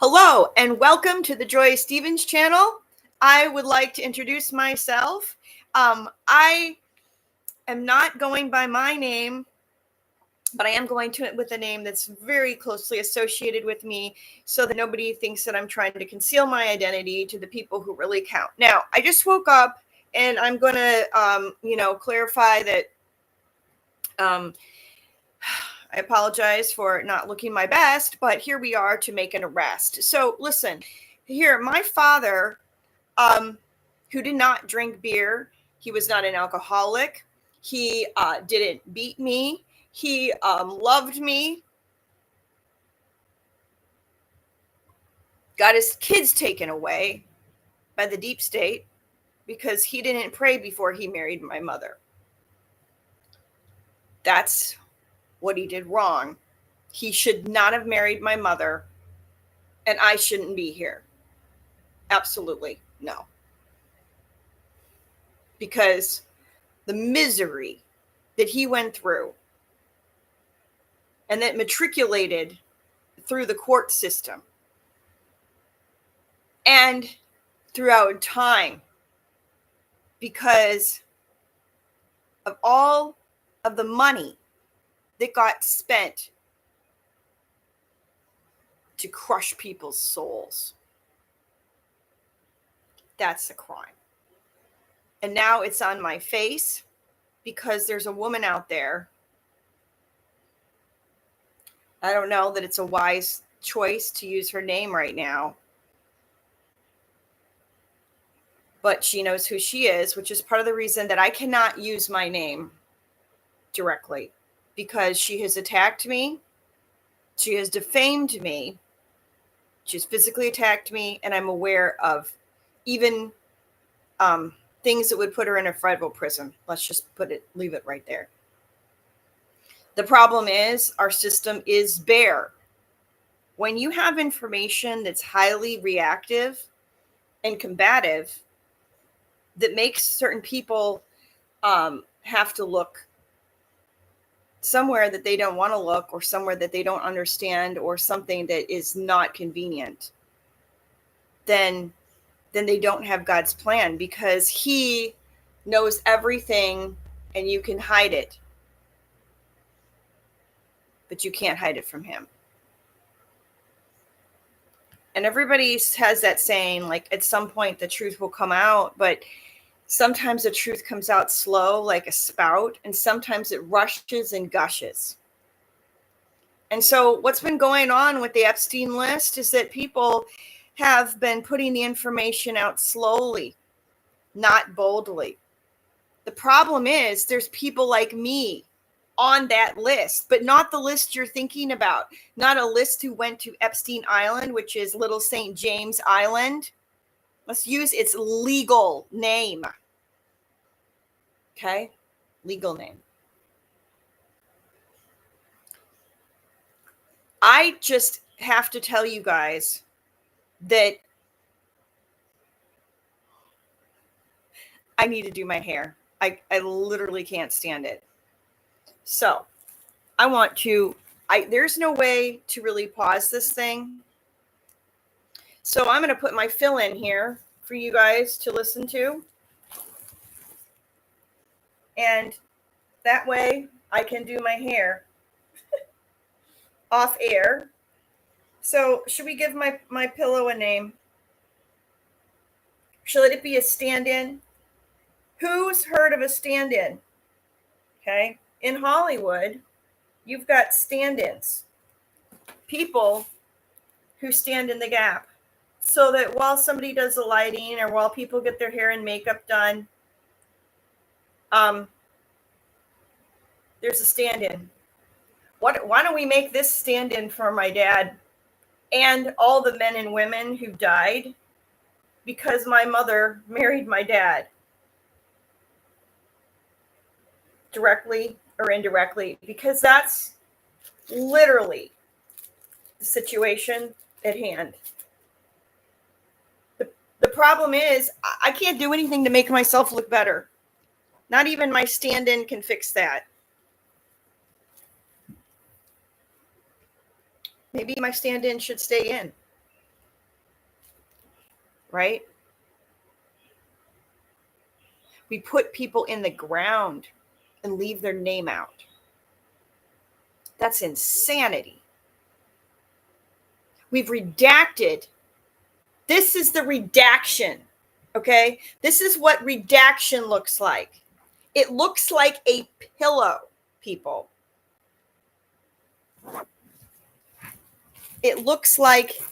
Hello and welcome to the Joy Stevens channel. I would like to introduce myself. I am not going by my name, but I am going to it with a name that's very closely associated with me so that nobody thinks that I'm trying to conceal my identity to the people who really count. Now, I just woke up and I'm going to, clarify that I apologize for not looking my best, but here we are to make an arrest. So listen, here, my father, who did not drink beer, he was not an alcoholic. He didn't beat me. He loved me. Got his kids taken away by the deep state because he didn't pray before he married my mother. That's what he did wrong. He should not have married my mother, and I shouldn't be here. Absolutely no. Because the misery that he went through and that matriculated through the court system and throughout time because of all of the money that got spent to crush people's souls. That's a crime. And now it's on my face because there's a woman out there. I don't know that it's a wise choice to use her name right now, but she knows who she is, which is part of the reason that I cannot use my name directly, because she has attacked me. She has defamed me. She's physically attacked me, and I'm aware of even things that would put her in a federal prison. Let's just leave it right there. The problem is our system is bare. When you have information that's highly reactive and combative, that makes certain people have to look somewhere that they don't want to look, or somewhere that they don't understand, or something that is not convenient, then they don't have God's plan, because he knows everything and you can hide it, but you can't hide it from him. And everybody has that saying, like, at some point the truth will come out, but sometimes the truth comes out slow, like a spout, and sometimes it rushes and gushes. And so what's been going on with the Epstein list is that people have been putting the information out slowly, not boldly. The problem is there's people like me on that list, but not the list you're thinking about. Not a list who went to Epstein Island, which is Little St. James Island. Let's use its legal name. Okay? Legal name. I just have to tell you guys that I need to do my hair. I literally can't stand it. So there's no way to really pause this thing. So I'm going to put my fill in here for you guys to listen to. And that way I can do my hair off air. So should we give my pillow a name? Should it be a stand-in? Who's heard of a stand-in? Okay. In Hollywood, you've got stand-ins. People who stand in the gap. So that while somebody does the lighting, or while people get their hair and makeup done, there's a stand-in. Why don't we make this stand-in for my dad and all the men and women who died because my mother married my dad, directly or indirectly, because that's literally the situation at hand. The problem is I can't do anything to make myself look better. Not even my stand-in can fix that. Maybe my stand-in should stay in. right? We put people in the ground and leave their name out. That's insanity. We've redacted. This is the redaction, okay? This is what redaction looks like. It looks like a pillow, people. It looks like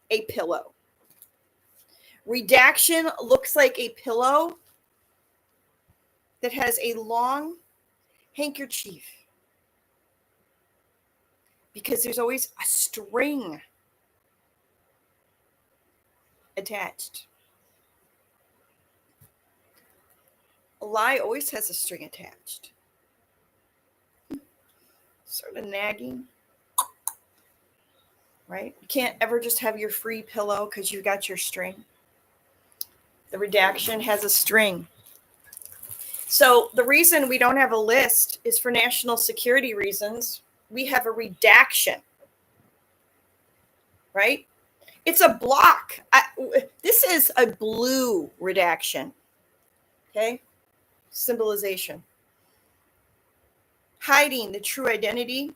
a pillow. Redaction looks like a pillow that has a long handkerchief, because there's always a string attached. A lie always has a string attached. Sort of nagging, right? You can't ever just have your free pillow because you've got your string. The redaction has a string. So the reason we don't have a list is for national security reasons. We have a redaction, right? It's a block. This is a blue redaction, okay? Symbolization. Hiding the true identity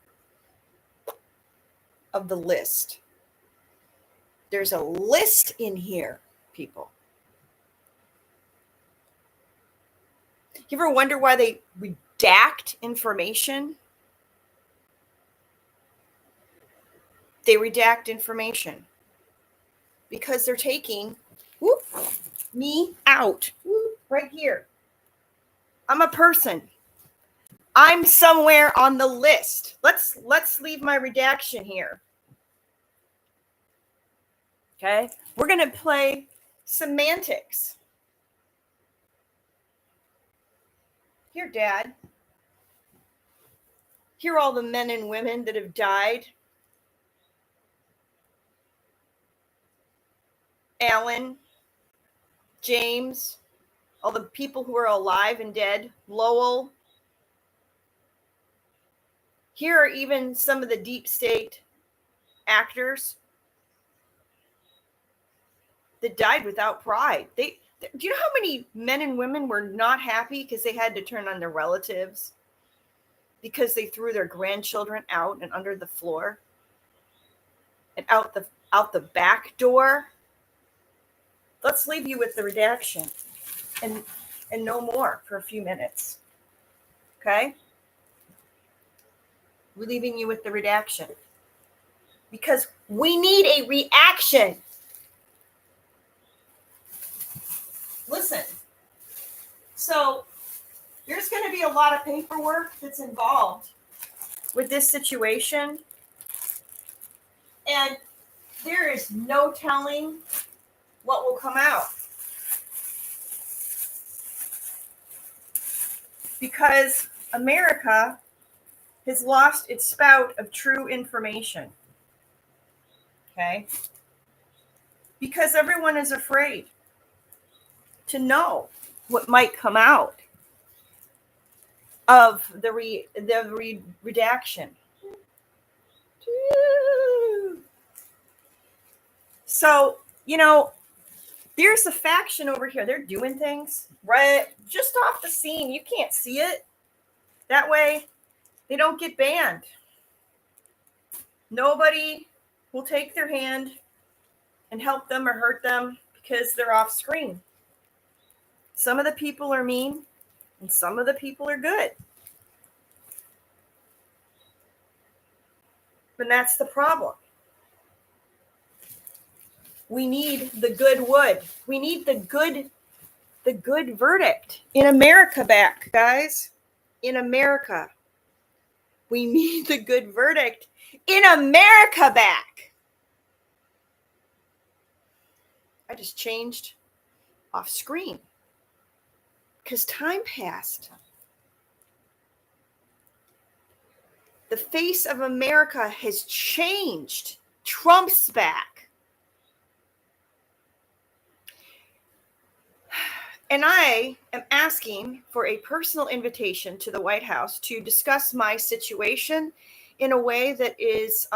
of the list. There's a list in here, people. You ever wonder why they redact information? They redact information because they're taking me out right here. I'm a person. I'm somewhere on the list. Let's leave my redaction here. Okay? We're going to play semantics. Here, Dad. Here are all the men and women that have died. Alan, James, all the people who are alive and dead, Lowell. Here are even some of the deep state actors that died without pride. Do you know how many men and women were not happy because they had to turn on their relatives because they threw their grandchildren out and under the floor and out the back door? Let's leave you with the redaction and no more for a few minutes. Okay? We're leaving you with the redaction because we need a reaction. Listen, so there's going to be a lot of paperwork that's involved with this situation, and there is no telling what will come out, because America has lost its spout of true information. Okay? Because everyone is afraid to know what might come out of the redaction. So, there's a faction over here. They're doing things right just off the scene. You can't see it. That way, they don't get banned. Nobody will take their hand and help them or hurt them because they're off screen. Some of the people are mean and some of the people are good. But that's the problem. We need the good wood. We need the good verdict in America back, guys. In America. We need the good verdict in America back. I just changed off screen because time passed. The face of America has changed. Trump's back. And I am asking for a personal invitation to the White House to discuss my situation in a way that is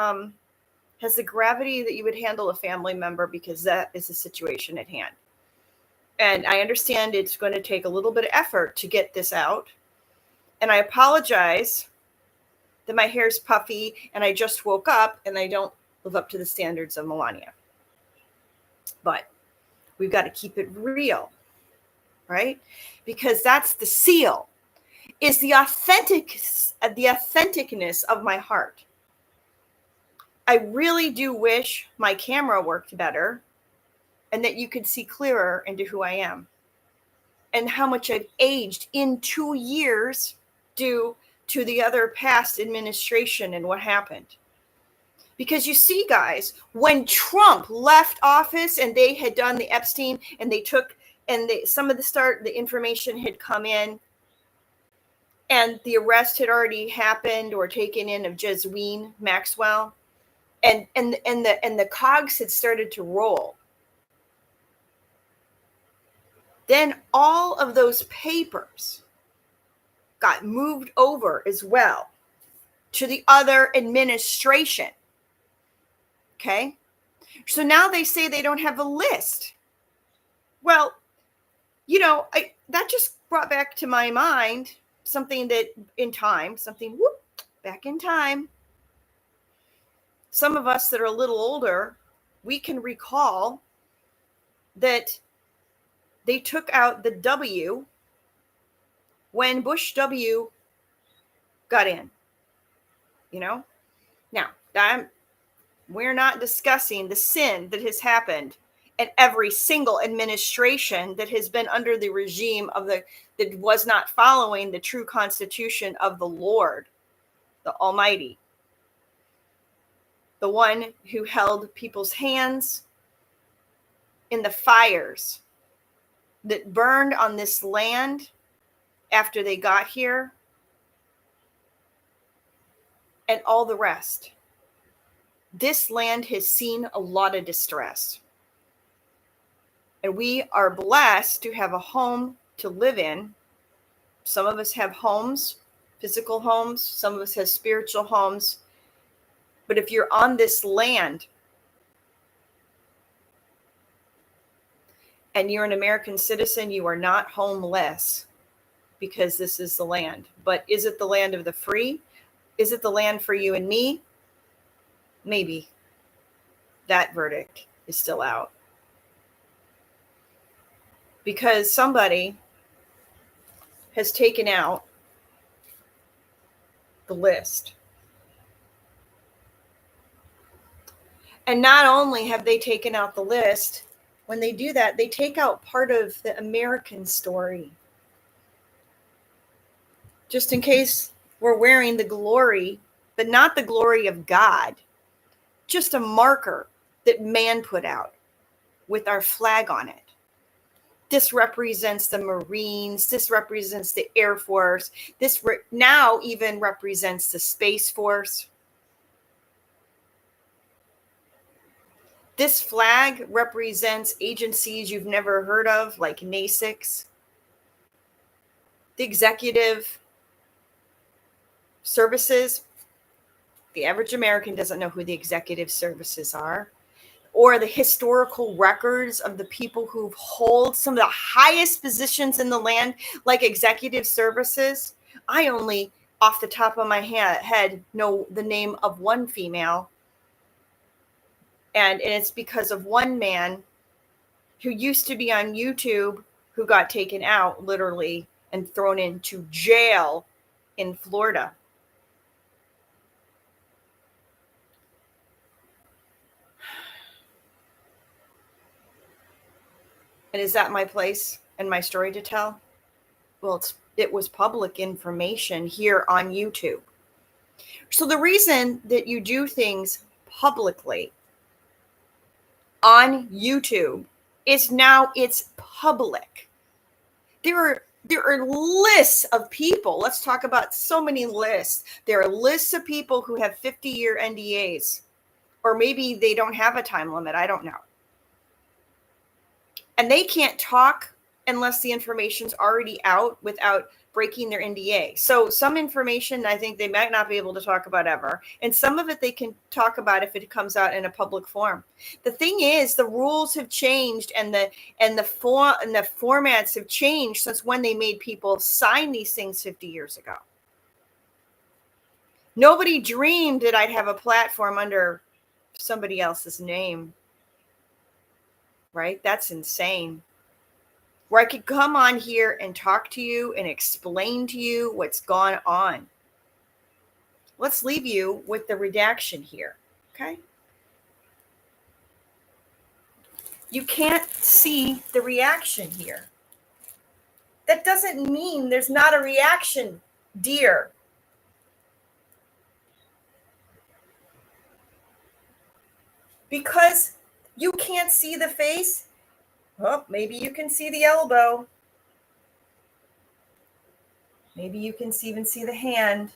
has the gravity that you would handle a family member, because that is the situation at hand. And I understand it's going to take a little bit of effort to get this out. And I apologize that my hair's puffy and I just woke up and I don't live up to the standards of Melania. But we've got to keep it real, right? Because that's the seal, is the authenticness of my heart. I really do wish my camera worked better and that you could see clearer into who I am and how much I've aged in 2 years due to the other past administration and what happened. Because you see, guys, when Trump left office and they had done the Epstein and they took, and some of the information had come in, and the arrest had already happened or taken in of Jesween Maxwell, and the cogs had started to roll. Then all of those papers got moved over as well to the other administration. Okay? So now they say they don't have a list. Well, that just brought back to my mind something that back in time. Some of us that are a little older, we can recall that they took out the W when Bush W got in. Now, we're not discussing the sin that has happened at every single administration that has been under the regime that was not following the true constitution of the Lord, the Almighty, the one who held people's hands in the fires that burned on this land after they got here, and all the rest. This land has seen a lot of distress. And we are blessed to have a home to live in. Some of us have homes, physical homes. Some of us have spiritual homes. But if you're on this land and you're an American citizen, you are not homeless, because this is the land. But is it the land of the free? Is it the land for you and me? Maybe. That verdict is still out. Because somebody has taken out the list. And not only have they taken out the list, when they do that, they take out part of the American story. Just in case we're wearing the glory, but not the glory of God. Just a marker that man put out with our flag on it. This represents the Marines. This represents the Air Force. This now even represents the Space Force. This flag represents agencies you've never heard of, like NASIX, the executive services. The average American doesn't know who the executive services are, or the historical records of the people who hold some of the highest positions in the land, like executive services. I only, off the top of my head, know the name of one female. And it's because of one man who used to be on YouTube, who got taken out, literally, and thrown into jail in Florida. And is that my place and my story to tell? Well, it was public information here on YouTube. So the reason that you do things publicly on YouTube is now it's public. There are lists of people. Let's talk about so many lists. There are lists of people who have 50-year NDAs, or maybe they don't have a time limit. I don't know. And they can't talk unless the information's already out without breaking their NDA. So some information I think they might not be able to talk about ever. And some of it they can talk about if it comes out in a public forum. The thing is, the rules have changed and the formats have changed since when they made people sign these things 50 years ago. Nobody dreamed that I'd have a platform under somebody else's name. Right? That's insane. Where I could come on here and talk to you and explain to you what's gone on. Let's leave you with the redaction here, okay? You can't see the reaction here. That doesn't mean there's not a reaction, dear. Because you can't see the face, well, maybe you can see the elbow. Maybe you can even see the hand.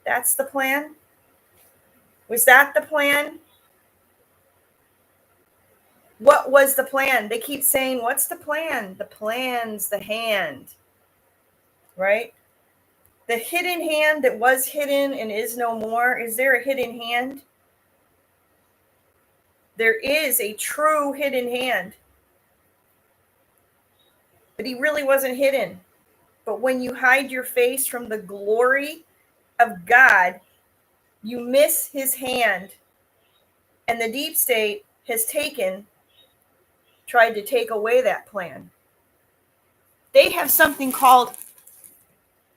That's the plan? Was that the plan? What was the plan? They keep saying, what's the plan? The plan's the hand, right? The hidden hand that was hidden and is no more. Is there a hidden hand? There is a true hidden hand. But he really wasn't hidden. But when you hide your face from the glory of God, you miss his hand. And the deep state has tried to take away that plan. They have something called,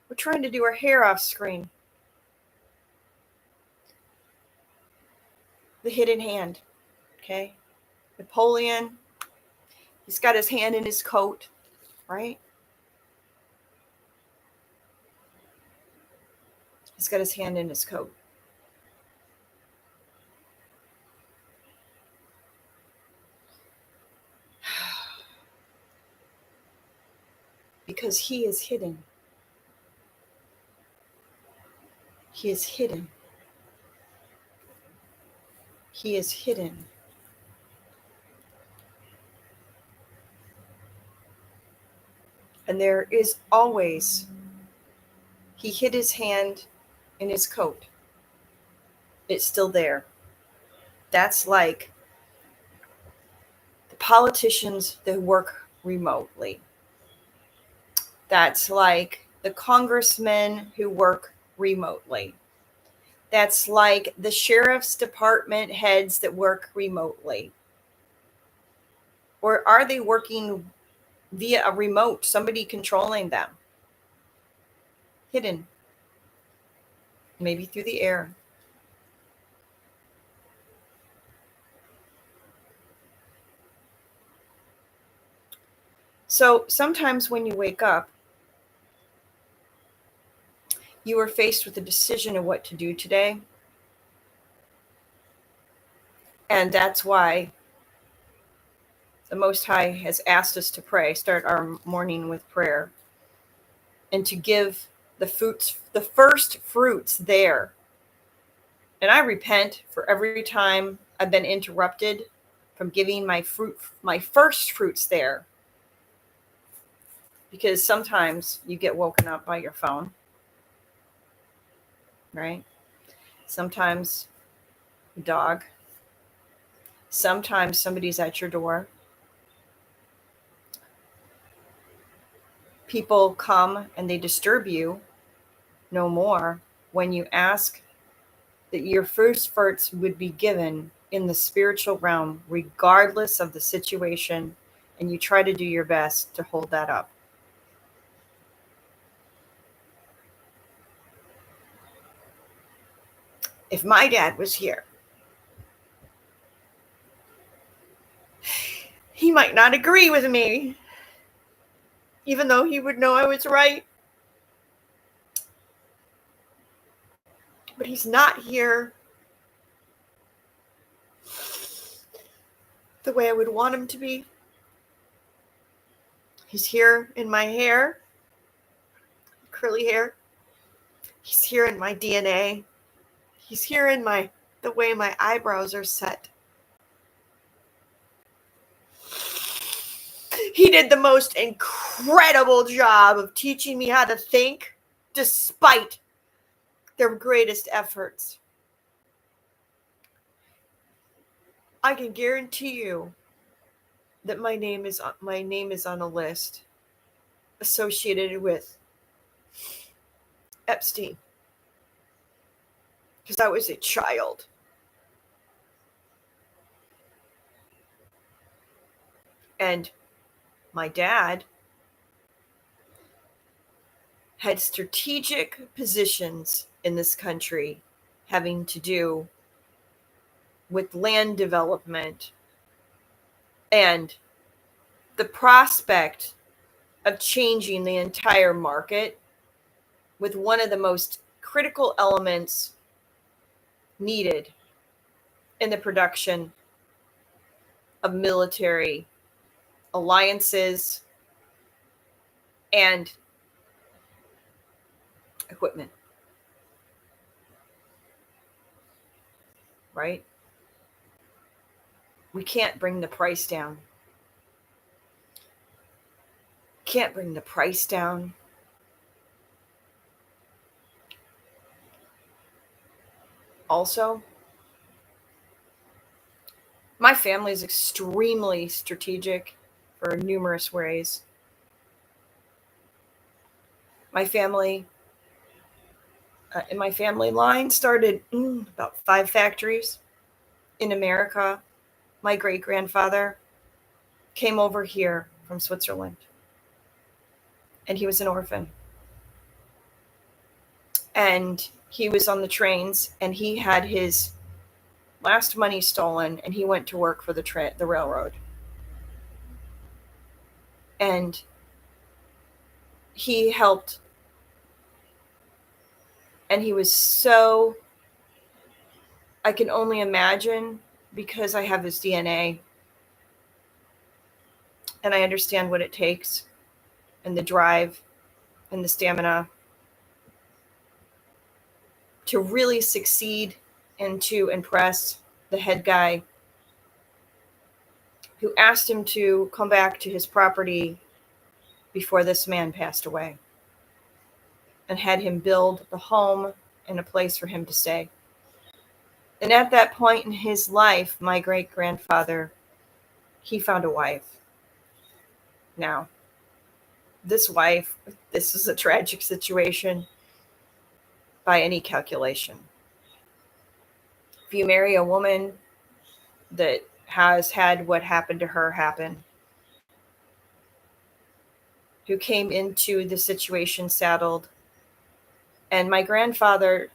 we're trying to do our hair off screen. The hidden hand, okay? Napoleon, he's got his hand in his coat, right? He's got his hand in his coat. Because he is hidden. He is hidden. He is hidden. And there is always, he hid his hand in his coat. It's still there. That's like the politicians that work remotely. That's like the congressmen who work remotely. That's like the sheriff's department heads that work remotely. Or are they working via a remote, somebody controlling them? Hidden. Maybe through the air. So sometimes when you wake up, you are faced with a decision of what to do today. And that's why the Most High has asked us to pray, start our morning with prayer, and to give the first fruits there. And I repent for every time I've been interrupted from giving my first fruits there. Because sometimes you get woken up by your phone, right? Sometimes a dog. Sometimes somebody's at your door. People come and they disturb you no more when you ask that your first fruits would be given in the spiritual realm, regardless of the situation, and you try to do your best to hold that up. If my dad was here, he might not agree with me, even though he would know I was right. But he's not here the way I would want him to be. He's here in my hair, curly hair. He's here in my DNA. He's here in the way my eyebrows are set. He did the most incredible job of teaching me how to think despite their greatest efforts. I can guarantee you that my name is on a list associated with Epstein, because I was a child. And my dad had strategic positions in this country having to do with land development and the prospect of changing the entire market with one of the most critical elements needed in the production of military alliances and equipment. Right? We can't bring the price down. Can't bring the price down. Also, my family is extremely strategic for numerous ways. My family, in my family line, started about 5 factories in America. My great-grandfather came over here from Switzerland, and he was an orphan. And he was on the trains, and he had his last money stolen, and he went to work for the railroad. And he helped, and he was so, I can only imagine, because I have his DNA and I understand what it takes and the drive and the stamina to really succeed and to impress the head guy who asked him to come back to his property before this man passed away and had him build the home and a place for him to stay. And at that point in his life, my great-grandfather, he found a wife. Now, this wife, this is a tragic situation by any calculation. If you marry a woman that has had what happened to her happen, who came into the situation saddled, and my great-grandfather,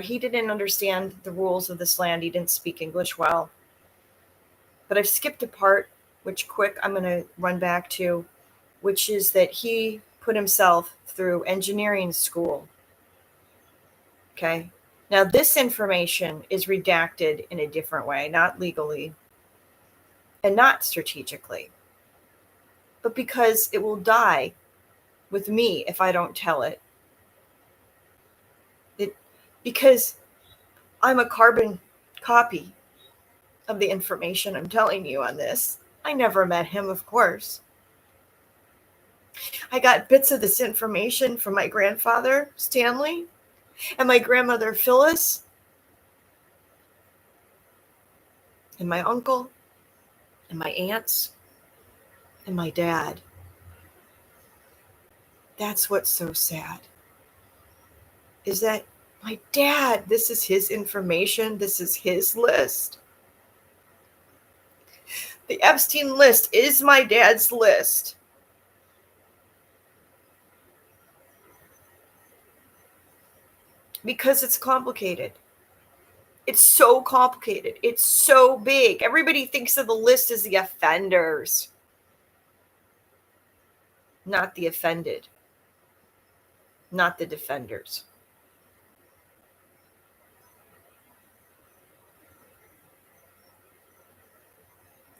he didn't understand the rules of this land. He didn't speak English well. But I've skipped a part, which I'm going to run back to, which is that he put himself through engineering school. Okay. Now, this information is redacted in a different way, not legally and not strategically, but because it will die with me if I don't tell it. Because I'm a carbon copy of the information I'm telling you on this. I never met him, of course. I got bits of this information from my grandfather, Stanley, and my grandmother, Phyllis, and my uncle, and my aunts, and my dad. That's what's so sad, is that my dad, this is his information, this is his list. The Epstein list is my dad's list. Because it's complicated. It's so complicated. It's so big. Everybody thinks of the list as the offenders, not the offended, not the defenders.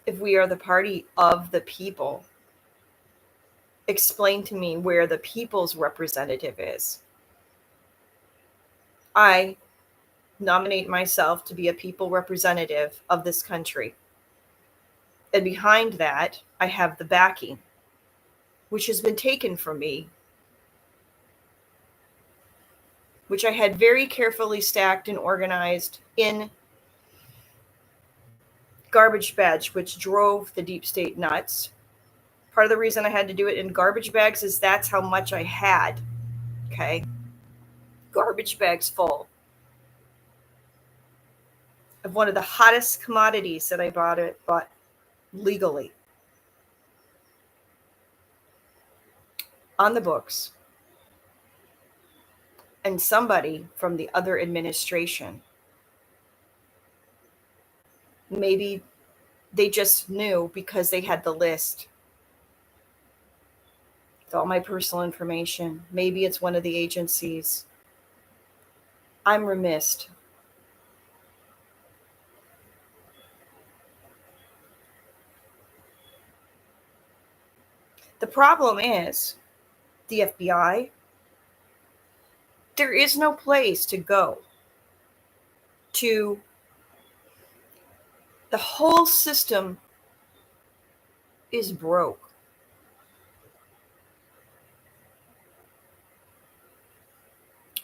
If we are the party of the people, explain to me where the people's representative is. I nominate myself to be a people representative of this country. And behind that, I have the backing, which has been taken from me, which I had very carefully stacked and organized in garbage bags, which drove the deep state nuts. Part of the reason I had to do it in garbage bags is that's how much I had. Okay. Garbage bags full of one of the hottest commodities that I bought legally on the books. And somebody from the other administration, maybe they just knew because they had the list. It's all my personal information. Maybe it's one of the agencies. I'm remiss. The problem is the FBI. There is no place to go. The whole system is broke.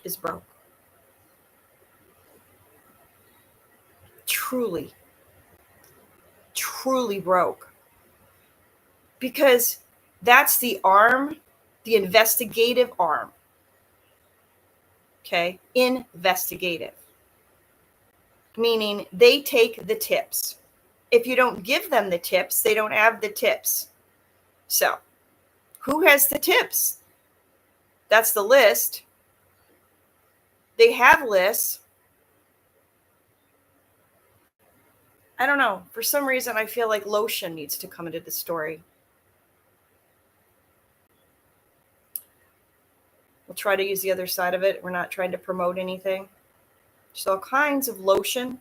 Is broke. Truly broke. Because that's the arm, the investigative arm. Okay? Investigative. Meaning they take the tips. If you don't give them the tips, they don't have the tips. So, who has the tips? That's the list. They have lists. I don't know. For some reason, I feel like lotion needs to come into the story. We'll try to use the other side of it. We're not trying to promote anything. There's all kinds of lotion.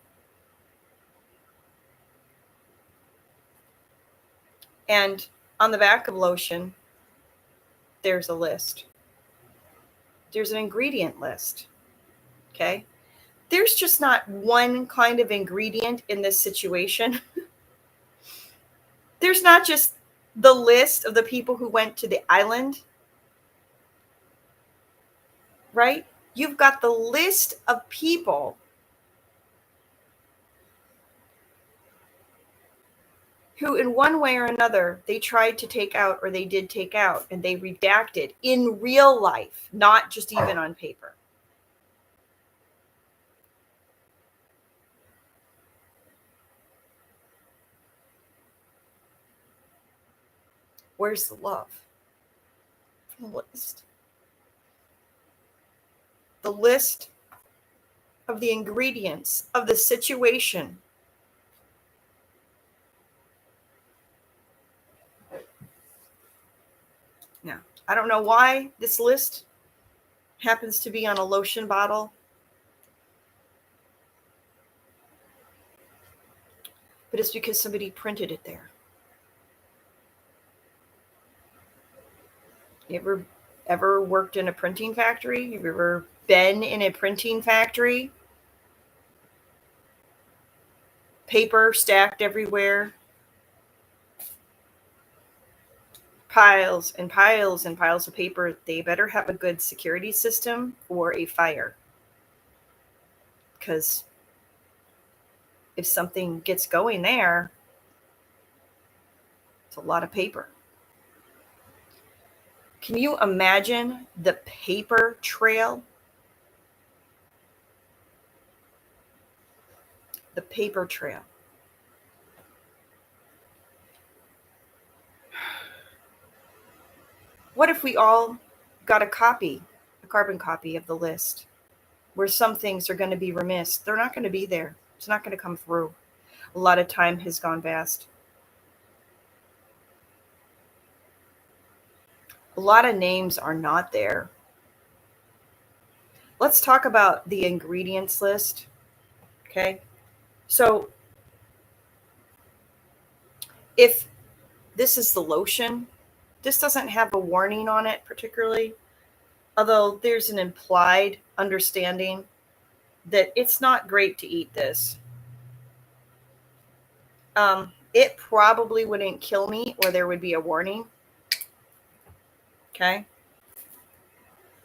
And on the back of lotion, there's a list. There's an ingredient list. Okay? There's just not one kind of ingredient in this situation. There's not just the list of the people who went to the island. Right? You've got the list of people who in one way or another they tried to take out or they did take out and they redacted in real life, not just even on paper. Where's the love? The list. The list of the ingredients of the situation. Now, I don't know why this list happens to be on a lotion bottle. But it's because somebody printed it there. You ever worked in a printing factory? You've ever been in a printing factory? Paper stacked everywhere. Piles and piles and piles of paper. They better have a good security system or a fire. Because if something gets going there, it's a lot of paper. Can you imagine the paper trail? The paper trail. What if we all got a carbon copy of the list, where some things are going to be remiss? They're not going to be there. It's not going to come through. A lot of time has gone past. A lot of names are not there. Let's talk about the ingredients list. Okay. So if this is the lotion, this doesn't have a warning on it particularly, although there's an implied understanding that it's not great to eat this. it probably wouldn't kill me, or there would be a warning. Okay?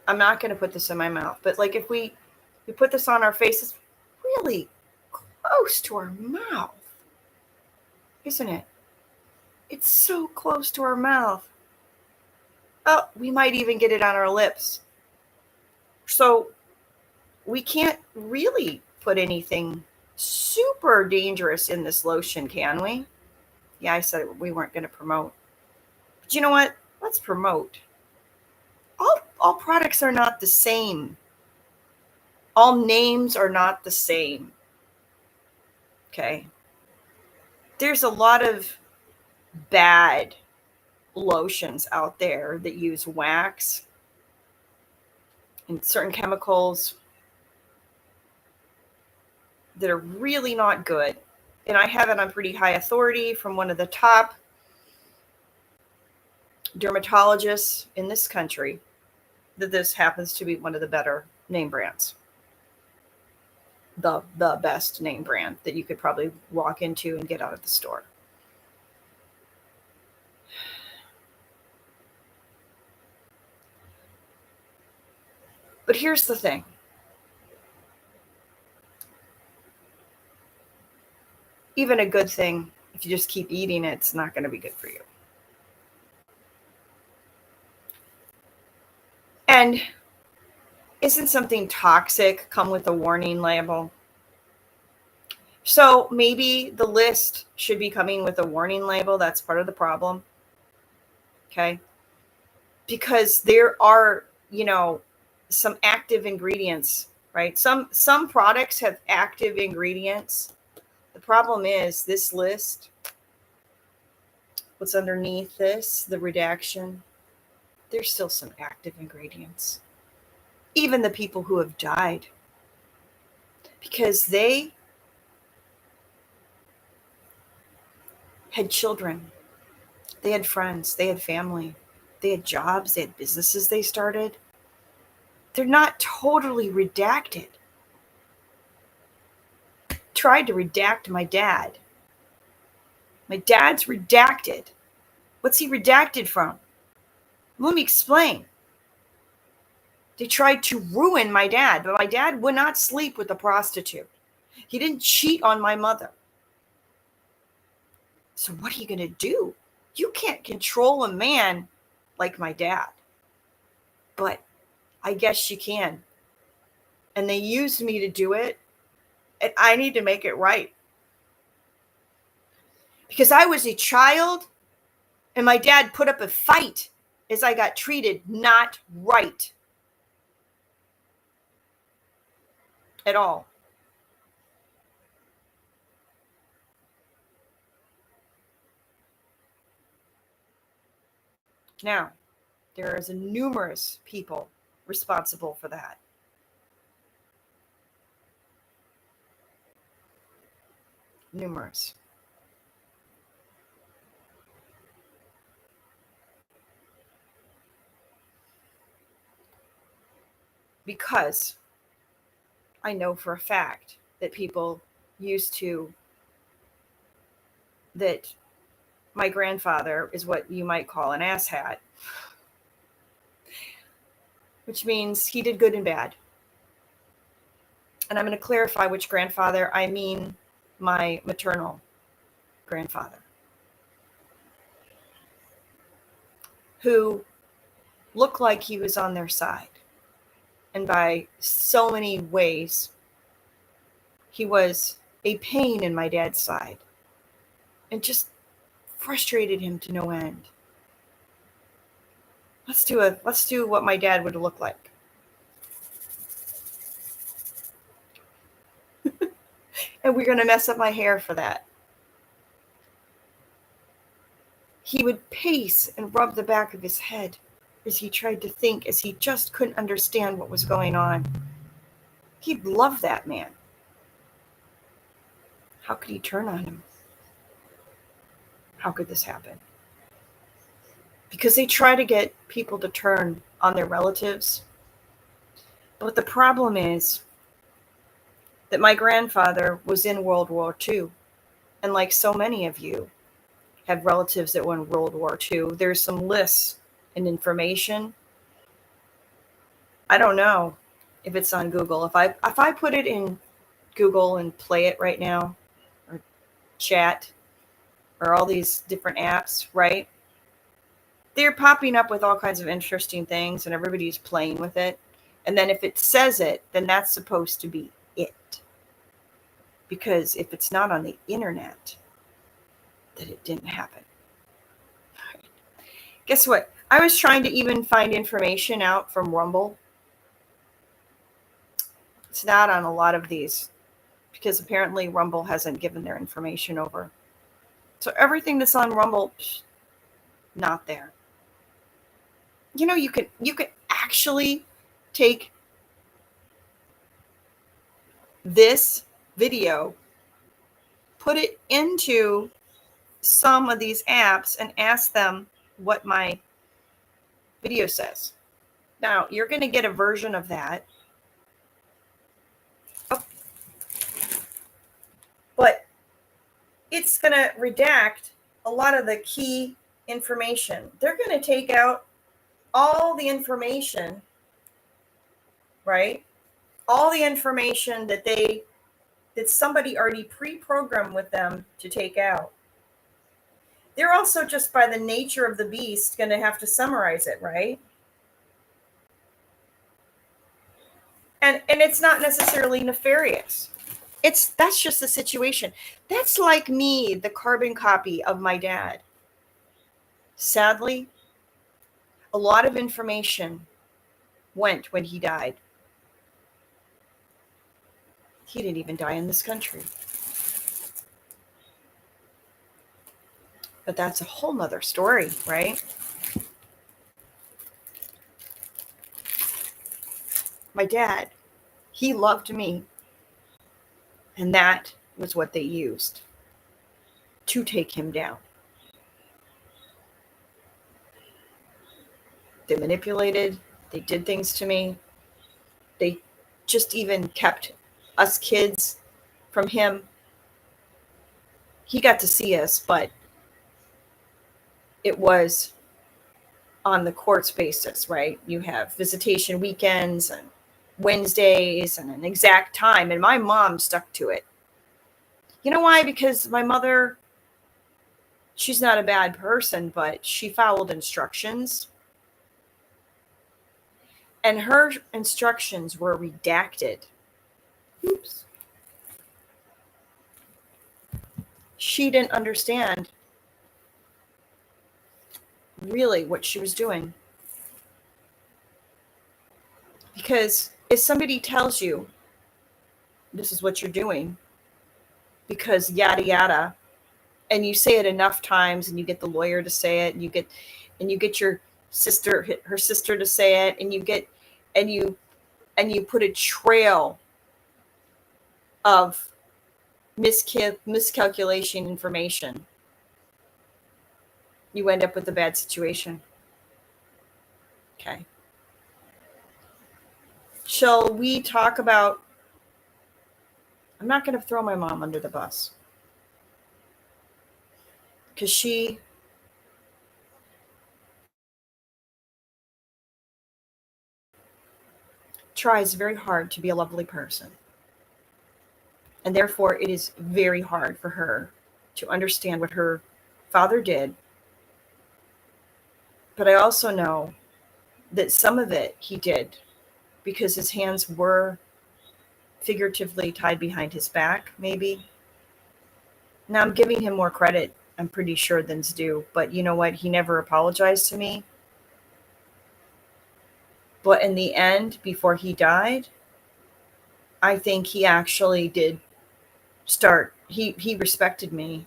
I'm not going to put this in my mouth, but like if we put this on our face, it's really close to our mouth, isn't it? It's so close to our mouth. Oh, we might even get it on our lips. So we can't really put anything super dangerous in this lotion, can we? Yeah, I said we weren't going to promote. But you know what? Let's promote. All products are not the same. All names are not the same. Okay. There's a lot of bad lotions out there that use wax and certain chemicals that are really not good. And I have it on pretty high authority from one of the top dermatologists in this country that this happens to be one of the better name brands. The best name brand that you could probably walk into and get out of the store. But here's the thing. Even a good thing, if you just keep eating it, it's not going to be good for you. And isn't something toxic come with a warning label? So maybe the list should be coming with a warning label. That's part of the problem. Okay. Because there are, some active ingredients, right? Some products have active ingredients. The problem is this list, what's underneath this, the redaction, there's still some active ingredients. Even the people who have died, because they had children, they had friends, they had family, they had jobs, they had businesses they started. They're not totally redacted. Tried to redact my dad. My dad's redacted. What's he redacted from? Let me explain. They tried to ruin my dad, but my dad would not sleep with a prostitute. He didn't cheat on my mother. So what are you going to do? You can't control a man like my dad. But I guess you can. And they used me to do it. And I need to make it right. Because I was a child and my dad put up a fight as I got treated not right at all. Now, there is numerous people responsible for that. Numerous. Because I know for a fact that people used to, that my grandfather is what you might call an asshat, which means he did good and bad. And I'm going to clarify which grandfather. I mean my maternal grandfather, who looked like he was on their side. And by so many ways, he was a pain in my dad's side and just frustrated him to no end. Let's do what my dad would look like. And we're going to mess up my hair for that. He would pace and rub the back of his head as he tried to think, as he just couldn't understand what was going on. He'd love that man. How could he turn on him? How could this happen? Because they try to get people to turn on their relatives. But the problem is that my grandfather was in World War II. And like so many of you, have relatives that won World War II. There's some lists and information. I don't know if it's on Google. If I put it in Google and play it right now, or chat, or all these different apps, right? They're popping up with all kinds of interesting things and everybody's playing with it. And then if it says it, then that's supposed to be it. Because if it's not on the internet, then it didn't happen. Guess what? I was trying to even find information out from Rumble. It's not on a lot of these because apparently Rumble hasn't given their information over. So everything that's on Rumble, not there. You know, you could actually take this video, put it into some of these apps and ask them what my video says. Now, you're going to get a version of that. But it's going to redact a lot of the key information. They're going to take out all the information, right? All the information that somebody already pre-programmed with them to take out. They're also, just by the nature of the beast, going to have to summarize it, right? And it's not necessarily nefarious. That's just the situation. That's like me, the carbon copy of my dad. Sadly, a lot of information went when he died. He didn't even die in this country. But that's a whole nother story, right? My dad, he loved me. And that was what they used to take him down. They manipulated, they did things to me. They just even kept us kids from him. He got to see us, but it was on the court's basis, right? You have visitation weekends and Wednesdays and an exact time, and my mom stuck to it. You know why? Because my mother, she's not a bad person, but she followed instructions. And her instructions were redacted. Oops. She didn't understand really what she was doing. Because if somebody tells you this is what you're doing, because yada yada, and you say it enough times, and you get the lawyer to say it, and you get your sister, her sister, to say it, and you put a trail of miscalculation information, you end up with a bad situation. Okay. Shall we talk about, I'm not going to throw my mom under the bus, because she tries very hard to be a lovely person. And therefore, it is very hard for her to understand what her father did. But I also know that some of it he did because his hands were figuratively tied behind his back, maybe. Now, I'm giving him more credit, I'm pretty sure, than's due. But you know what? He never apologized to me. But in the end, before he died, I think he actually did start, he respected me.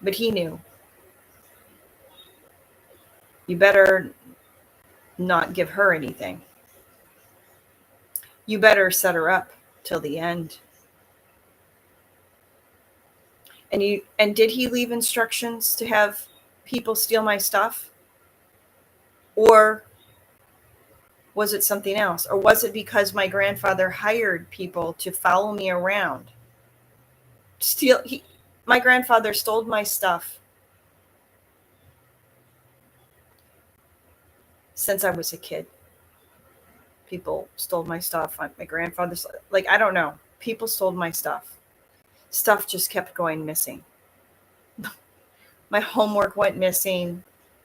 But he knew. You better not give her anything. You better set her up till the end. And did he leave instructions to have people steal my stuff? Or was it something else? Or was it because my grandfather hired people to follow me around? My grandfather stole my stuff since I was a kid. People stole my stuff. My grandfather's, like, I don't know. People stole my stuff. Stuff just kept going missing. My homework went missing.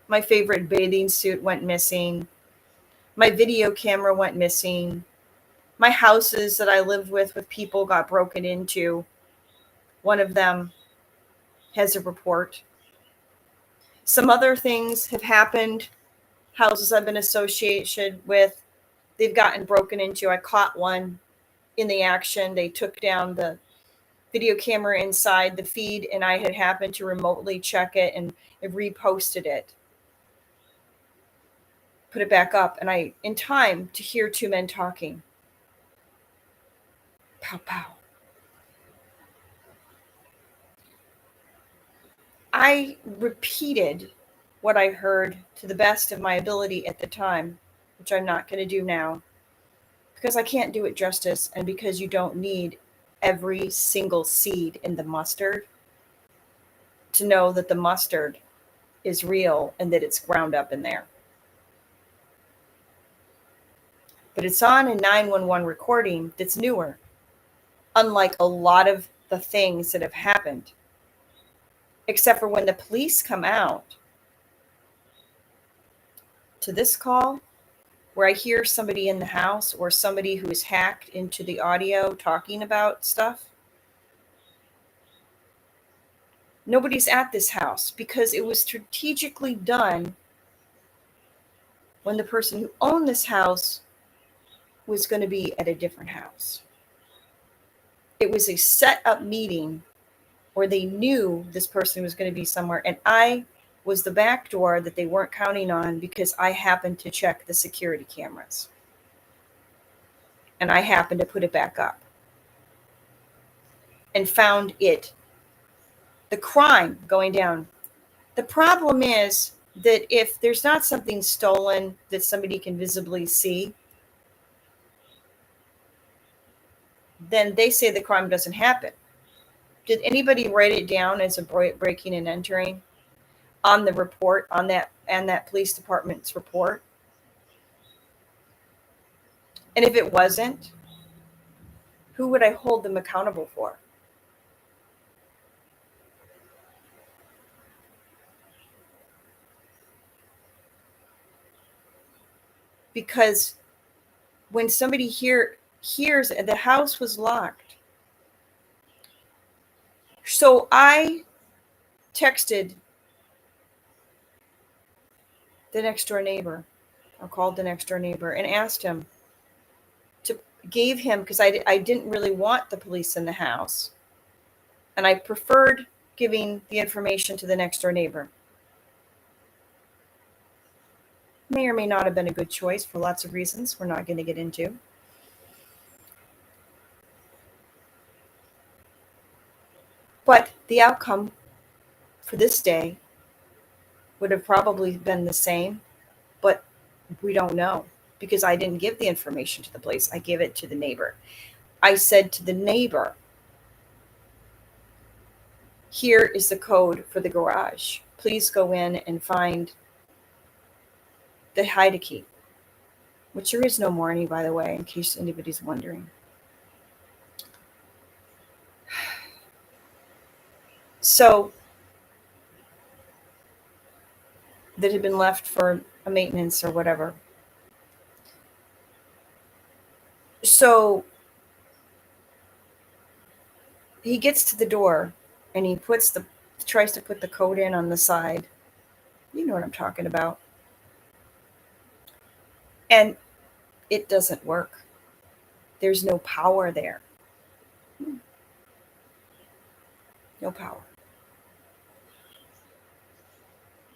My favorite bathing suit went missing. My video camera went missing. My houses that I lived with people got broken into. One of them has a report. Some other things have happened. Houses I've been associated with, they've gotten broken into. I caught one in the action. They took down the video camera inside the feed, and I had happened to remotely check it and reposted it, put it back up, and I, in time to hear two men talking. Pow, pow. I repeated what I heard to the best of my ability at the time, which I'm not going to do now because I can't do it justice, and because you don't need every single seed in the mustard to know that the mustard is real and that it's ground up in there. But it's on a 911 recording that's newer, unlike a lot of the things that have happened, except for when the police come out to this call where I hear somebody in the house or somebody who is hacked into the audio talking about stuff. Nobody's at this house because it was strategically done when the person who owned this house was going to be at a different house. It was a set up meeting where they knew this person was going to be somewhere, and I was the back door that they weren't counting on because I happened to check the security cameras. And I happened to put it back up and found it, the crime going down. The problem is that if there's not something stolen that somebody can visibly see, then they say the crime doesn't happen. Did anybody write it down as a breaking and entering on the report, on that and that police department's report? And if it wasn't, who would I hold them accountable for? Because when somebody hears the house was locked. So I texted the next door neighbor, or called the next door neighbor and asked him to, gave him, because I didn't really want the police in the house. And I preferred giving the information to the next door neighbor. May or may not have been a good choice for lots of reasons we're not going to get into. But the outcome for this day would have probably been the same, but we don't know because I didn't give the information to the police. I gave it to the neighbor. I said to the neighbor, here is the code for the garage. Please go in and find the hide key, which there is no more any, by the way, in case anybody's wondering. So that had been left for a maintenance or whatever. So he gets to the door and he tries to put the code in on the side. You know what I'm talking about. And it doesn't work. There's no power there. No power.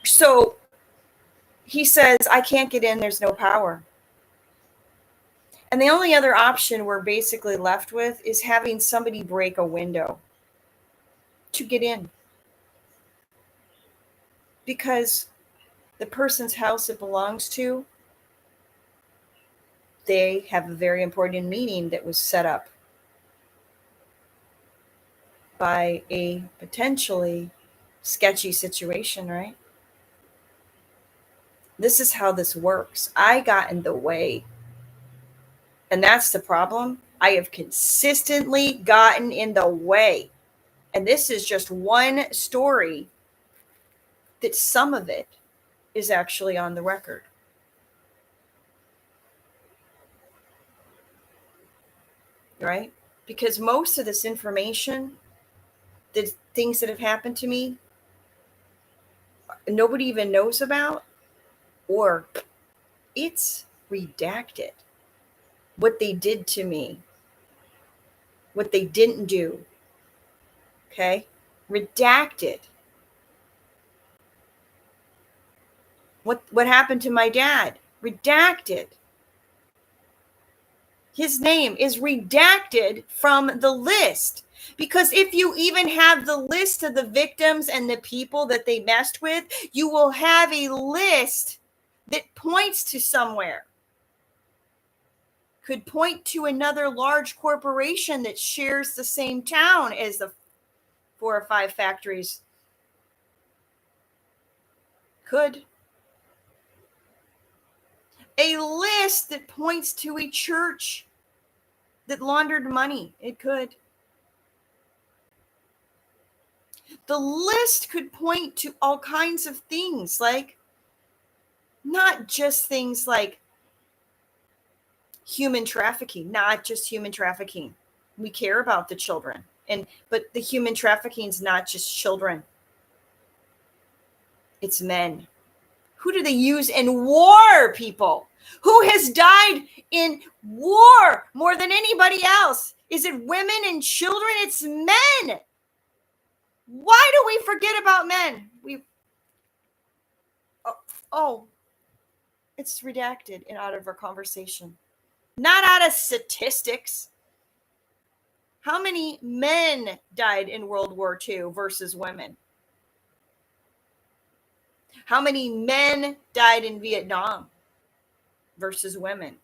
So he says, I can't get in, there's no power. And the only other option we're basically left with is having somebody break a window to get in. Because the person's house it belongs to, they have a very important meeting that was set up by a potentially sketchy situation, right? This is how this works. I got in the way. And that's the problem. I have consistently gotten in the way. And this is just one story that some of it is actually on the record. Right? Because most of this information, the things that have happened to me, nobody even knows about, or it's redacted. What they did to me, what they didn't do. Okay? Redacted. What happened to my dad? Redacted. His name is redacted from the list. Because if you even have the list of the victims and the people that they messed with, you will have a list that points to somewhere. Could point to another large corporation that shares the same town as the 4 or 5 factories. Could. A list that points to a church that laundered money. It could. The list could point to all kinds of things, like not just things like human trafficking, not just human trafficking. We care about the children, but the human trafficking is not just children. It's men. Who do they use in war, people? Who has died in war more than anybody else? Is it women and children? It's men. Why do we forget about men? It's redacted and out of our conversation. Not out of statistics. How many men died in World War II versus women? How many men died in Vietnam versus women?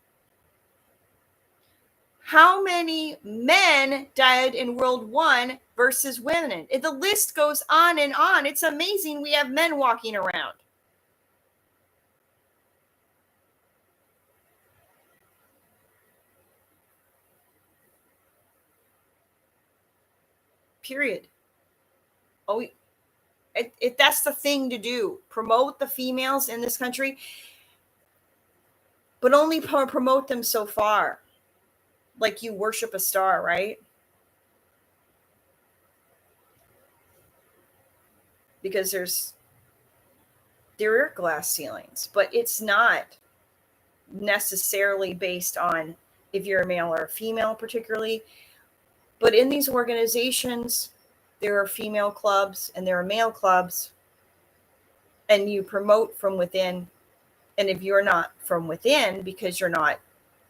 How many men died in World War versus women? The list goes on and on. It's amazing we have men walking around. Period. That's the thing to do. Promote the females in this country, but only promote them so far. Like you worship a star, right? Because there are glass ceilings, but it's not necessarily based on if you're a male or a female particularly. But in these organizations, there are female clubs and there are male clubs, and you promote from within. And if you're not from within because you're not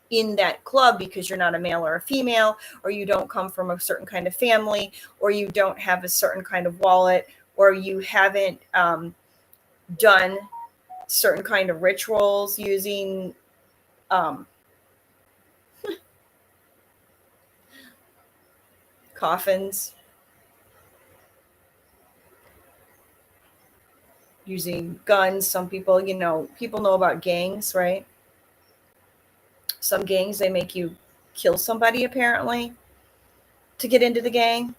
in that club, because you're not a male or a female, or you don't come from a certain kind of family, or you don't have a certain kind of wallet, or you haven't done certain kind of rituals using coffins, using guns. Some people, people know about gangs, right? Some gangs, they make you kill somebody apparently to get into the gang.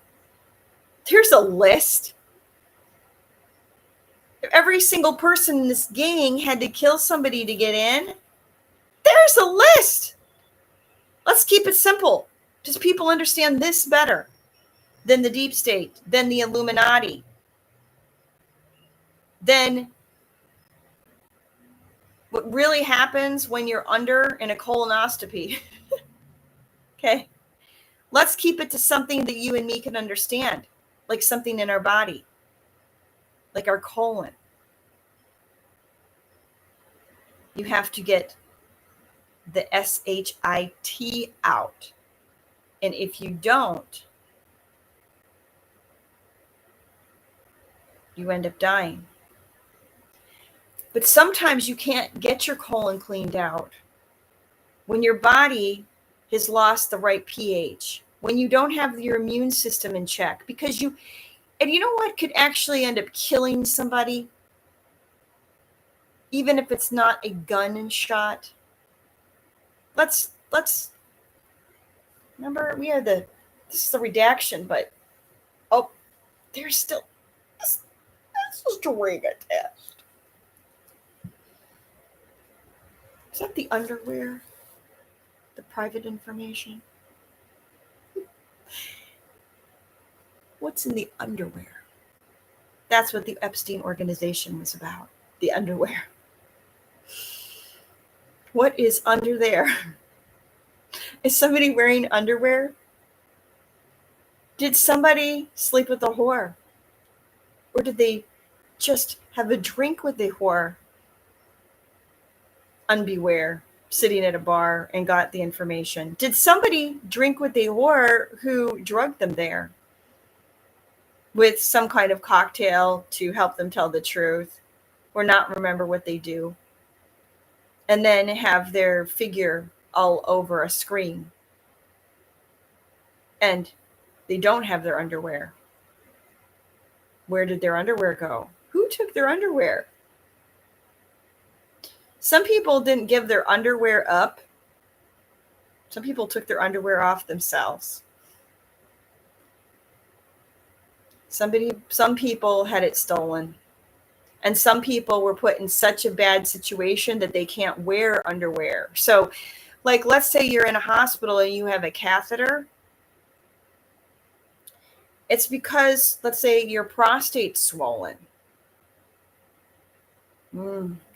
There's a list. If every single person in this gang had to kill somebody to get in, there's a list. Let's keep it simple. Does people understand this better than the deep state, than the Illuminati, than what really happens when you're under in a colonoscopy? Okay. Let's keep it to something that you and me can understand, like something in our body, like our colon. You have to get the SHIT out. And if you don't, you end up dying. But sometimes you can't get your colon cleaned out when your body has lost the right pH. when you don't have your immune system in check, because you know what could actually end up killing somebody, even if it's not a gun shot. Let's remember, we had this is the redaction, but there's still this string attached. Is that the underwear? The private information? What's in the underwear? That's what the Epstein organization was about. The underwear. What is under there? Is somebody wearing underwear? Did somebody sleep with a whore? Or did they just have a drink with a whore? Unbeware, sitting at a bar and got the information. Did somebody drink with a whore who drugged them there with some kind of cocktail to help them tell the truth or not remember what they do, and then have their figure all over a screen and they don't have their underwear? Where did their underwear go? Who took their underwear? Some people didn't give their underwear up. Some people took their underwear off themselves. Some people had it stolen. And some people were put in such a bad situation that they can't wear underwear. So, like, let's say you're in a hospital and you have a catheter. It's because, let's say, your prostate's swollen.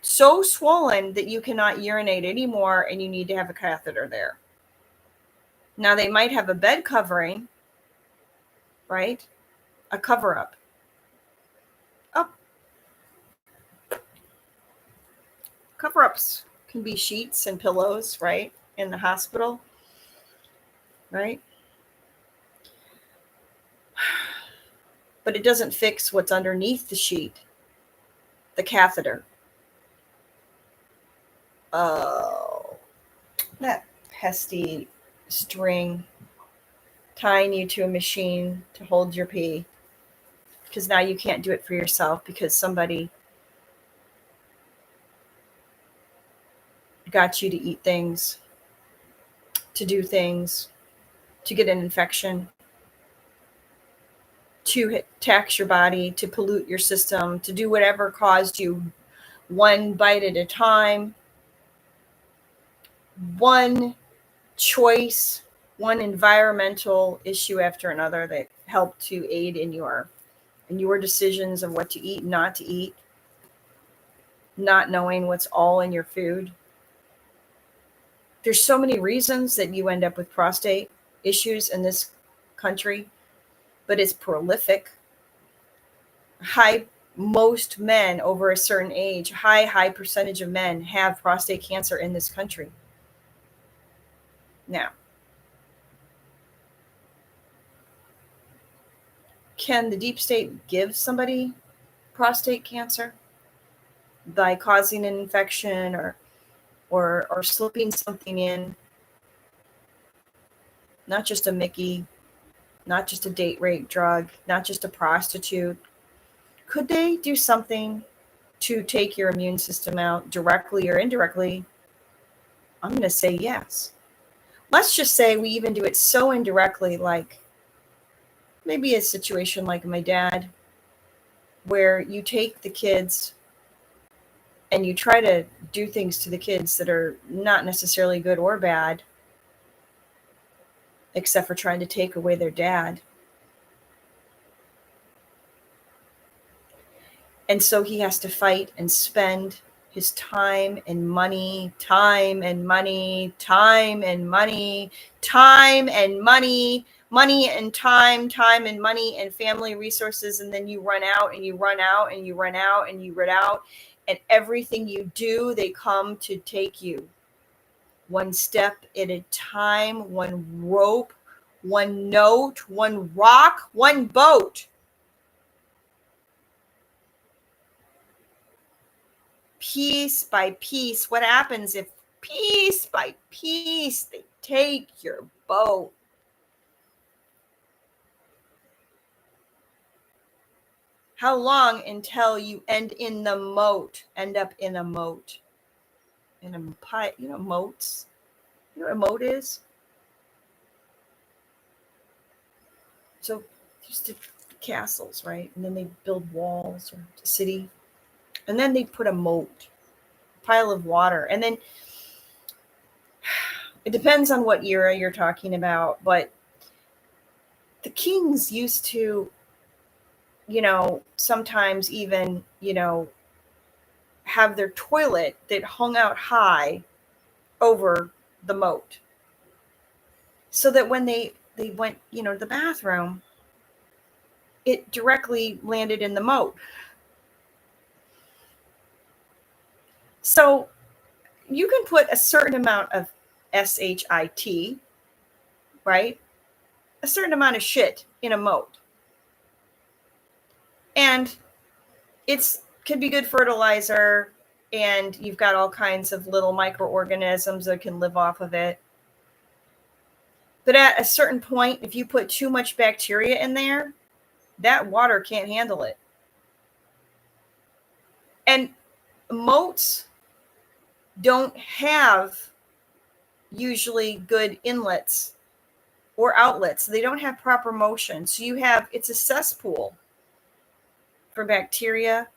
So swollen that you cannot urinate anymore and you need to have a catheter there. Now, they might have a bed covering, right? A cover-up. Cover-ups can be sheets and pillows, right? In the hospital, right? But it doesn't fix what's underneath the sheet, the catheter. Oh, that pesky string tying you to a machine to hold your pee. Because now you can't do it for yourself because somebody got you to eat things, to do things, to get an infection, to tax your body, to pollute your system, to do whatever caused you, one bite at a time, one choice, one environmental issue after another that helped to aid in your decisions of what to eat and not to eat, not knowing what's all in your food. There's so many reasons that you end up with prostate issues in this country, but it's prolific. Most men over a certain age, high percentage of men have prostate cancer in this country. Now, can the deep state give somebody prostate cancer by causing an infection or slipping something in? Not just a Mickey, not just a date rape drug, not just a prostitute. Could they do something to take your immune system out directly or indirectly? I'm going to say yes. Let's just say we even do it so indirectly, like maybe a situation like my dad, where you take the kids and you try to do things to the kids that are not necessarily good or bad, except for trying to take away their dad. And so he has to fight and spend his time and money, money and money and family resources. And then you run out and you run out and you run out and you run out. And everything you do, they come to take you. One step at a time, one rope, one note, one rock, one boat. Piece by piece. What happens if piece by piece they take your boat? How long until you end up in a moat? In a pie, moats. You know what a moat is? So just the castles, right? And then they build walls or a city. And then they put a moat, pile of water. And then it depends on what era you're talking about, but the kings used to, sometimes even, have their toilet that hung out high over the moat. So that when they went, to the bathroom, it directly landed in the moat. So you can put a certain amount of shit, right? A certain amount of shit in a moat. And it's could be good fertilizer, and you've got all kinds of little microorganisms that can live off of it. But at a certain point, if you put too much bacteria in there, that water can't handle it. And moats don't have usually good inlets or outlets. They don't have proper motion. So it's a cesspool for bacteria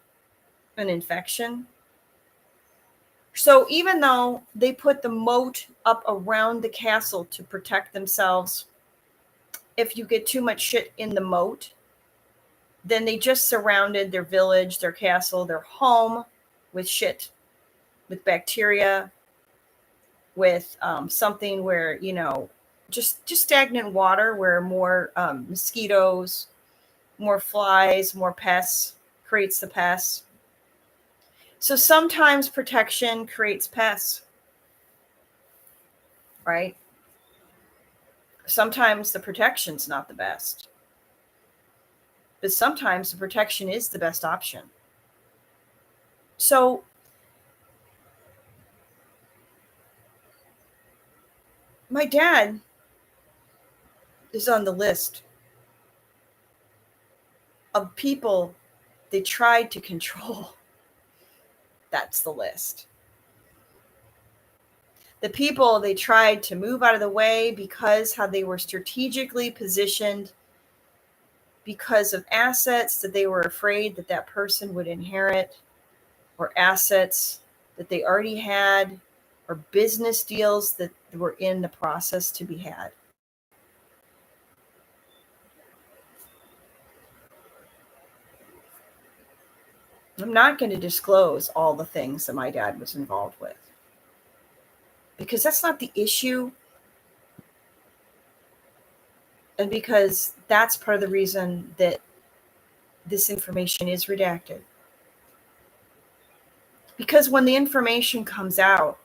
and infection. So even though they put the moat up around the castle to protect themselves, if you get too much shit in the moat, then they just surrounded their village, their castle, their home with shit, with bacteria, with something where, just stagnant water where more mosquitoes, more flies, more pests creates the pests. So sometimes protection creates pests, right? Sometimes the protection's not the best. But sometimes the protection is the best option. So my dad is on the list of people they tried to control. That's the list. The people they tried to move out of the way because how they were strategically positioned, because of assets that they were afraid that person would inherit, or assets that they already had, or business deals that were in the process to be had. I'm not going to disclose all the things that my dad was involved with, because that's not the issue. And because that's part of the reason that this information is redacted. Because when the information comes out,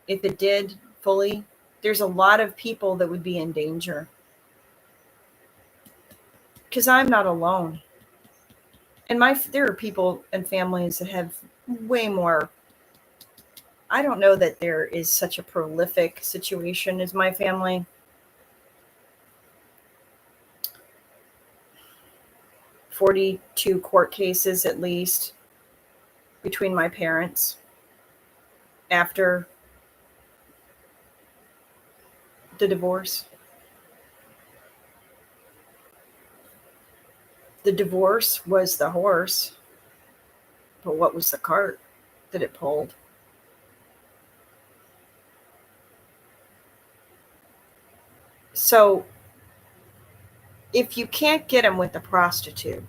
if it did fully, there's a lot of people that would be in danger. Because I'm not alone. And there are people and families that have way more. I don't know that there is such a prolific situation as my family. "42 court cases at least between my parents after the divorce. The divorce was the horse, but what was the cart that it pulled? So if you can't get him with a prostitute,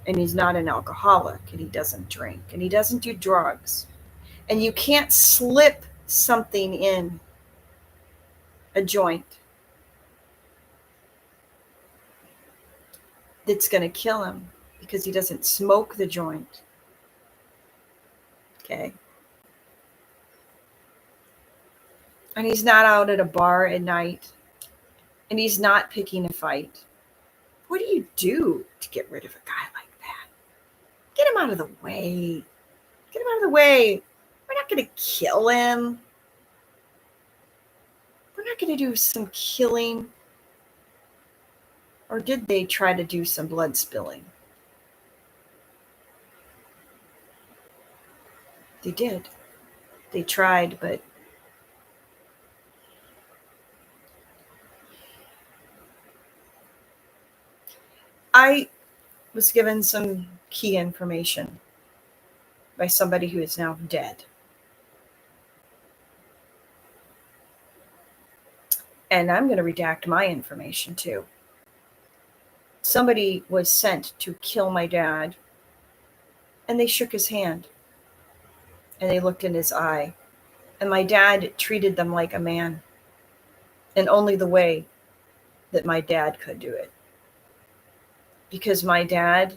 and he's not an alcoholic, and he doesn't drink, and he doesn't do drugs, and you can't slip something in a joint that's going to kill him because he doesn't smoke the joint, okay? And he's not out at a bar at night, and he's not picking a fight. What do you do to get rid of a guy like that? Get him out of the way. Get him out of the way. We're not going to kill him. We're not going to do some killing. Or did they try to do some blood spilling? They did. They tried, but I was given some key information by somebody who is now dead. And I'm going to redact my information too. Somebody was sent to kill my dad, and they shook his hand and they looked in his eye. And my dad treated them like a man, and only the way that my dad could do it. Because my dad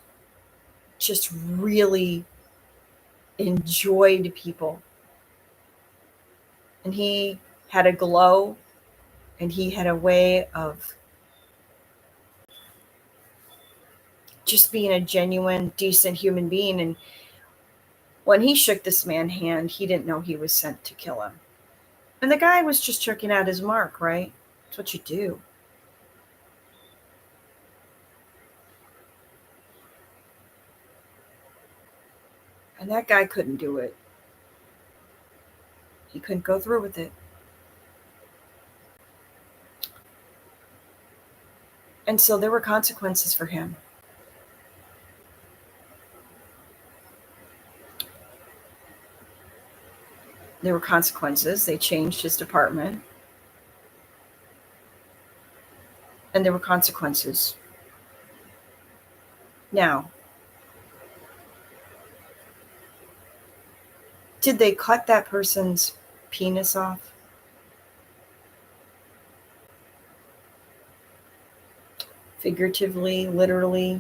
just really enjoyed people. And he had a glow, and he had a way of just being a genuine, decent human being. And when he shook this man's hand, he didn't know he was sent to kill him. And the guy was just checking out his mark, right? That's what you do. And that guy couldn't do it. He couldn't go through with it. And so there were consequences for him. There were consequences. They changed his department. And there were consequences. Now, did they cut that person's penis off? Figuratively, literally?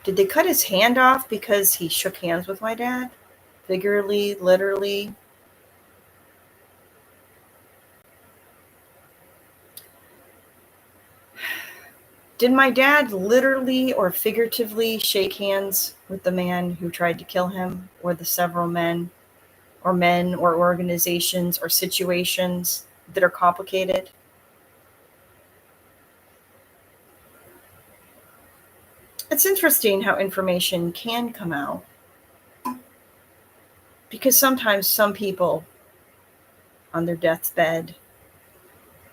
Did they cut his hand off because he shook hands with my dad? Figuratively, literally? Did my dad literally or figuratively shake hands with the man who tried to kill him, or the several men or organizations or situations that are complicated? It's interesting how information can come out, because sometimes some people on their deathbed,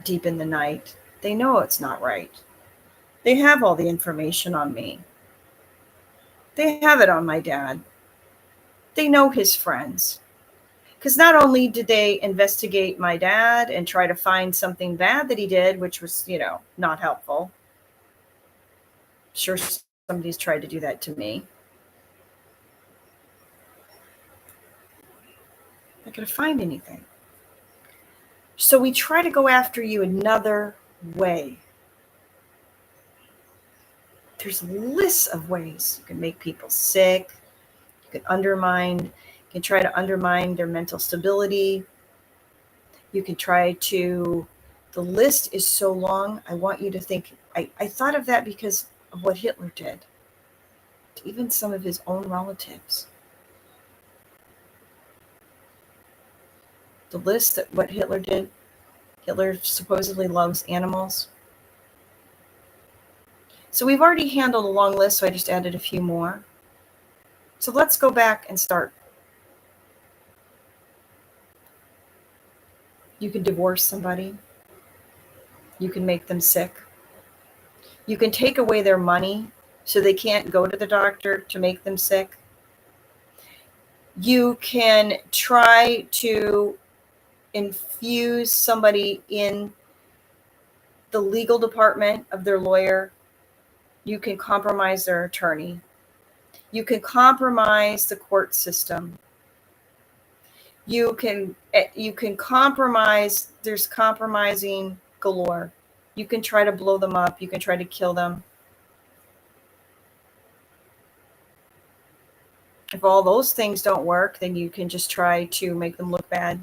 deep in the night, they know it's not right. They have all the information on me. They have it on my dad. They know his friends. Because not only did they investigate my dad and try to find something bad that he did, which was, not helpful. Sure, somebody's tried to do that to me. Not going to find anything. So we try to go after you another way. There's lists of ways you can make people sick. You can try to undermine their mental stability. You can try to, the list is so long. I want you to think, I thought of that because of what Hitler did to even some of his own relatives. The list that what Hitler did, Hitler supposedly loves animals. So we've already handled a long list, so I just added a few more. So let's go back and start. You can divorce somebody. You can make them sick. You can take away their money so they can't go to the doctor to make them sick. You can try to infuse somebody in the legal department of their lawyer. You can compromise their attorney. You can compromise the court system. You can compromise. There's compromising galore. You can try to blow them up. You can try to kill them. If all those things don't work, then you can just try to make them look bad.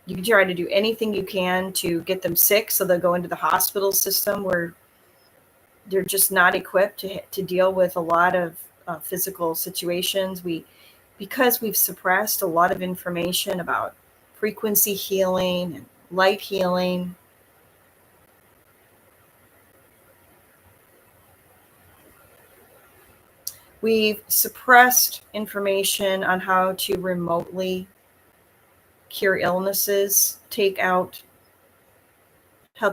You can try to do anything you can to get them sick so they'll go into the hospital system where they're just not equipped to deal with a lot of physical situations. Because we've suppressed a lot of information about frequency healing and light healing. We've suppressed information on how to remotely cure illnesses, help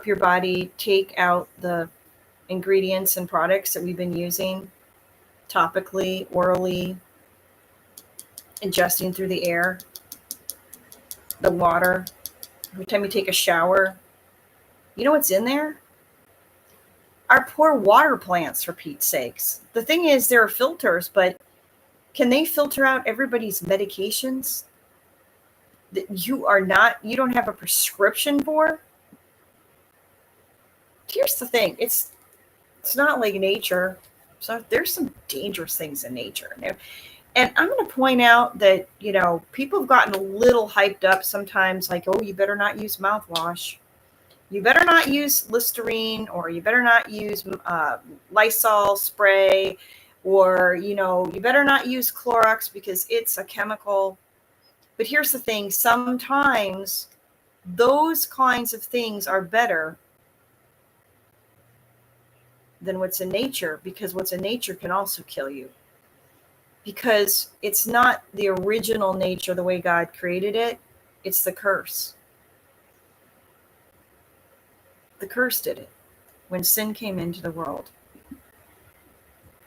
your body take out the ingredients and products that we've been using topically, orally, ingesting through the air, the water. Every time you take a shower, you know what's in there? Our poor water plants, for Pete's sakes. The thing is, there are filters, but can they filter out everybody's medications that you don't have a prescription for? Here's the thing. It's not like nature. So there's some dangerous things in nature. And I'm going to point out that, people have gotten a little hyped up sometimes, like, oh, you better not use mouthwash. You better not use Listerine, or you better not use Lysol spray, or, you better not use Clorox because it's a chemical. But here's the thing. Sometimes those kinds of things are better than what's in nature, because what's in nature can also kill you. Because it's not the original nature the way God created it. It's the curse. The curse did it when sin came into the world.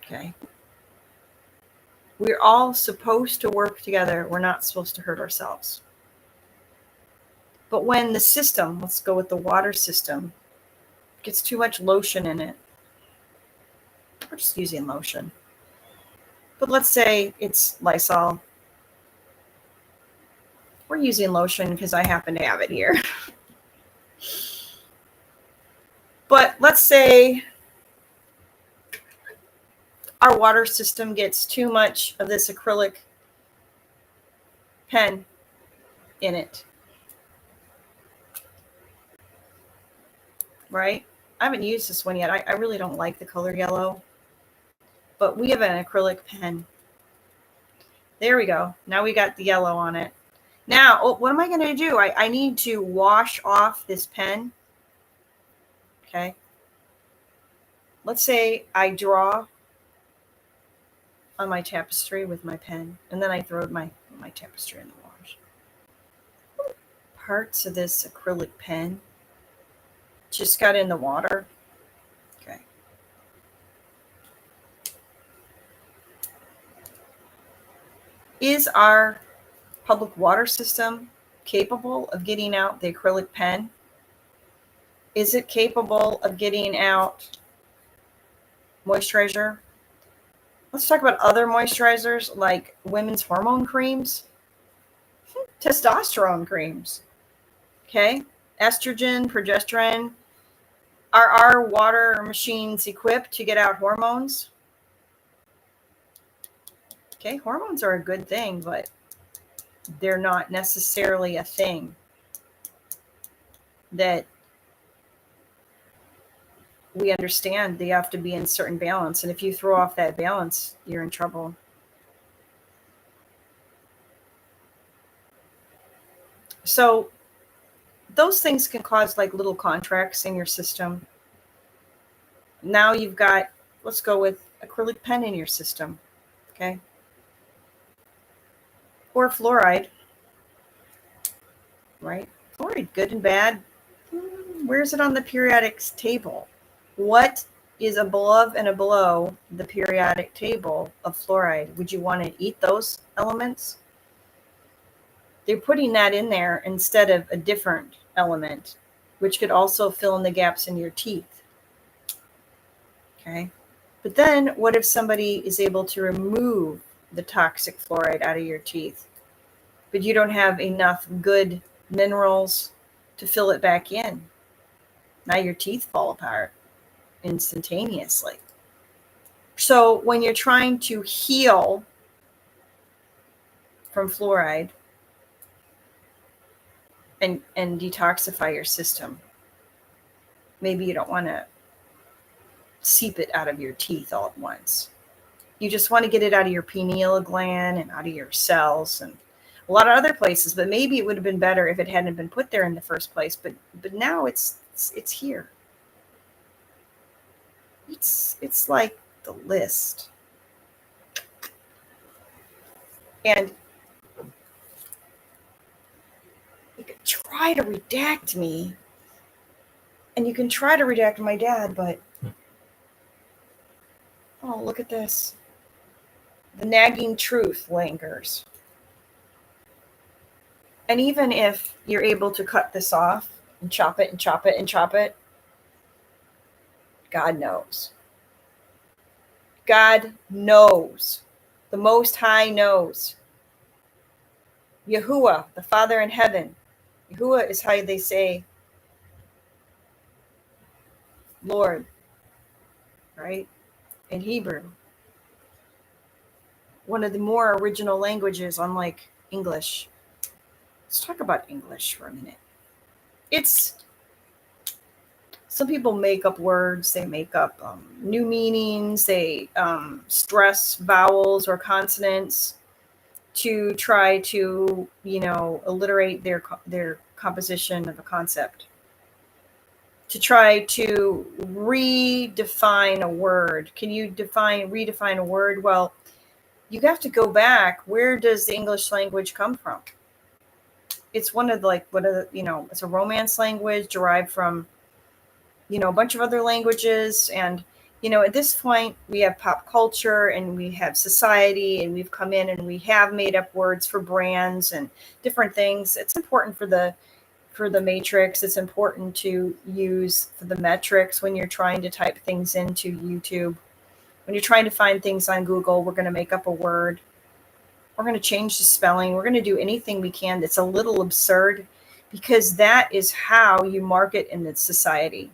Okay. We're all supposed to work together. We're not supposed to hurt ourselves. But when the system, let's go with the water system, gets too much lotion in it, we're just using lotion. But let's say it's Lysol. We're using lotion because I happen to have it here. But let's say our water system gets too much of this acrylic pen in it. Right? I haven't used this one yet. I really don't like the color yellow. But we have an acrylic pen. There we go. Now we got the yellow on it. Now, what am I going to do? I need to wash off this pen. Okay. Let's say I draw on my tapestry with my pen, and then I throw my tapestry in the wash. Parts of this acrylic pen just got in the water. Okay. Is our public water system capable of getting out the acrylic pen? Is it capable of getting out moisturizer? Let's talk about other moisturizers like women's hormone creams, testosterone creams. Okay. Estrogen, progesterone. Are our water machines equipped to get out hormones? Okay, hormones are a good thing, but they're not necessarily a thing that we understand. They have to be in certain balance. And if you throw off that balance, you're in trouble. So those things can cause like little contracts in your system. Now you've got, let's go with acrylic pen in your system. Okay. Or fluoride. Right? Fluoride, good and bad. Where's it on the periodic table? What is above and below the periodic table of fluoride? Would you want to eat those elements? They're putting that in there instead of a different element, which could also fill in the gaps in your teeth. Okay. But then what if somebody is able to remove the toxic fluoride out of your teeth, but you don't have enough good minerals to fill it back in? Now your teeth fall apart instantaneously. So when you're trying to heal from fluoride and detoxify your system, maybe you don't want to seep it out of your teeth all at once. You just want to get it out of your pineal gland and out of your cells and a lot of other places. But maybe it would have been better if it hadn't been put there in the first place. But now it's here. It's like the list. And you can try to redact me, and you can try to redact my dad, but oh, look at this. The nagging truth lingers. And even if you're able to cut this off and chop it and chop it and chop it, God knows. God knows. The Most High knows. Yahuwah, the Father in heaven. Yahuwah is how they say Lord, right? In Hebrew. One of the more original languages, unlike English. Let's talk about English for a minute. Some people make up words, they make up new meanings, they stress vowels or consonants to try to, alliterate their composition of a concept. To try to redefine a word. Can you redefine a word? Well, you have to go back. Where does the English language come from? It's it's a Romance language derived from, a bunch of other languages. And, at this point we have pop culture and we have society, and we've come in and we have made up words for brands and different things. It's important for the matrix. It's important to use for the metrics when you're trying to type things into YouTube. When you're trying to find things on Google, we're going to make up a word. We're going to change the spelling. We're going to do anything we can that's a little absurd, because that is how you market in this society.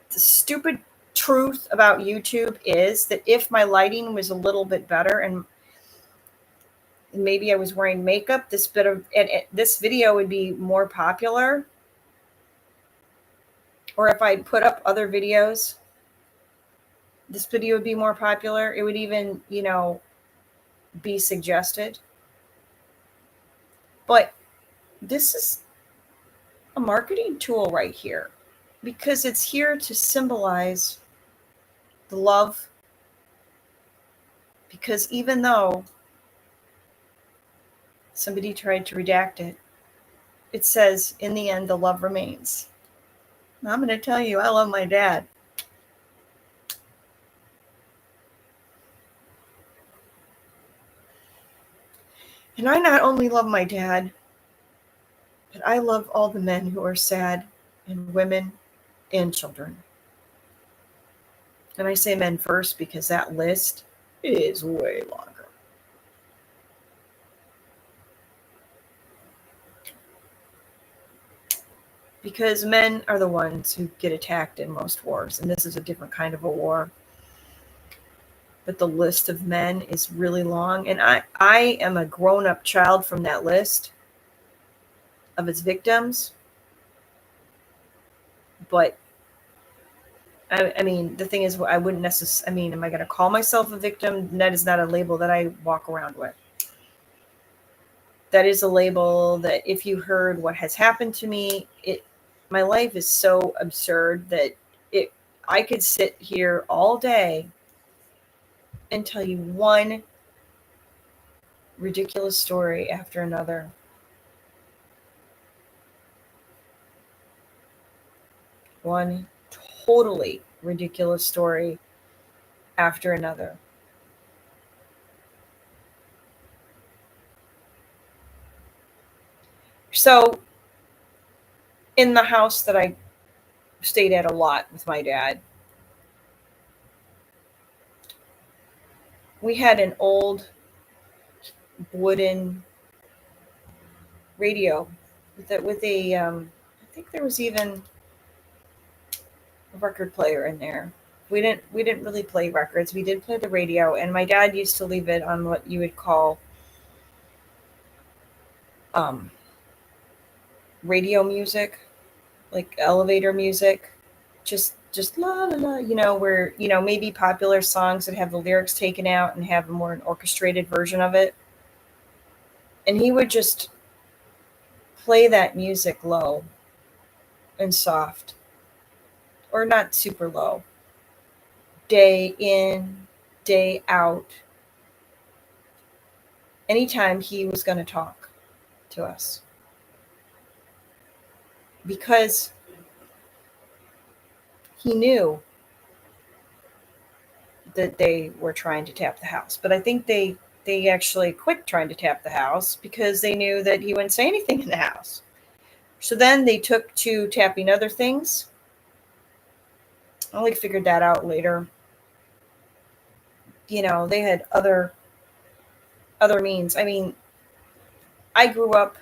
The stupid truth about YouTube is that if my lighting was a little bit better and maybe I was wearing makeup, this video would be more popular. Or if I put up other videos, this video would be more popular. It would even, be suggested. But this is a marketing tool right here, because it's here to symbolize the love. Because even though somebody tried to redact it, it says, in the end, the love remains. Now, I'm going to tell you, I love my dad. And I not only love my dad, but I love all the men who are sad, and women and children. And I say men first because that list is way longer. Because men are the ones who get attacked in most wars, and this is a different kind of a war. But the list of men is really long, and I am a grown-up child from that list of its victims. But I mean, the thing is, I wouldn't necessarily, am I going to call myself a victim? That is not a label that I walk around with. That is a label that if you heard what has happened to me, my life is so absurd that I could sit here all day and tell you one ridiculous story after another. One totally ridiculous story after another. So, in the house that I stayed at a lot with my dad, we had an old wooden radio with a I think there was even a record player in there. We didn't really play records. We did play the radio, and my dad used to leave it on what you would call radio music, like elevator music, just la la la, where maybe popular songs that have the lyrics taken out and have a more an orchestrated version of it. And he would just play that music low and soft, or not super low, day in, day out. anytime he was going to talk to us, because he knew that they were trying to tap the house. But I think they actually quit trying to tap the house because they knew that he wouldn't say anything in the house. So then they took to tapping other things. I only figured that out later. They had other means. I mean, I grew up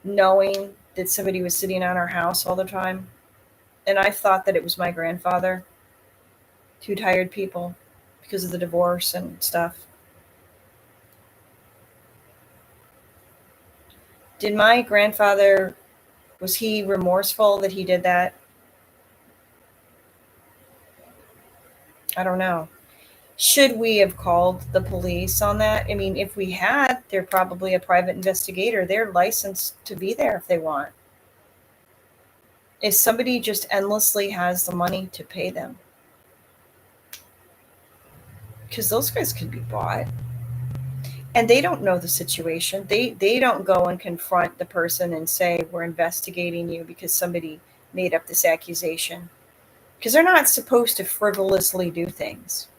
knowing that somebody was sitting on our house all the time, and I thought that it was my grandfather who'd hired people because of the divorce and stuff. Did my grandfather, was he remorseful that he did that? I don't know. Should we have called the police on that? I mean, if we had, they're probably a private investigator. They're licensed to be there if they want. If somebody just endlessly has the money to pay them, because those guys could be bought, and they don't know the situation. They don't go and confront the person and say, we're investigating you because somebody made up this accusation, because they're not supposed to frivolously do things.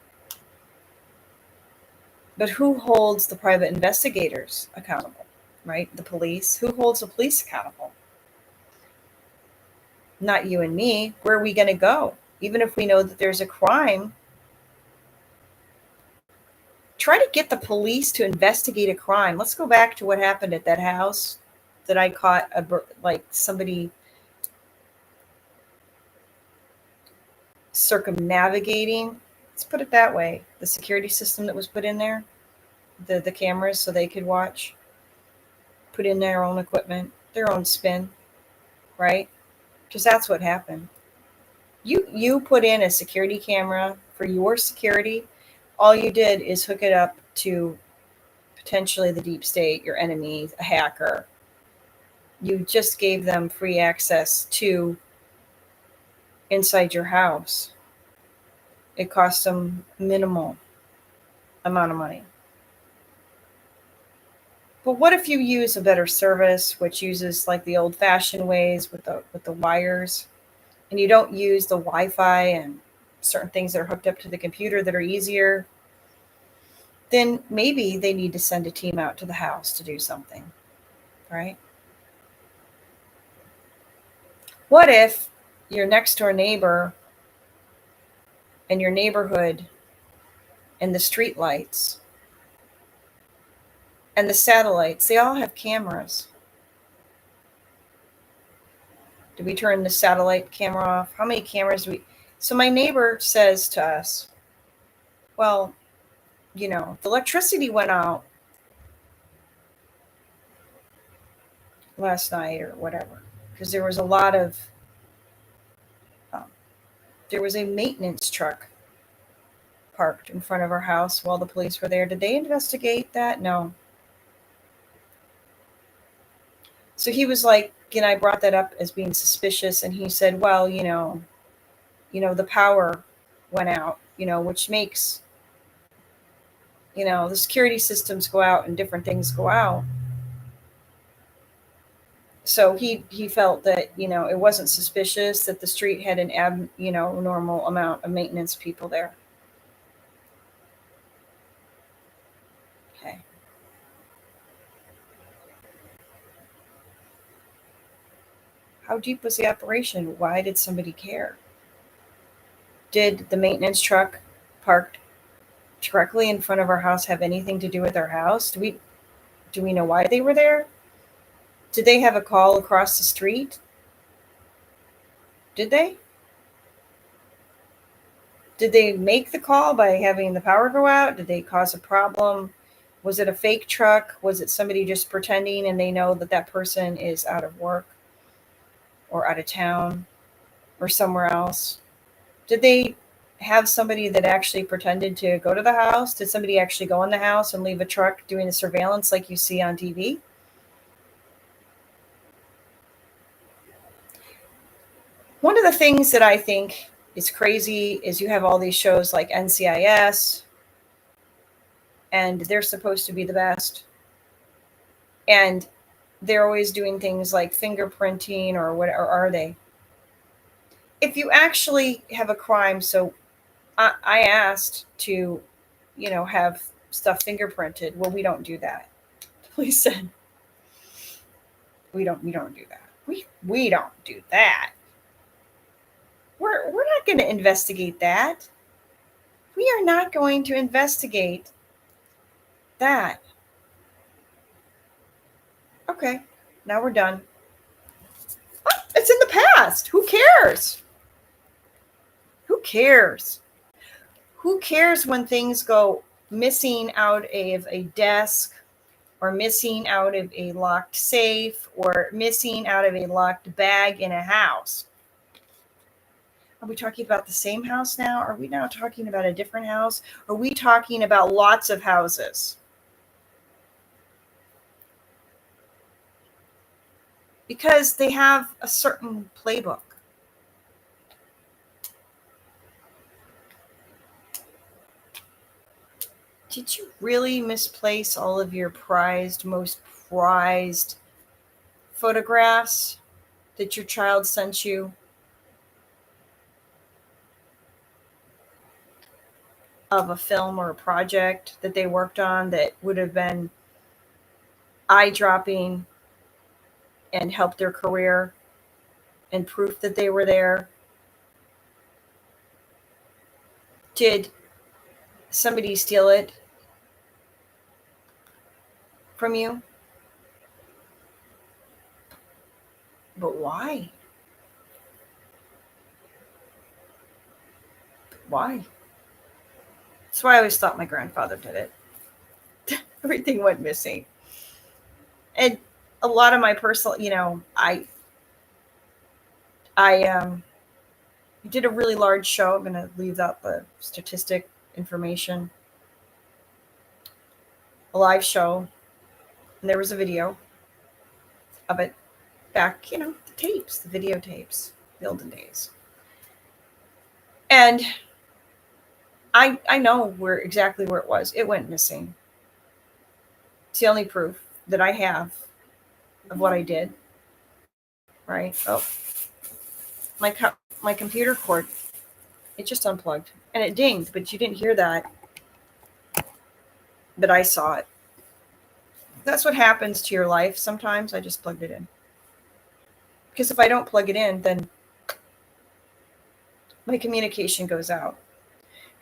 But who holds the private investigators accountable, right? The police. Who holds the police accountable? Not you and me. Where are we going to go? Even if we know that there's a crime, try to get the police to investigate a crime. Let's go back to what happened at that house that I caught somebody circumnavigating. Let's put it that way. The security system that was put in there, the cameras, so they could watch, put in their own equipment, their own spin, right? Because that's what happened. You put in a security camera for your security. All you did is hook it up to potentially the deep state, your enemy, a hacker. You just gave them free access to inside your house. It cost them minimal amount of money. But what if you use a better service, which uses like the old-fashioned ways with the wires, and you don't use the Wi-Fi and certain things that are hooked up to the computer that are easier? Then maybe they need to send a team out to the house to do something, right? What if your next door neighbor and your neighborhood and the street lights and the satellites, they all have cameras? Do we turn the satellite camera off? How many cameras do we? So my neighbor says to us, well, the electricity went out last night or whatever, because there was a lot of, there was a maintenance truck parked in front of our house while the police were there. Did they investigate that? No. So he was like, I brought that up as being suspicious, and he said, well, the power went out, which makes, the security systems go out and different things go out. So he felt that, it wasn't suspicious that the street had an normal amount of maintenance people there. Okay. How deep was the operation? Why did somebody care? Did the maintenance truck parked directly in front of our house have anything to do with our house? Do we know why they were there? Did they have a call across the street? Did they? Did they make the call by having the power go out? Did they cause a problem? Was it a fake truck? Was it somebody just pretending and they know that that person is out of work or out of town or somewhere else? Did they have somebody that actually pretended to go to the house? Did somebody actually go in the house and leave a truck doing the surveillance like you see on TV? One of the things that I think is crazy is you have all these shows like NCIS and they're supposed to be the best. And they're always doing things like fingerprinting or what, or are they? If you actually have a crime, so I asked to, have stuff fingerprinted. Well, we don't do that. The police said, we don't do that. We don't do that. We're not going to investigate that. We are not going to investigate that. Okay, now we're done. Oh, it's in the past. Who cares? Who cares? Who cares when things go missing out of a desk, or missing out of a locked safe, or missing out of a locked bag in a house? Are we talking about the same house now? Are we now talking about a different house? Are we talking about lots of houses? Because they have a certain playbook. Did you really misplace all of your most prized photographs that your child sent you of a film or a project that they worked on that would have been eye dropping and helped their career, and proof that they were there? Did somebody steal it from you? But why? Why? That's why I always thought my grandfather did it. Everything went missing. And a lot of my personal, I did a really large show. I'm going to leave out the statistic information. A live show, and there was a video of it back, the tapes, the videotapes, the olden days. And I know exactly where it was. It went missing. It's the only proof that I have of what I did. Right? Oh, my computer cord, it just unplugged and it dinged, but you didn't hear that. But I saw it. That's what happens to your life sometimes. I just plugged it in. Because if I don't plug it in, then my communication goes out.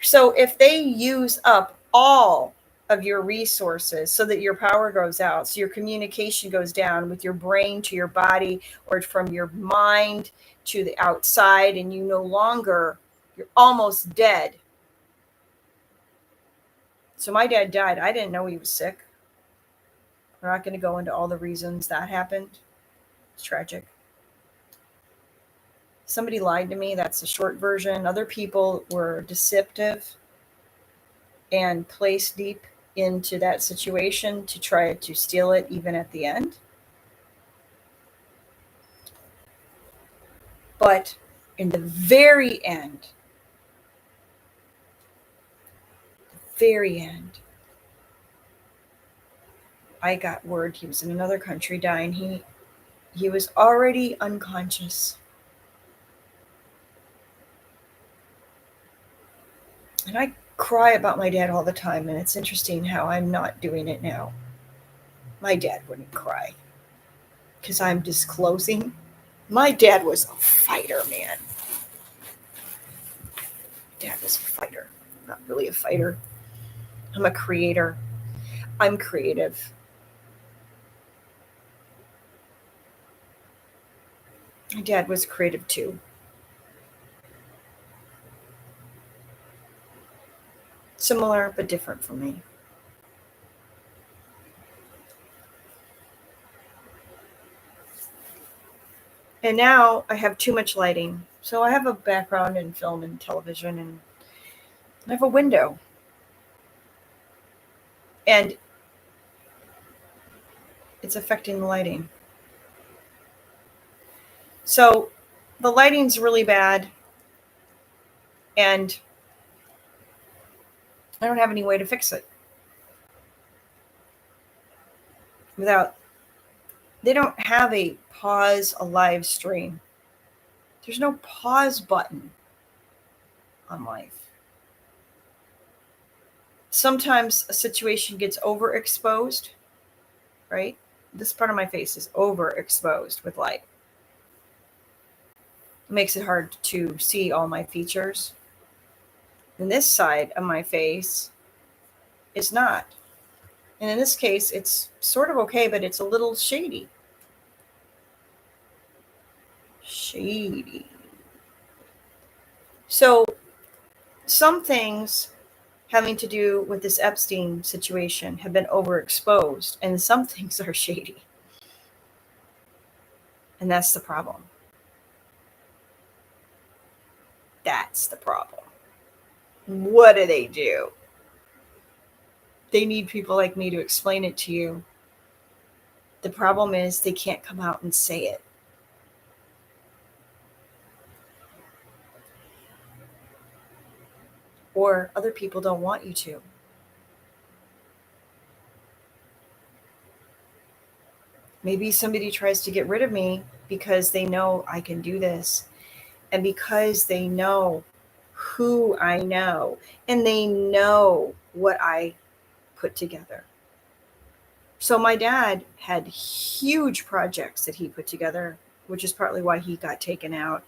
So if they use up all of your resources so that your power goes out, so your communication goes down with your brain to your body, or from your mind to the outside, and you're almost dead. So my dad died. I didn't know he was sick. We're not going to go into all the reasons that happened. It's tragic. Somebody lied to me. That's the short version. Other people were deceptive and placed deep into that situation to try to steal it, even at the end. But in the very end, I got word he was in another country dying. He was already unconscious. And I cry about my dad all the time, and it's interesting how I'm not doing it now. My dad wouldn't cry because I'm disclosing. My dad was a fighter, man. Dad was a fighter. I'm not really a fighter. I'm a creator. I'm creative. My dad was creative too. Similar but different from me. And now I have too much lighting. So I have a background in film and television, and I have a window. And it's affecting the lighting. So the lighting's really bad, and I don't have any way to fix it. they don't have a pause a live stream. There's no pause button on life. Sometimes a situation gets overexposed, right? This part of my face is overexposed with light. It makes it hard to see all my features. And this side of my face is not. And in this case, it's sort of okay, but it's a little shady. Shady. So some things having to do with this Epstein situation have been overexposed, and some things are shady. And that's the problem. That's the problem. What do? They need people like me to explain it to you. The problem is they can't come out and say it. Or other people don't want you to. Maybe somebody tries to get rid of me because they know I can do this. And because they know who I know. And they know what I put together. So my dad had huge projects that he put together, which is partly why he got taken out,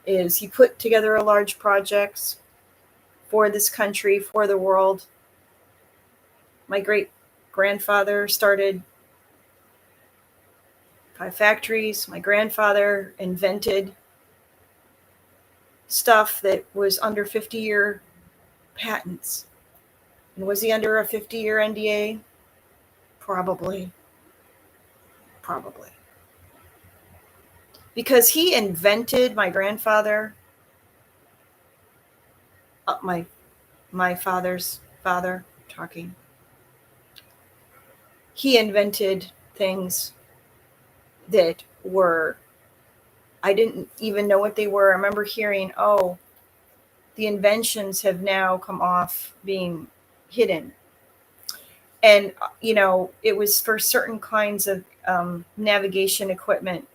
is he put together a large projects for this country, for the world. My great grandfather started 5 factories. My grandfather invented stuff that was under 50-year patents. And was he under a 50-year NDA? Probably. Because he invented, my grandfather, my father's father talking. He invented things that were, I didn't even know what they were. I remember hearing, oh, the inventions have now come off being hidden. And, it was for certain kinds of navigation equipment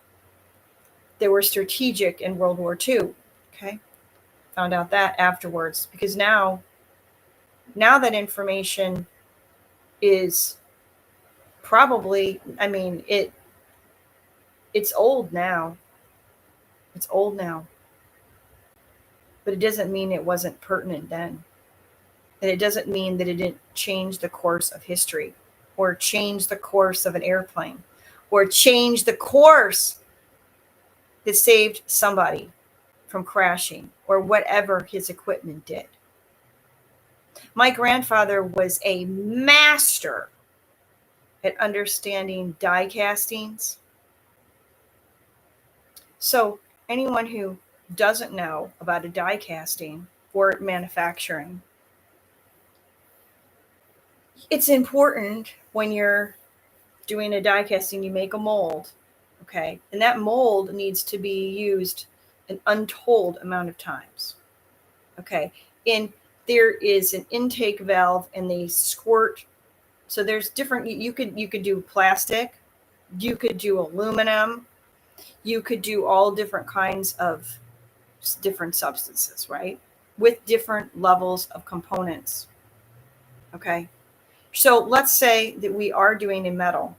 that were strategic in World War II. Okay. Found out that afterwards, because now that information is probably, it's old now. It's old now. But it doesn't mean it wasn't pertinent then. And it doesn't mean that it didn't change the course of history, or change the course of an airplane, or change the course that saved somebody from crashing, or whatever his equipment did. My grandfather was a master at understanding die castings. So anyone who doesn't know about a die casting or manufacturing, it's important when you're doing a die casting, you make a mold, okay? And that mold needs to be used an untold amount of times, okay? And there is an intake valve, and they squirt. So there's different, you could do plastic, you could do aluminum, you could do all different kinds of different substances, right? With different levels of components, okay? So let's say that we are doing a metal,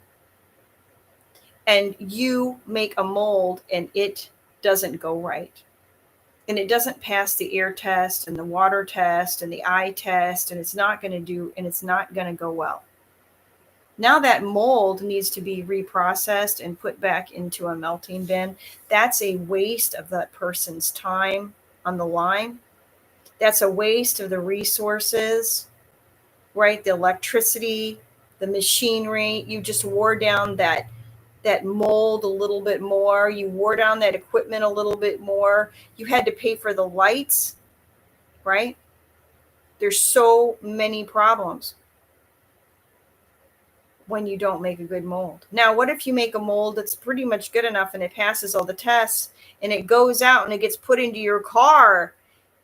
and you make a mold and it doesn't go right. And it doesn't pass the air test and the water test and the eye test, and it's not going to go well. Now that mold needs to be reprocessed and put back into a melting bin. That's a waste of that person's time on the line. That's a waste of the resources, right? The electricity, the machinery. You just wore down that mold a little bit more. You wore down that equipment a little bit more. You had to pay for the lights, right? There's so many problems when you don't make a good mold. Now, what if you make a mold that's pretty much good enough and it passes all the tests, and it goes out and it gets put into your car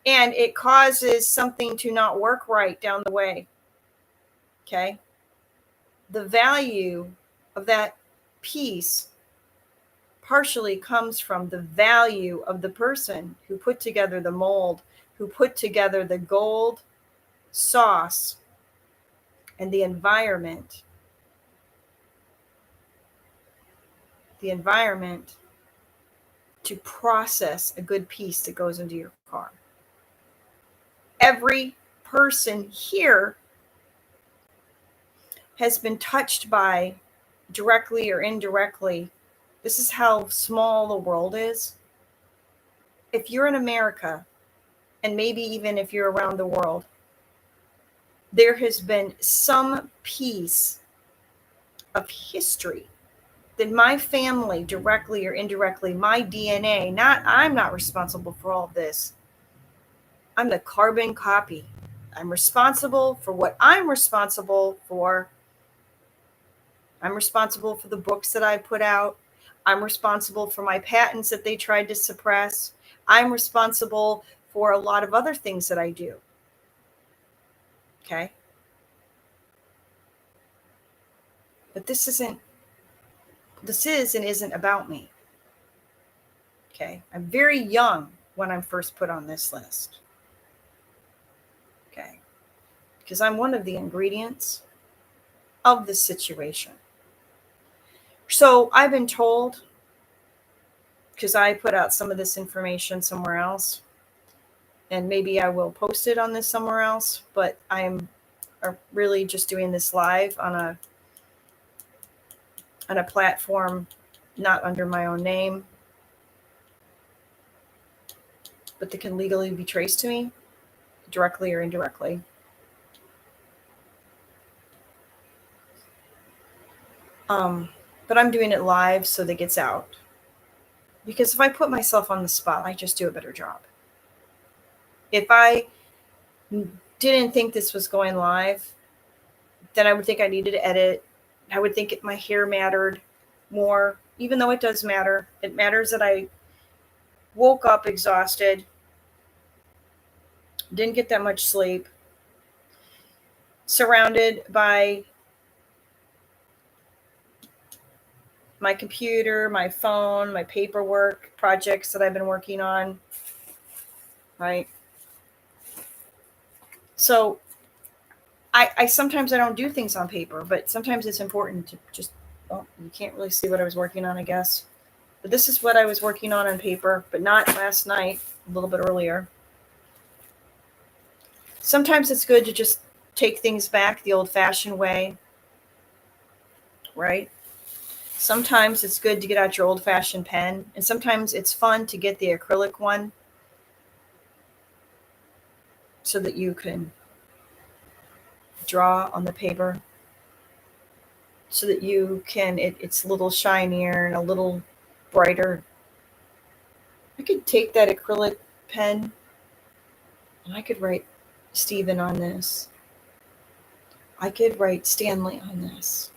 and it causes something to not work right down the way? Okay. The value of that peace partially comes from the value of the person who put together the mold, who put together the gold sauce and the environment to process a good piece that goes into your car. Every person here has been touched by, directly or indirectly. This is how small the world is. If you're in America, and maybe even if you're around the world, there has been some piece of history that my family, directly or indirectly, my DNA, I'm not responsible for all of this. I'm the carbon copy. I'm responsible for what I'm responsible for. I'm responsible for the books that I put out. I'm responsible for my patents that they tried to suppress. I'm responsible for a lot of other things that I do. Okay? But this is and isn't about me. Okay? I'm very young when I'm first put on this list. Okay? Because I'm one of the ingredients of the situation. So I've been told, because I put out some of this information somewhere else, and maybe I will post it on this somewhere else, but I'm really just doing this live on a platform not under my own name, but that can legally be traced to me, directly or indirectly. But I'm doing it live so that it gets out. Because if I put myself on the spot, I just do a better job. If I didn't think this was going live, then I would think I needed to edit. I would think my hair mattered more, even though it does matter. It matters that I woke up exhausted, didn't get that much sleep, surrounded by my computer, my phone, my paperwork, projects that I've been working on, right? So I sometimes I don't do things on paper, but sometimes it's important to just, well, you can't really see what I was working on, I guess. But this is what I was working on paper, but not last night, a little bit earlier. Sometimes it's good to just take things back the old-fashioned way, right? Sometimes it's good to get out your old-fashioned pen, and sometimes it's fun to get the acrylic one so that you can draw on the paper, so that you can, it's a little shinier and a little brighter. I could take that acrylic pen and I could write Stephen on this. I could write Stanley on this.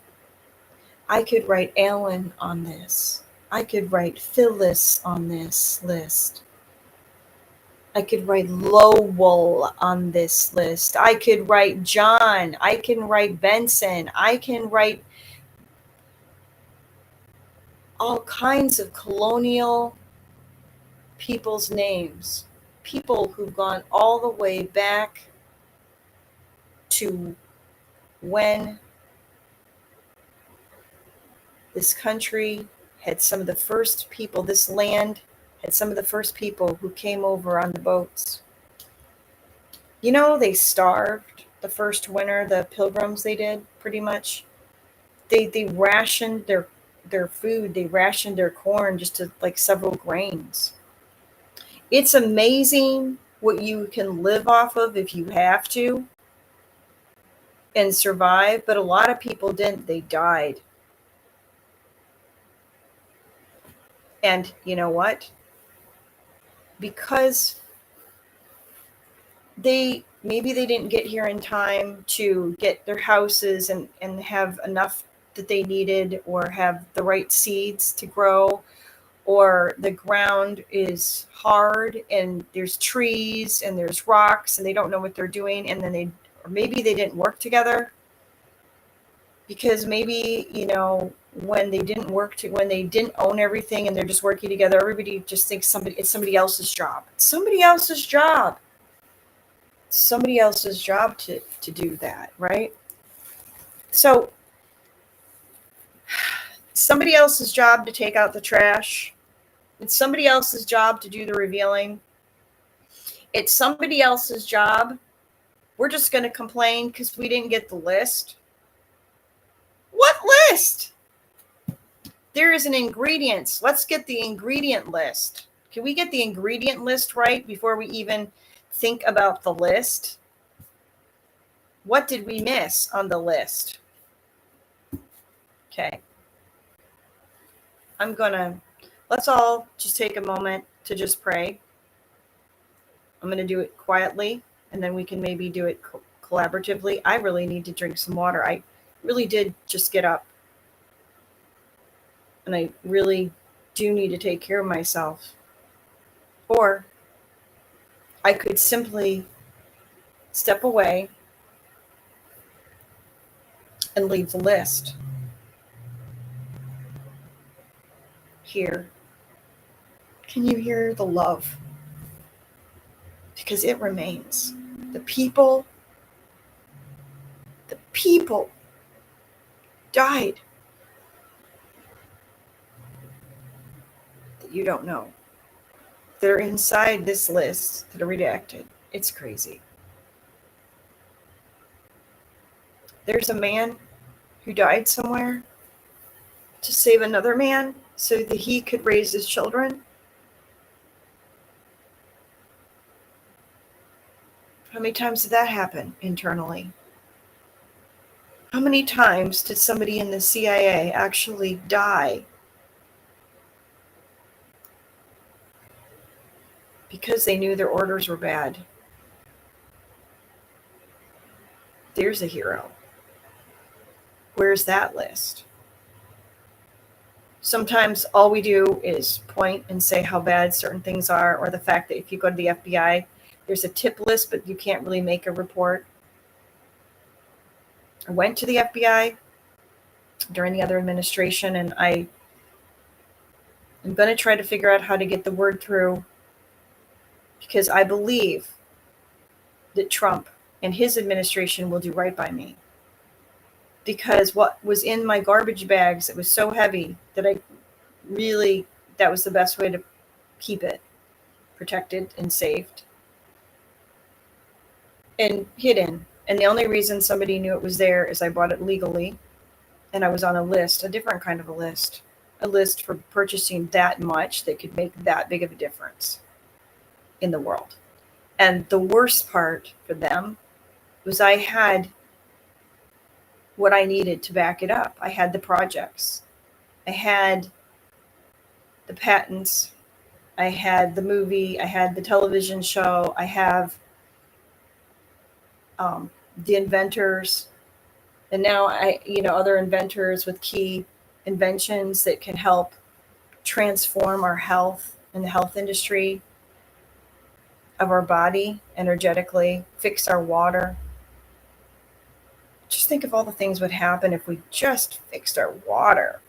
I could write Alan on this. I could write Phyllis on this list. I could write Lowell on this list. I could write John. I can write Benson. I can write all kinds of colonial people's names. People who've gone all the way back to when this country had some of the first people, this land had some of the first people who came over on the boats. You know, they starved the first winter, the pilgrims, they did pretty much. They rationed their food, they rationed their corn just to like several grains. It's amazing what you can live off of if you have to and survive, but a lot of people didn't. They died. And you know what? Because maybe they didn't get here in time to get their houses and have enough that they needed, or have the right seeds to grow, or the ground is hard and there's trees and there's rocks and they don't know what they're doing, and then or maybe they didn't work together, because maybe, you know, when they didn't when they didn't own everything and they're just working together, everybody just thinks it's somebody else's job. It's somebody else's job. It's somebody else's job to do that, right? So somebody else's job to take out the trash. It's somebody else's job to do the revealing. It's somebody else's job. We're just going to complain because we didn't get the list. What list? There is an ingredients. Let's get the ingredient list. Can we get the ingredient list right before we even think about the list? What did we miss on the list? Okay. Let's all just take a moment to just pray. I'm going to do it quietly, and then we can maybe do it collaboratively. I really need to drink some water. I really did just get up, and I really do need to take care of myself. Or I could simply step away and leave the list here. Can you hear the love? Because it remains. The people died that you don't know. They're inside this list that are redacted. It's crazy. There's a man who died somewhere to save another man so that he could raise his children. How many times did that happen internally? How many times did somebody in the CIA actually die because they knew their orders were bad? There's a hero. Where's that list? Sometimes all we do is point and say how bad certain things are, or the fact that if you go to the FBI, there's a tip list, but you can't really make a report. I went to the FBI during the other administration, and I'm going to try to figure out how to get the word through, because I believe that Trump and his administration will do right by me. Because what was in my garbage bags, it was so heavy that that was the best way to keep it protected and saved and hidden. And the only reason somebody knew it was there is I bought it legally, and I was on a list, a different kind of a list for purchasing that much that could make that big of a difference in the world. And the worst part for them was I had what I needed to back it up. I had the projects. I had the patents. I had the movie. I had the television show. I have the inventors. And now other inventors with key inventions that can help transform our health and the health industry of our body energetically, fix our water. Just think of all the things would happen if we just fixed our water,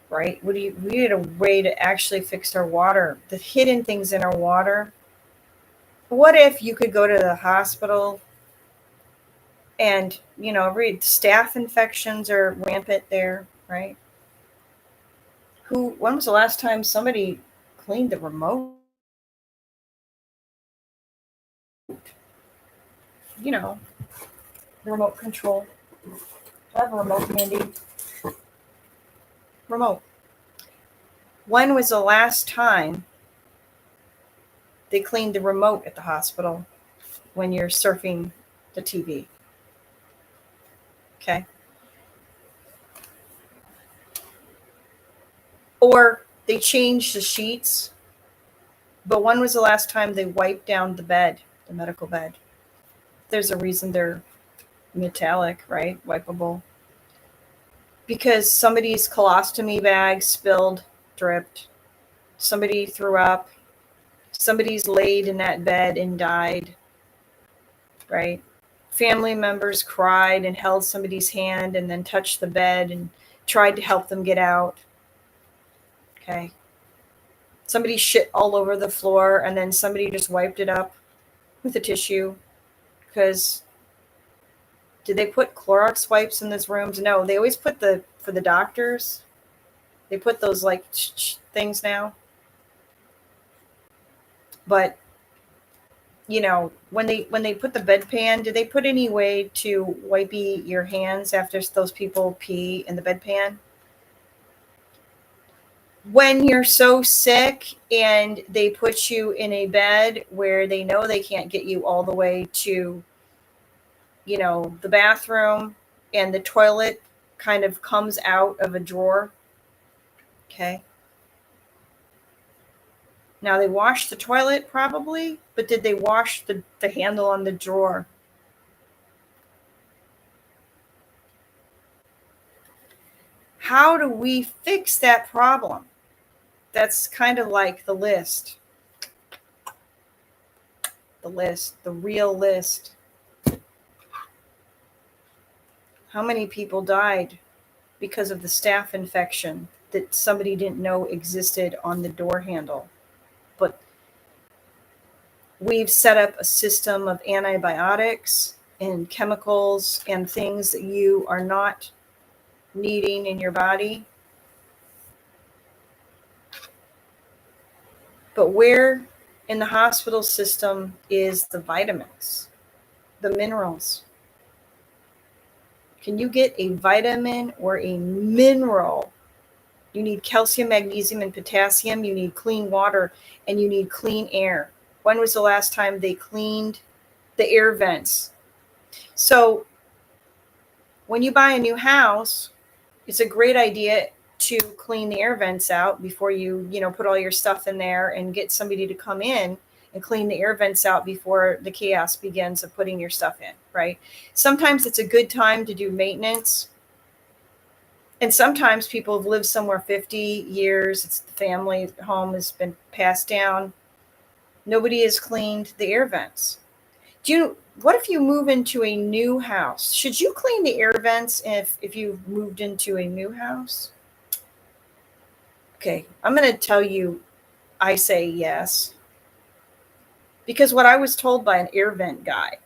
right? We need a way to actually fix our water, the hidden things in our water. What if you could go to the hospital and, staph infections are rampant there, right? When was the last time somebody cleaned the remote? The remote control. I have a remote handy. Remote. When was the last time they cleaned the remote at the hospital when you're surfing the TV? Okay. Or they changed the sheets, but when was the last time they wiped down the bed, the medical bed? There's a reason they're metallic, right? Wipeable. Because somebody's colostomy bag spilled, dripped. Somebody threw up. Somebody's laid in that bed and died, right? Family members cried and held somebody's hand and then touched the bed and tried to help them get out. Okay. Somebody shit all over the floor and then somebody just wiped it up with a tissue. Because did they put Clorox wipes in those rooms? No, they always put for the doctors, they put those like things now. But you know, when they put the bedpan, did they put any way to wipe your hands after those people pee in the bedpan? When you're so sick and they put you in a bed where they know they can't get you all the way to, you know, the bathroom, and the toilet kind of comes out of a drawer. Okay. Now they washed the toilet probably, but did they wash the handle on the drawer? How do we fix that problem? That's kind of like the list. The list, the real list. How many people died because of the staph infection that somebody didn't know existed on the door handle? But we've set up a system of antibiotics and chemicals and things that you are not needing in your body. But where in the hospital system is the vitamins, the minerals? Can you get a vitamin or a mineral? You need calcium, magnesium, and potassium. You need clean water, and you need clean air. When was the last time they cleaned the air vents? So when you buy a new house, it's a great idea to clean the air vents out before you put all your stuff in there, and get somebody to come in and clean the air vents out before the chaos begins of putting your stuff in, right? Sometimes it's a good time to do maintenance. And sometimes people have lived somewhere 50 years. It's the family home has been passed down. Nobody has cleaned the air vents. What if you move into a new house? Should you clean the air vents if you've moved into a new house? Okay, I'm going to tell you, I say yes. Because what I was told by an air vent guy,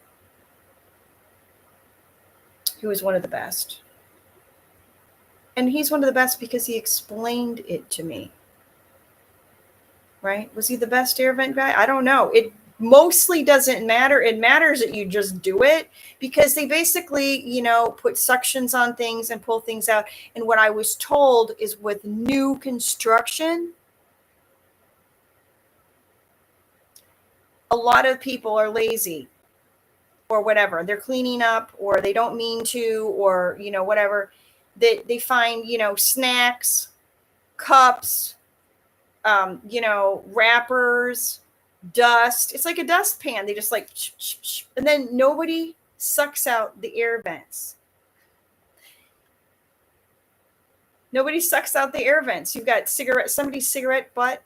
who was one of the best, and he's one of the best because he explained it to me. Right? Was he the best air vent guy? I don't know. It mostly doesn't matter. It matters that you just do it, because they basically, put suctions on things and pull things out. And what I was told is with new construction, a lot of people are lazy or whatever. They're cleaning up, or they don't mean to, or, whatever. They find, snacks, cups, wrappers, dust. It's like a dustpan. They just like, and then nobody sucks out the air vents. Nobody sucks out the air vents. You've got somebody's cigarette butt.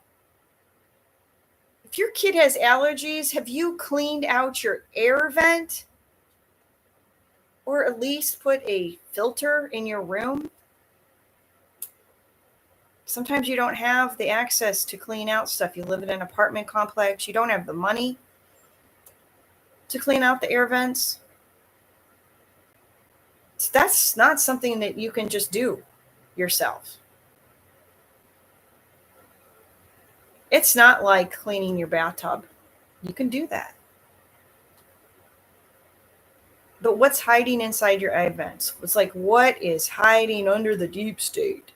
If your kid has allergies, have you cleaned out your air vent? Or at least put a filter in your room? Sometimes you don't have the access to clean out stuff. You live in an apartment complex. You don't have the money to clean out the air vents. So that's not something that you can just do yourself. It's not like cleaning your bathtub. You can do that. But what's hiding inside your air vents? It's like, what is hiding under the deep state?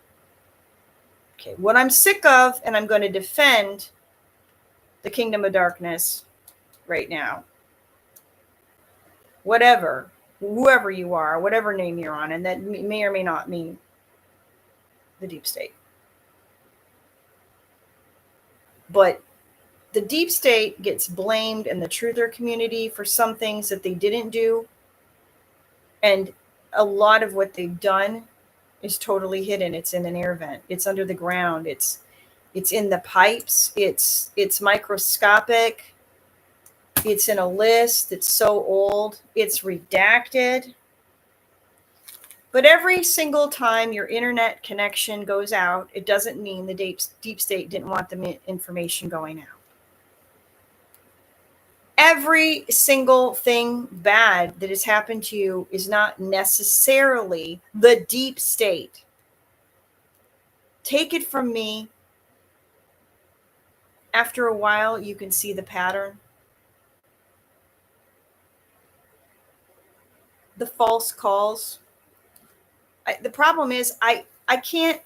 Okay, what I'm sick of, and I'm going to defend the kingdom of darkness right now. Whoever you are, whatever name you're on, and that may or may not mean the deep state. But the deep state gets blamed in the truther community for some things that they didn't do. And a lot of what they've done is totally hidden. It's in an air vent. It's under the ground. It's in the pipes. It's microscopic. It's in a list that's so old. It's redacted. But every single time your internet connection goes out, it doesn't mean the deep state didn't want the information going out. Every single thing bad that has happened to you is not necessarily the deep state. Take it from me. After a while, you can see the pattern. The false calls. The problem is I can't.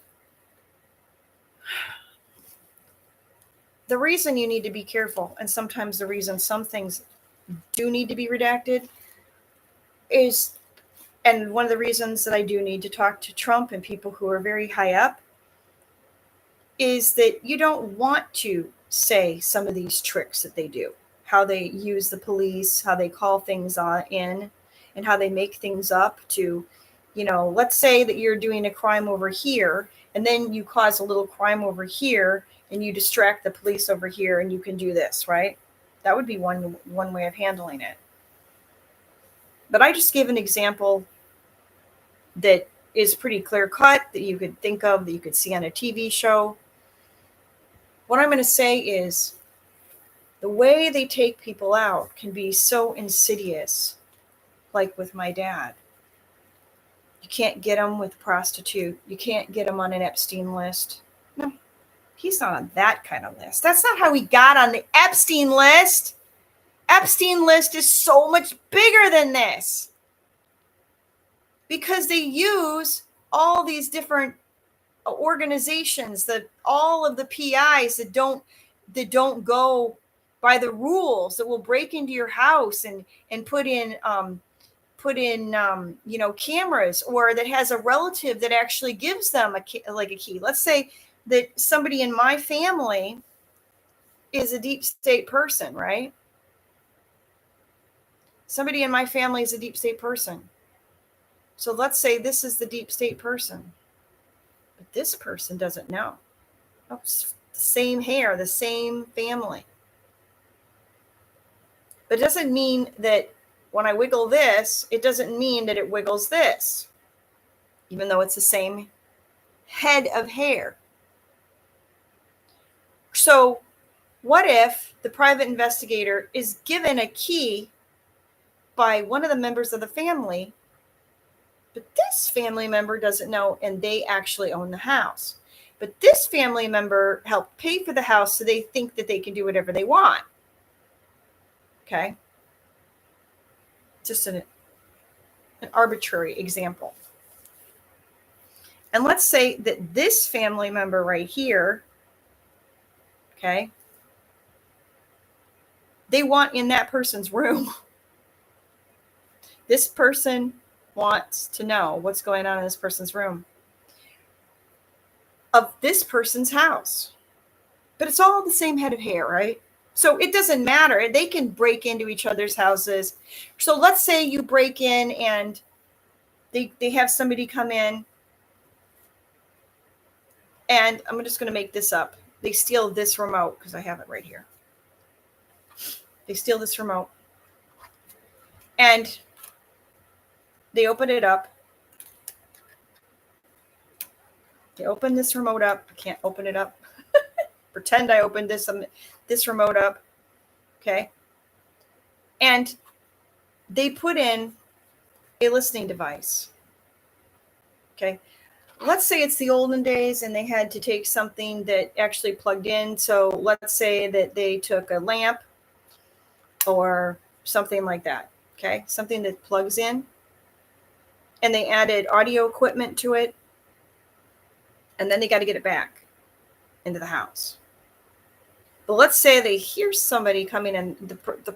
The reason you need to be careful, and sometimes the reason some things do need to be redacted is, and one of the reasons that I do need to talk to Trump and people who are very high up, is that you don't want to say some of these tricks that they do, how they use the police, how they call things in, and how they make things up to, let's say that you're doing a crime over here, and then you cause a little crime over here, and you distract the police over here, and you can do this, right? That would be one way of handling it. But I just gave an example that is pretty clear cut, that you could think of, that you could see on a TV show. What I'm going to say is the way they take people out can be so insidious, like with my dad. You can't get him with a prostitute. You can't get him on an Epstein list. No, he's not on that kind of list. That's not how he got on the Epstein list. Epstein list is so much bigger than this, because they use all these different organizations, that all of the PIs that don't go by the rules, that will break into your house and put in cameras, or that has a relative that actually gives them a key. Let's say that somebody in my family is a deep state person, right? Somebody in my family is a deep state person. So let's say this is the deep state person, but this person doesn't know. Oh, the same hair, the same family. But it doesn't mean that when I wiggle this, it doesn't mean that it wiggles this, even though it's the same head of hair. So what if the private investigator is given a key by one of the members of the family, but this family member doesn't know, and they actually own the house? But this family member helped pay for the house, so they think that they can do whatever they want. Okay? Just an arbitrary example. And let's say that this family member right here, okay, they want in that person's room. This person wants to know what's going on in this person's room of this person's house. But it's all the same head of hair, right? So it doesn't matter. They can break into each other's houses. So let's say you break in and they have somebody come in, and I'm just going to make this up. They steal this remote, because I have it right here. They steal this remote, and they open it up. They open this remote up. I can't open it up. Pretend I opened this remote up. Okay. And they put in a listening device. Okay. Let's say it's the olden days and they had to take something that actually plugged in. So let's say that they took a lamp or something like that. Okay. Something that plugs in, and they added audio equipment to it. And then they got to get it back into the house. But let's say they hear somebody coming in.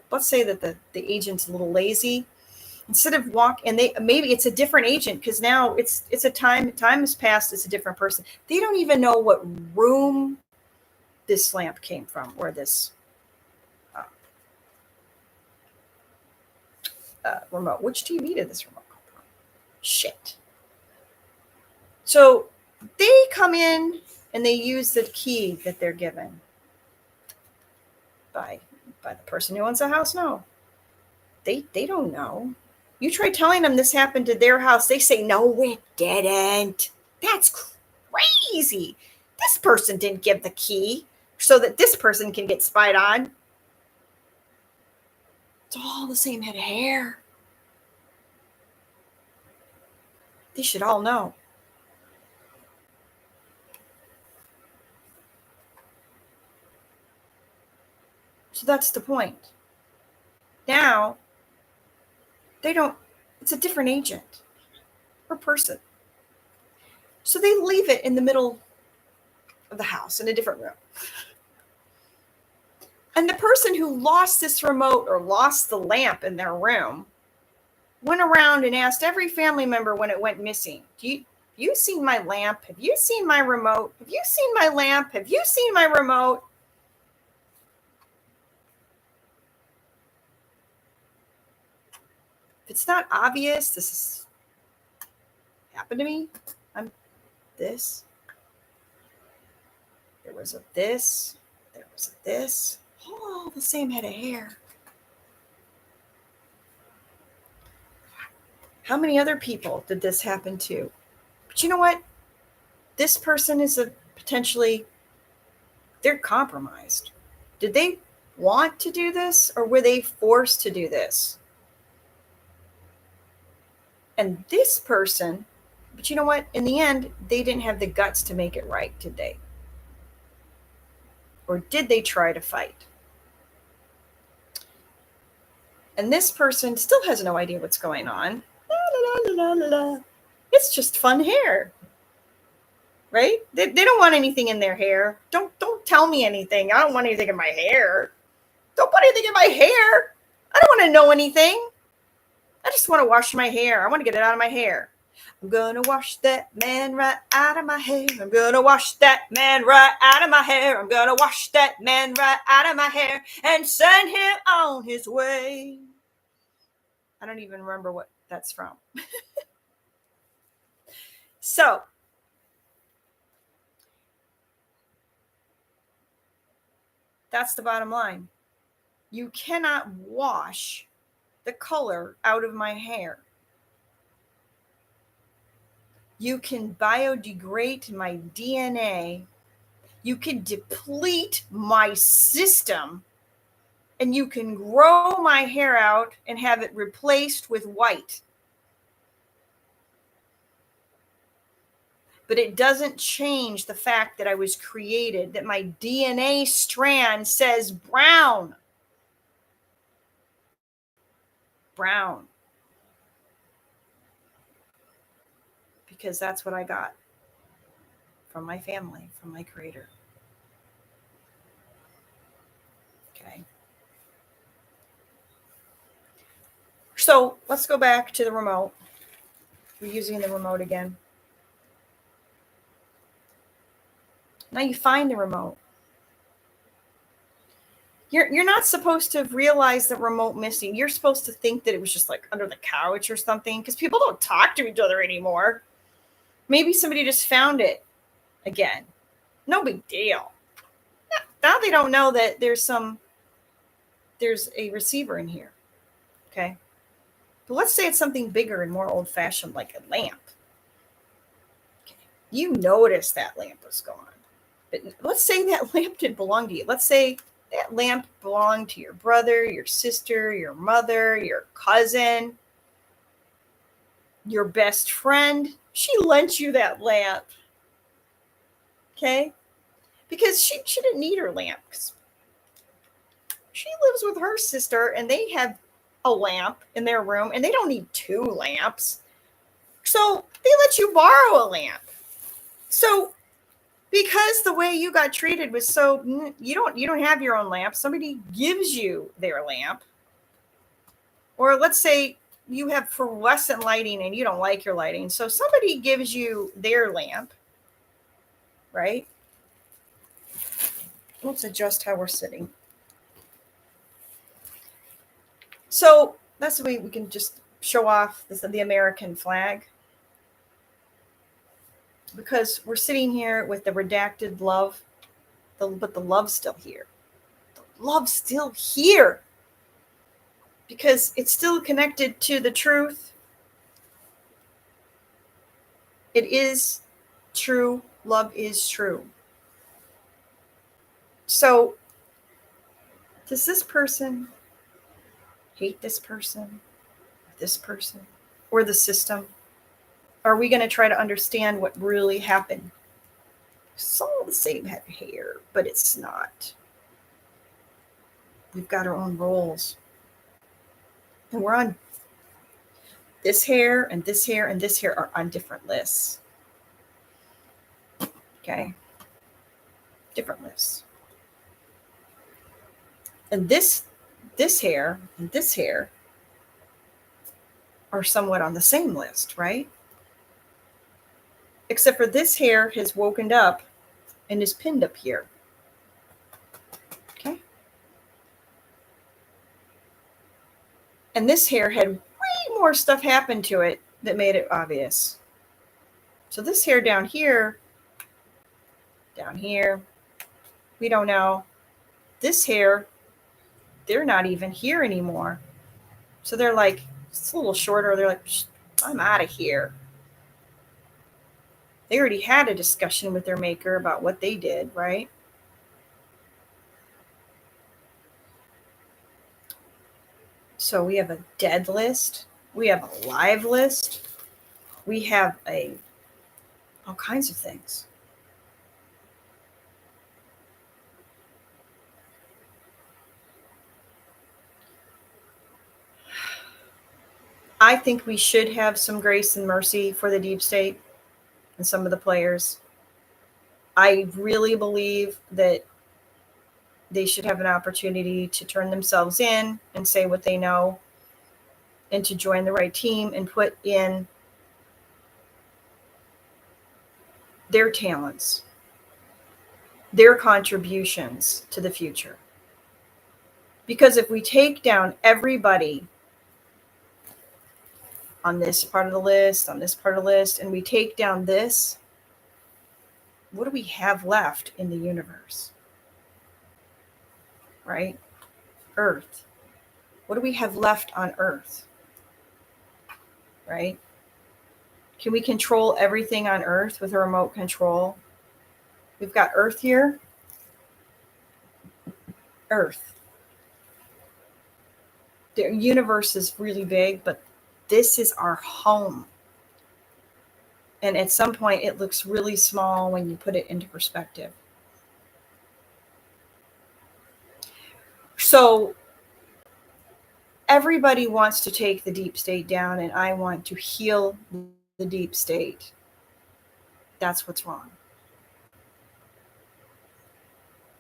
Let's say that the agent's a little lazy. Instead of maybe it's a different agent, because now it's a time has passed. It's a different person. They don't even know what room this lamp came from, or this remote. Which TV did this remote come from? Shit. So they come in and they use the key that they're given by the person who owns the house. No, they don't know. You try telling them this happened to their house, they say, no, it didn't. That's crazy. This person didn't give the key so that this person can get spied on. It's all the same head of hair. They should all know. So that's the point. Now, they don't, it's a different agent or person. So they leave it in the middle of the house in a different room. And the person who lost this remote or lost the lamp in their room went around and asked every family member when it went missing, have you seen my lamp? Have you seen my remote? Have you seen my lamp? Have you seen my remote? If it's not obvious, this has happened to me. I'm this. There was a this. There was a this. All the same head of hair. How many other people did this happen to? But you know what? This person is they're compromised. Did they want to do this or were they forced to do this? And this person, but you know what? In the end, they didn't have the guts to make it right, did they? Or did they try to fight? And this person still has no idea what's going on. La, la, la, la, la. It's just fun hair. Right? They don't want anything in their hair. Don't tell me anything. I don't want anything in my hair. Don't put anything in my hair. I don't want to know anything. I just want to wash my hair. I want to get it out of my hair. I'm going to wash that man right out of my hair. I'm going to wash that man right out of my hair. I'm going to wash that man right out of my hair and send him on his way. I don't even remember what that's from. So, that's the bottom line. You cannot wash the color out of my hair. You can biodegrade my DNA. You can deplete my system. And you can grow my hair out and have it replaced with white. But it doesn't change the fact that I was created, that my DNA strand says brown. Brown. Because that's what I got from my family, from my creator. Okay. So let's go back to the remote. We're using the remote again. Now you find the remote. You're not supposed to realize the remote missing. You're supposed to think that it was just like under the couch or something, because people don't talk to each other anymore. Maybe somebody just found it again. No big deal. Now they don't know that there's a receiver in here. Okay. But let's say it's something bigger and more old-fashioned, like a lamp. Okay. You noticed that lamp was gone. But let's say that lamp didn't belong to you. Let's say that lamp belonged to your brother, your sister, your mother, your cousin, your best friend. She lent you that lamp. Okay? Because she didn't need her lamp. She lives with her sister and they have a lamp in their room and they don't need two lamps. So they let you borrow a lamp. So because the way you got treated was so, you don't have your own lamp. Somebody gives you their lamp. Or let's say you have fluorescent lighting and you don't like your lighting. So somebody gives you their lamp, right? Let's adjust how we're sitting. So that's the way we can just show off the American flag. Because we're sitting here with the redacted love, but the love's still here. The love's still here. because it's still connected to the truth. It is true. Love is true. So, does this person hate this person, or the system? Are we going to try to understand what really happened? It's all the same hair, but it's not. We've got our own roles. And we're on this hair and this hair and this hair are on different lists. Okay? Different lists. And this hair and this hair are somewhat on the same list, right? Except for this hair has woken up and is pinned up here. Okay? And this hair had way more stuff happen to it that made it obvious. So this hair down here, we don't know. This hair, they're not even here anymore. So they're like, it's a little shorter. They're like, I'm out of here. They already had a discussion with their maker about what they did, right? So we have a dead list. We have a live list. We have all kinds of things. I think we should have some grace and mercy for the deep state and some of the players. I really believe that they should have an opportunity to turn themselves in and say what they know and to join the right team and put in their talents, their contributions to the future. Because if we take down everybody on this part of the list, and we take down this, what do we have left in the universe? Right? Earth. What do we have left on Earth? Right? Can we control everything on Earth with a remote control? We've got Earth here. Earth. The universe is really big, but this is our home. And at some point, it looks really small when you put it into perspective. So everybody wants to take the deep state down, and I want to heal the deep state. That's what's wrong.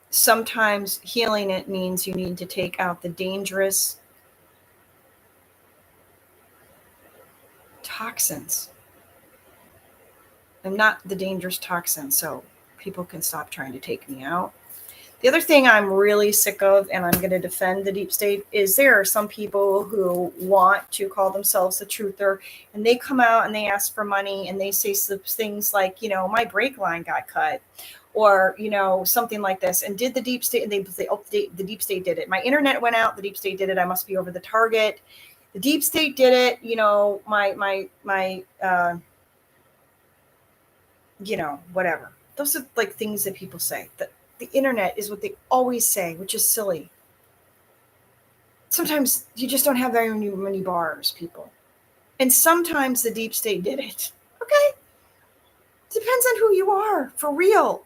Sometimes healing it means you need to take out the dangerous toxins. I'm not the dangerous toxin, so people can stop trying to take me out. The other thing I'm really sick of, and I'm going to defend the deep state, is there are some people who want to call themselves a truther, and they come out and they ask for money, and they say things like, my brake line got cut, or, something like this. And did the deep state, and they say, oh, the deep state did it. My internet went out, the deep state did it. I must be over the target. The deep state did it. Whatever. Those are like things that people say. That the internet is what they always say, which is silly. Sometimes you just don't have very many bars, people. And sometimes the deep state did it. Okay? Depends on who you are, for real.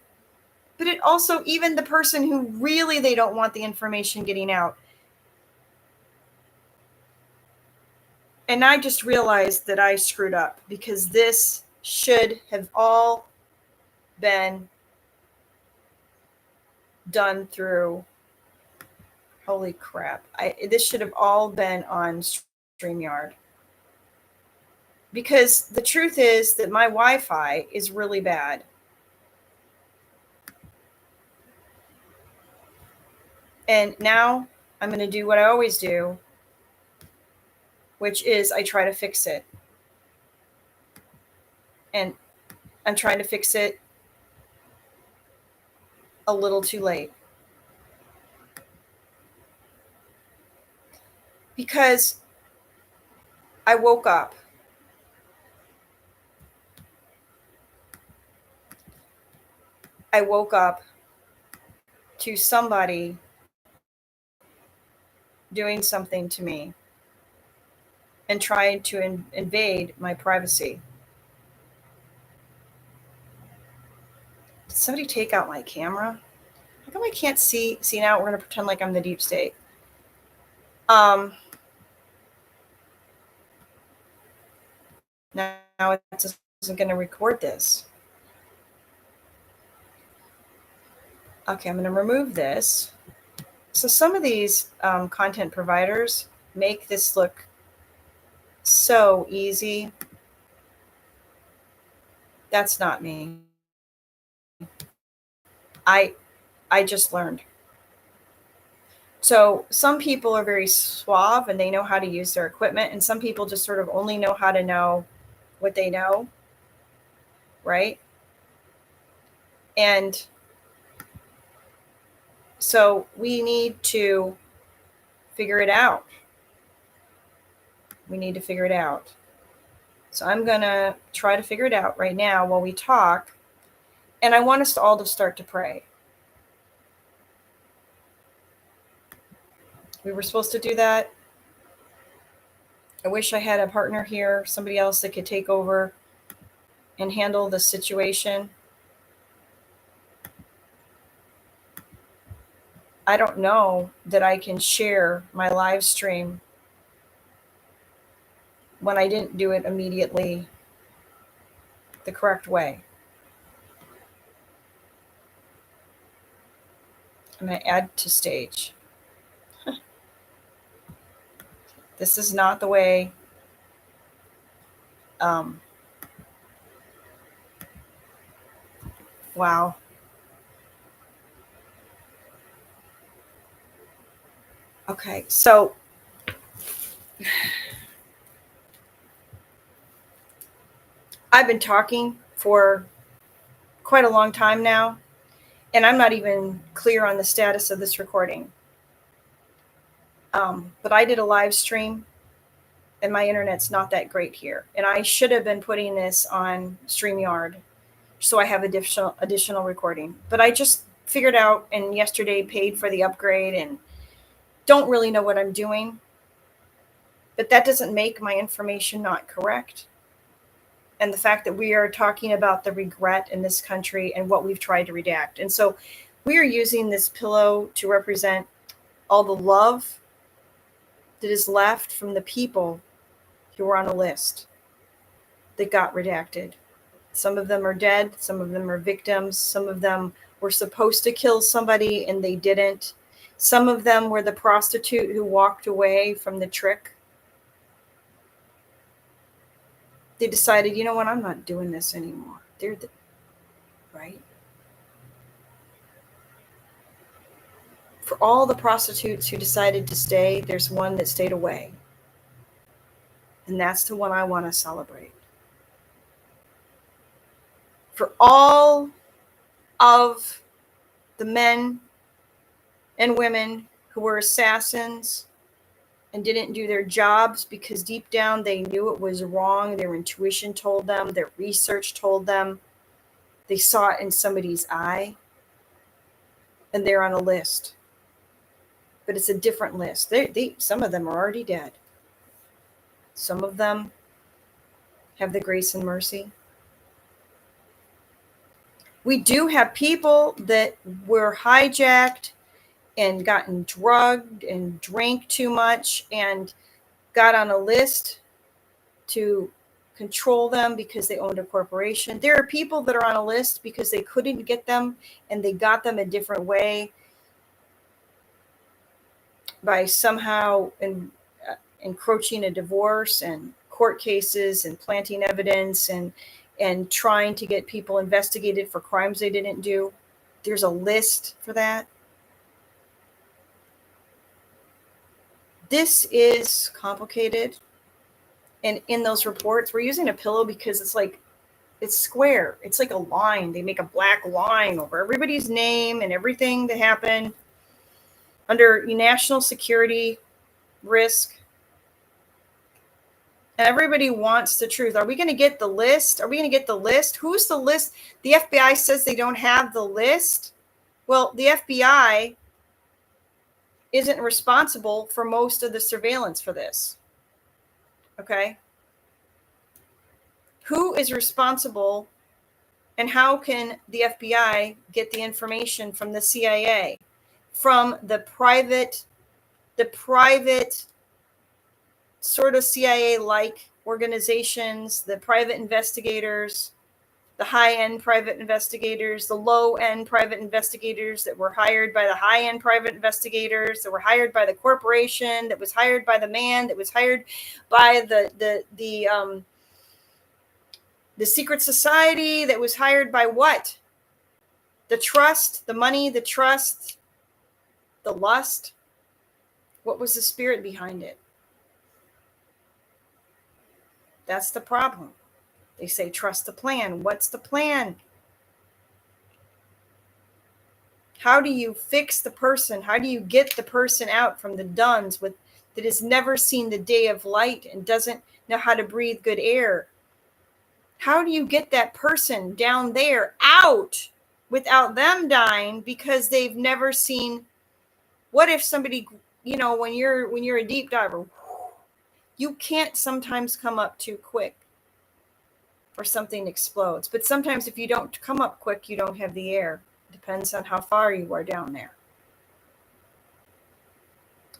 But it also, even the person who really they don't want the information getting out. And I just realized that I screwed up, because this should have all been done through, holy crap, this should have all been on StreamYard. Because the truth is that my Wi-Fi is really bad. And now I'm going to do what I always do, which is I try to fix it. And I'm trying to fix it a little too late. Because I woke up. I woke up to somebody doing something to me and trying to invade my privacy. Did somebody take out my camera? How come I can't see? See, now we're going to pretend like I'm the deep state. Now it just isn't going to record this. Okay, I'm going to remove this. So some of these content providers make this look so easy. That's not me. I just learned. So some people are very suave and they know how to use their equipment, and some people just sort of only know how to know what they know, right? And so we need to figure it out. We need to figure it out. So I'm going to try to figure it out right now while we talk. And I want us to all to start to pray. We were supposed to do that. I wish I had a partner here, somebody else that could take over and handle the situation. I don't know that I can share my live stream when I didn't do it immediately the correct way. I'm going to add to stage. This is not the way. Wow. Okay, so I've been talking for quite a long time now, and I'm not even clear on the status of this recording. But I did a live stream, and my internet's not that great here. And I should have been putting this on StreamYard, so I have additional recording. But I just figured out, and yesterday paid for the upgrade, and don't really know what I'm doing. But that doesn't make my information not correct. And the fact that we are talking about the regret in this country and what we've tried to redact. And so we are using this pillow to represent all the love that is left from the people who were on a list that got redacted. Some of them are dead. Some of them are victims. Some of them were supposed to kill somebody and they didn't. Some of them were the prostitute who walked away from the trick. They decided, you know what, I'm not doing this anymore. Right? For all the prostitutes who decided to stay, there's one that stayed away. And that's the one I want to celebrate. For all of the men and women who were assassins and didn't do their jobs because deep down they knew it was wrong. Their intuition told them, their research told them. They saw it in somebody's eye, and they're on a list. But it's a different list. Some of them are already dead. Some of them have the grace and mercy. We do have people that were hijacked and gotten drugged and drank too much and got on a list to control them because they owned a corporation. There are people that are on a list because they couldn't get them and they got them a different way by somehow encroaching a divorce and court cases and planting evidence and trying to get people investigated for crimes they didn't do. There's a list for that. This is complicated. And in those reports, we're using a pillow because it's square. It's like a line. They make a black line over everybody's name and everything that happened under national security risk. Everybody wants the truth. Are we going to get the list? Are we going to get the list? Who's the list? The FBI says they don't have the list. Well, the FBI isn't responsible for most of the surveillance for this. Okay? Who is responsible, and how can the FBI get the information from the CIA, from the private sort of CIA-like organizations, the private investigators, the high-end private investigators, the low-end private investigators that were hired by the high-end private investigators, that were hired by the corporation, that was hired by the man, that was hired by the secret society, that was hired by what? The trust, the money, the trust, the lust. What was the spirit behind it? That's the problem. They say, trust the plan. What's the plan? How do you fix the person? How do you get the person out from the duns that has never seen the day of light and doesn't know how to breathe good air? How do you get that person down there out without them dying because they've never seen? What if somebody, when you're a deep diver, you can't sometimes come up too quick or something explodes. But sometimes if you don't come up quick, you don't have the air. Depends on how far you are down there.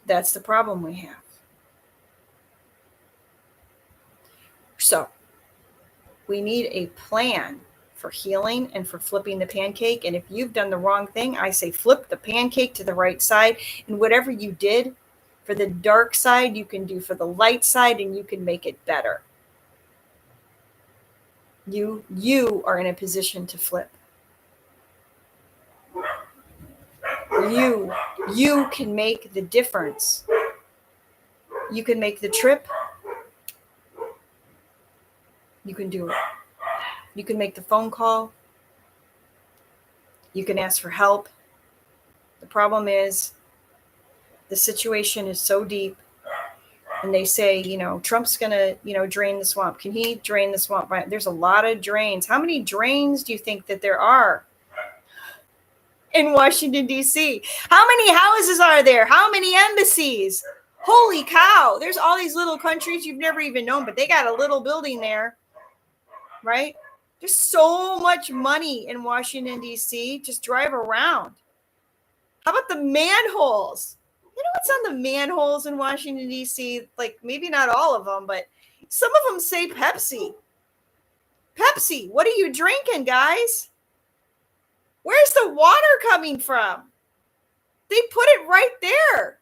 That's the problem we have. So we need a plan for healing and for flipping the pancake. And if you've done the wrong thing, I say flip the pancake to the right side. And whatever you did for the dark side, you can do for the light side, and you can make it better. You are in a position to flip. You can make the difference. You can make the trip. You can do it. You can make the phone call. You can ask for help. The problem is the situation is so deep, and they say, Trump's going to, drain the swamp. Can he drain the swamp? Right? There's a lot of drains. How many drains do you think that there are in Washington, D.C.? How many houses are there? How many embassies? Holy cow. There's all these little countries you've never even known, but they got a little building there, right? There's so much money in Washington, D.C. Just drive around. How about the manholes? You know what's on the manholes in Washington, D.C.? Like, maybe not all of them, but some of them say Pepsi. Pepsi, what are you drinking, guys? Where's the water coming from? They put it right there.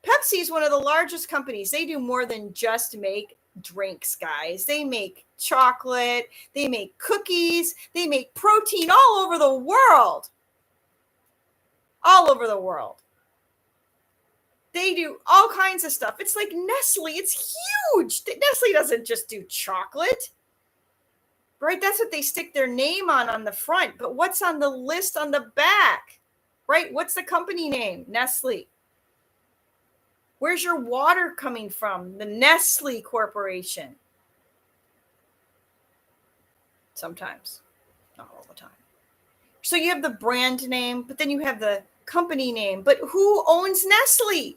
Pepsi is one of the largest companies. They do more than just make drinks, guys. They make chocolate. They make cookies. They make protein all over the world. All over the world. They do all kinds of stuff. It's like Nestle. It's huge. Nestle doesn't just do chocolate. Right? That's what they stick their name on the front. But what's on the list on the back? Right? What's the company name? Nestle. Where's your water coming from? The Nestle Corporation. Sometimes. Not all the time. So you have the brand name, but then you have the company name. But who owns Nestle?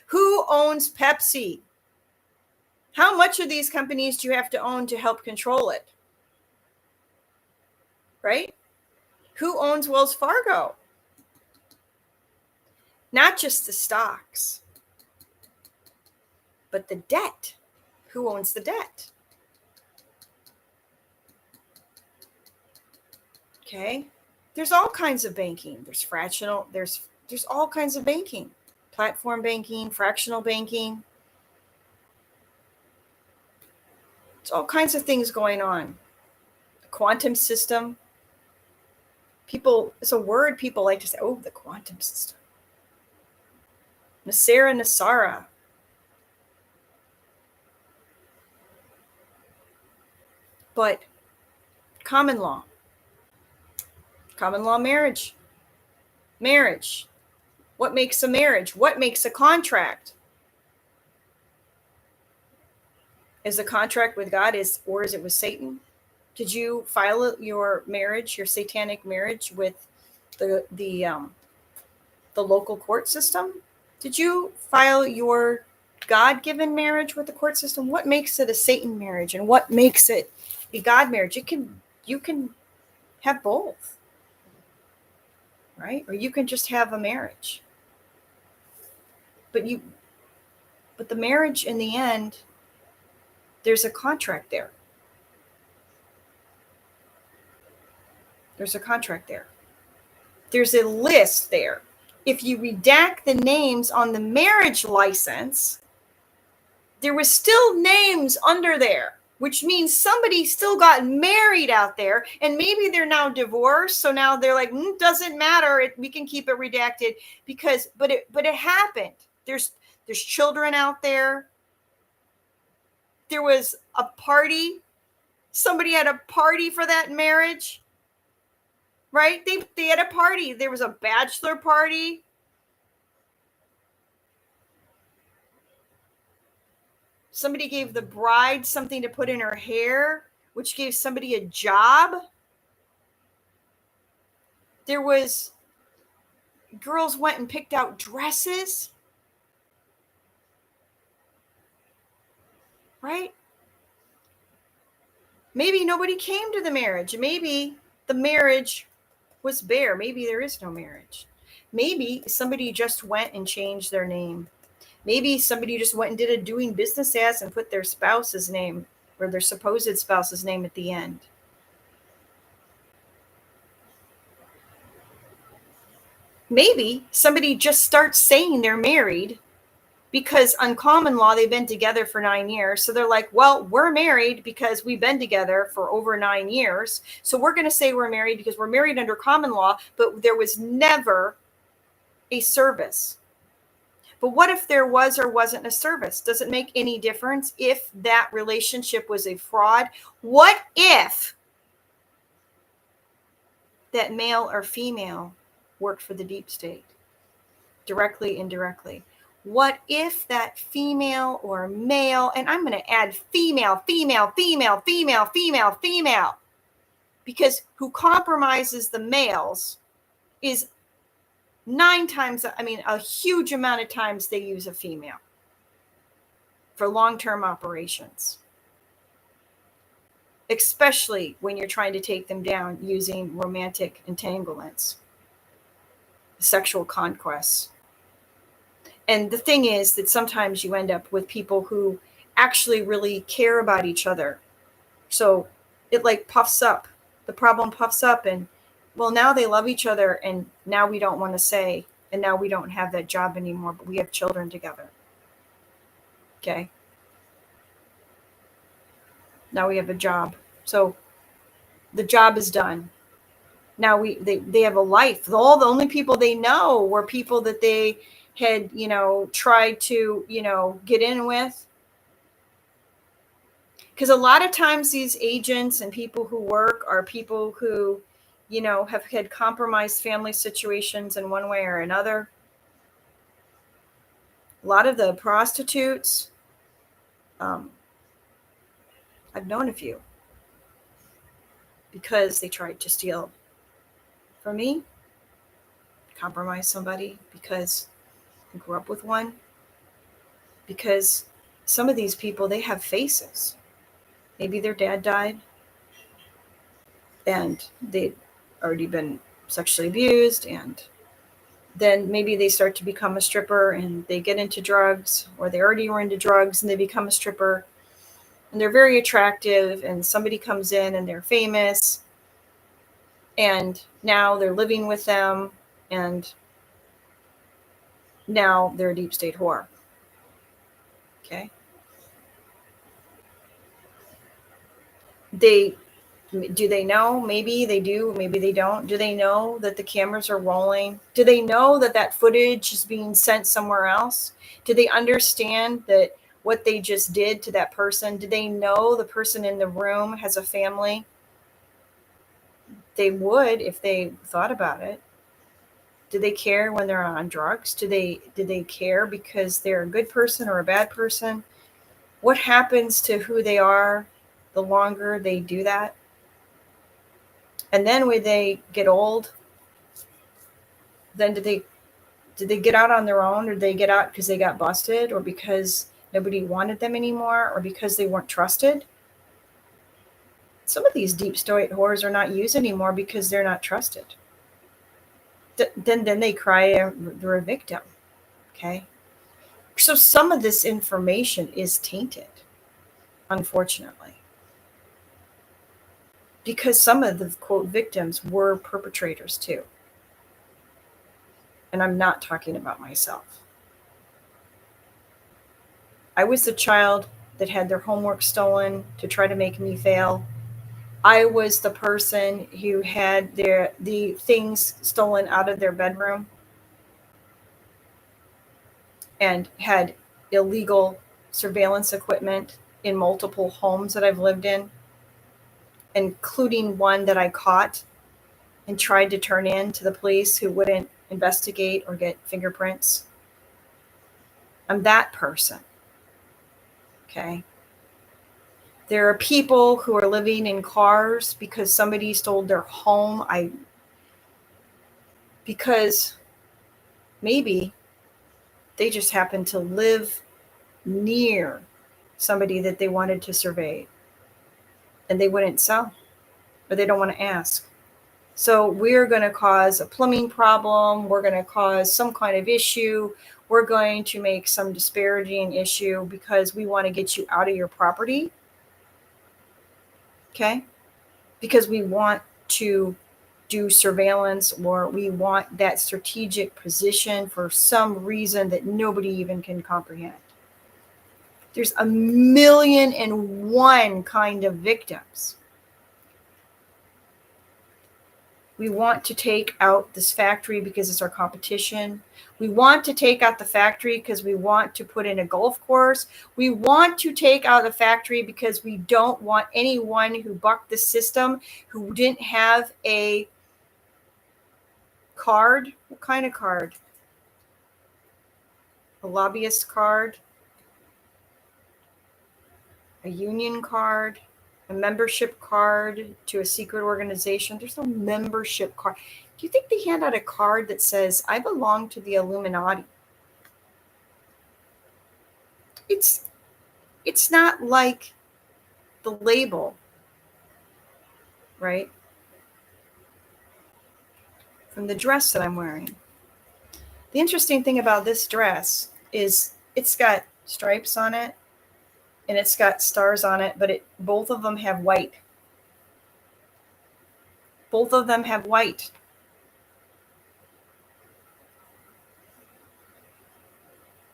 Who owns Pepsi? How much of these companies do you have to own to help control it? Right? Who owns Wells Fargo? Not just the stocks, but the debt. Who owns the debt? Okay. There's all kinds of banking. There's fractional, there's all kinds of banking. Platform banking, fractional banking. There's all kinds of things going on. The quantum system. It's a word people like to say, oh, the quantum system. Nasara. But common law marriage. What makes a marriage? What makes a contract? Is the contract with God or is it with Satan? Did you file your marriage, your satanic marriage, with the local court system? Did you file your God-given marriage with the court system? What makes it a Satan marriage, and what makes it a God marriage? You can have both, right? Or you can just have a marriage. But the marriage, in the end, there's a contract there. There's a contract there. There's a list there. If you redact the names on the marriage license, there was still names under there, which means somebody still got married out there, and maybe they're now divorced. So now they're like, doesn't matter. We can keep it redacted but it happened. There's children out there. There was a party. Somebody had a party for that marriage, right? They had a party. There was a bachelor party. Somebody gave the bride something to put in her hair, which gave somebody a job. There was girls went and picked out dresses, right? Maybe nobody came to the marriage. Maybe the marriage was bare. Maybe there is no marriage. Maybe somebody just went and changed their name. Maybe somebody just went and did a doing business as and put their spouse's name or their supposed spouse's name at the end. Maybe somebody just starts saying they're married because on common law, they've been together for 9 years. So they're like, well, we're married because we've been together for over 9 years. So we're going to say we're married because we're married under common law, but there was never a service. But what if there was or wasn't a service? Does it make any difference if that relationship was a fraud? What if that male or female worked for the deep state, directly, indirectly? What if that female or male, and I'm going to add female, because who compromises the males is 9 times, a huge amount of times they use a female for long-term operations, especially when you're trying to take them down using romantic entanglements, sexual conquests. And the thing is that sometimes you end up with people who actually really care about each other. So it like puffs up. The problem puffs up, and well, now they love each other, and now we don't want to say, and now we don't have that job anymore, but we have children together. Okay. Now we have a job. So the job is done. Now they have a life. All the only people they know were people that they had, tried to, get in with. Because a lot of times these agents and people who work are people who, have had compromised family situations in one way or another. A lot of the prostitutes, I've known a few because they tried to steal from me, compromise somebody because I grew up with one. Because some of these people, they have faces. Maybe their dad died and they'd already been sexually abused, and then maybe they start to become a stripper and they get into drugs, or they already were into drugs and they become a stripper, and they're very attractive, and somebody comes in and they're famous, and now they're living with them, and now they're a deep state whore. Okay. Do they know? Maybe they do, maybe they don't. Do they know that the cameras are rolling? Do they know that that footage is being sent somewhere else? Do they understand that what they just did to that person? Do they know the person in the room has a family? They would if they thought about it. Do they care when they're on drugs? Do they care because they're a good person or a bad person? What happens to who they are the longer they do that? And then when they get old, then did they get out on their own, or did they get out because they got busted, or because nobody wanted them anymore, or because they weren't trusted? Some of these deep state whores are not used anymore because they're not trusted. Then they cry they're a victim. Okay, so some of this information is tainted, unfortunately, because some of the quote victims were perpetrators too. And I'm not talking about myself. I was the child that had their homework stolen to try to make me fail. I was the person who had the things stolen out of their bedroom and had illegal surveillance equipment in multiple homes that I've lived in, including one that I caught and tried to turn in to the police who wouldn't investigate or get fingerprints. I'm that person. Okay. There are people who are living in cars because somebody stole their home. Because maybe they just happen to live near somebody that they wanted to survey and they wouldn't sell, or they don't want to ask. So we're going to cause a plumbing problem. We're going to cause some kind of issue. We're going to make some disparaging issue because we want to get you out of your property. Okay? Because we want to do surveillance, or we want that strategic position for some reason that nobody even can comprehend. There's 1,000,001 kind of victims. We want to take out this factory because it's our competition. We want to take out the factory because we want to put in a golf course. We want to take out the factory because we don't want anyone who bucked the system, who didn't have a card. What kind of card? A lobbyist card? A union card? A membership card to a secret organization? There's no membership card. Do you think they hand out a card that says, I belong to the Illuminati? It's not like the label, right? From the dress that I'm wearing. The interesting thing about this dress is it's got stripes on it and it's got stars on it, but both of them have white. Both of them have white.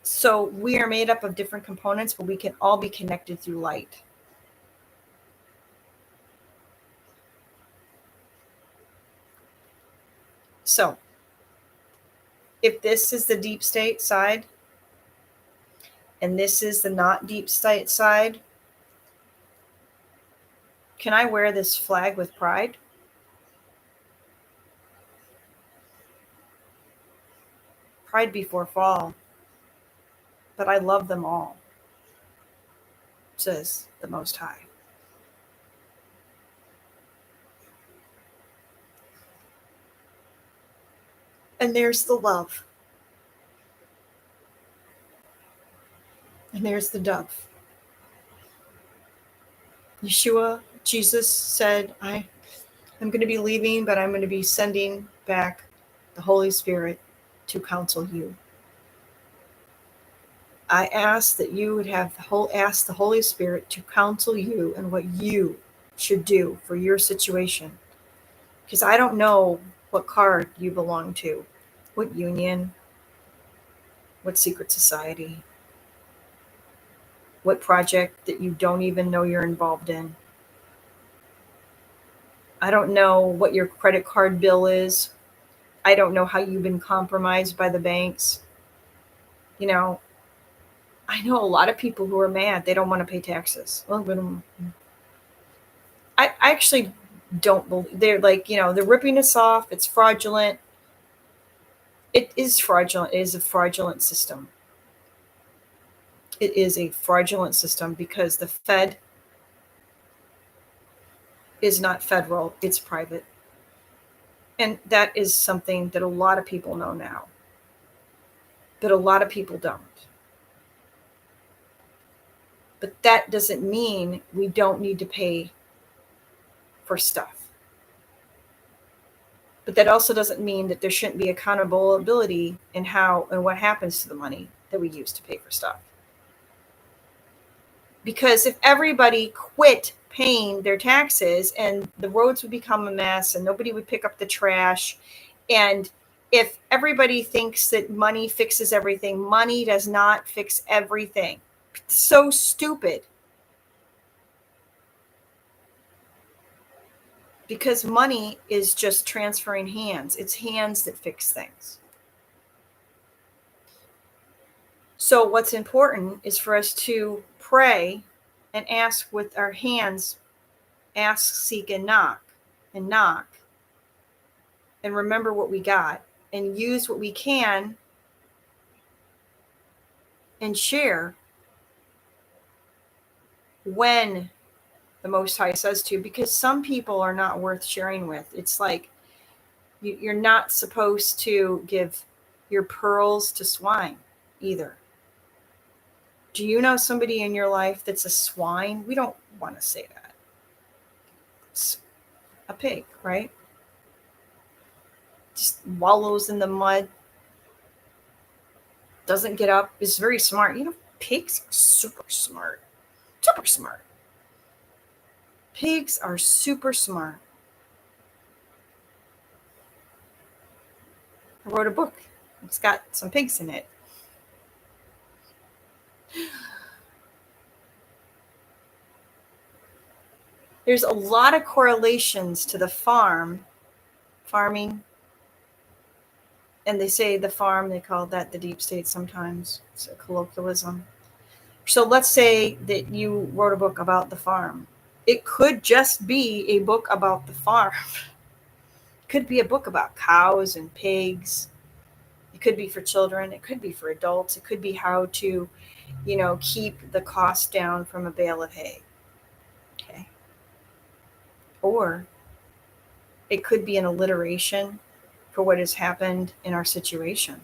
So we are made up of different components, but we can all be connected through light. So if this is the deep state side and this is the not deep state side, can I wear this flag with pride? Pride before fall. But I love them all, says the Most High. And there's the love. And there's the dove. Yeshua, Jesus said, I'm going to be leaving, but I'm going to be sending back the Holy Spirit to counsel you. I ask that you would ask the Holy Spirit to counsel you and what you should do for your situation. Because I don't know what card you belong to, what union, what secret society, what project that you don't even know you're involved in. I don't know what your credit card bill is. I don't know how you've been compromised by the banks. You know, I know a lot of people who are mad. They don't want to pay taxes. Well, but I actually don't believe they're like, they're ripping us off. It's fraudulent. It is fraudulent. It is a fraudulent system. it is a fraudulent system because the Fed is not federal, it's private. And that is something that a lot of people know now, but a lot of people don't. But that doesn't mean we don't need to pay for stuff. But that also doesn't mean that there shouldn't be accountability in how and what happens to the money that we use to pay for stuff. Because if everybody quit paying their taxes and the roads would become a mess and nobody would pick up the trash, and if everybody thinks that money fixes everything, money does not fix everything. It's so stupid. Because money is just transferring hands. It's hands that fix things. So what's important is for us to pray and ask with our hands, ask, seek, and knock, and remember what we got, and use what we can and share when the Most High says to, because some people are not worth sharing with. It's like you're not supposed to give your pearls to swine either. Do you know somebody in your life that's a swine? We don't want to say that. It's a pig, right? Just wallows in the mud, doesn't get up, is very smart. You know, pigs are super smart. Super smart. Pigs are super smart. I wrote a book. It's got some pigs in it. There's a lot of correlations to the farming, and they say the farm, they call that the deep state sometimes. It's a colloquialism. So let's say that you wrote a book about the farm. It could just be a book about the farm. It could be a book about cows and pigs. It could be for children. It could be for adults. It could be how to, keep the cost down from a bale of hay. Okay. Or it could be an alliteration for what has happened in our situation.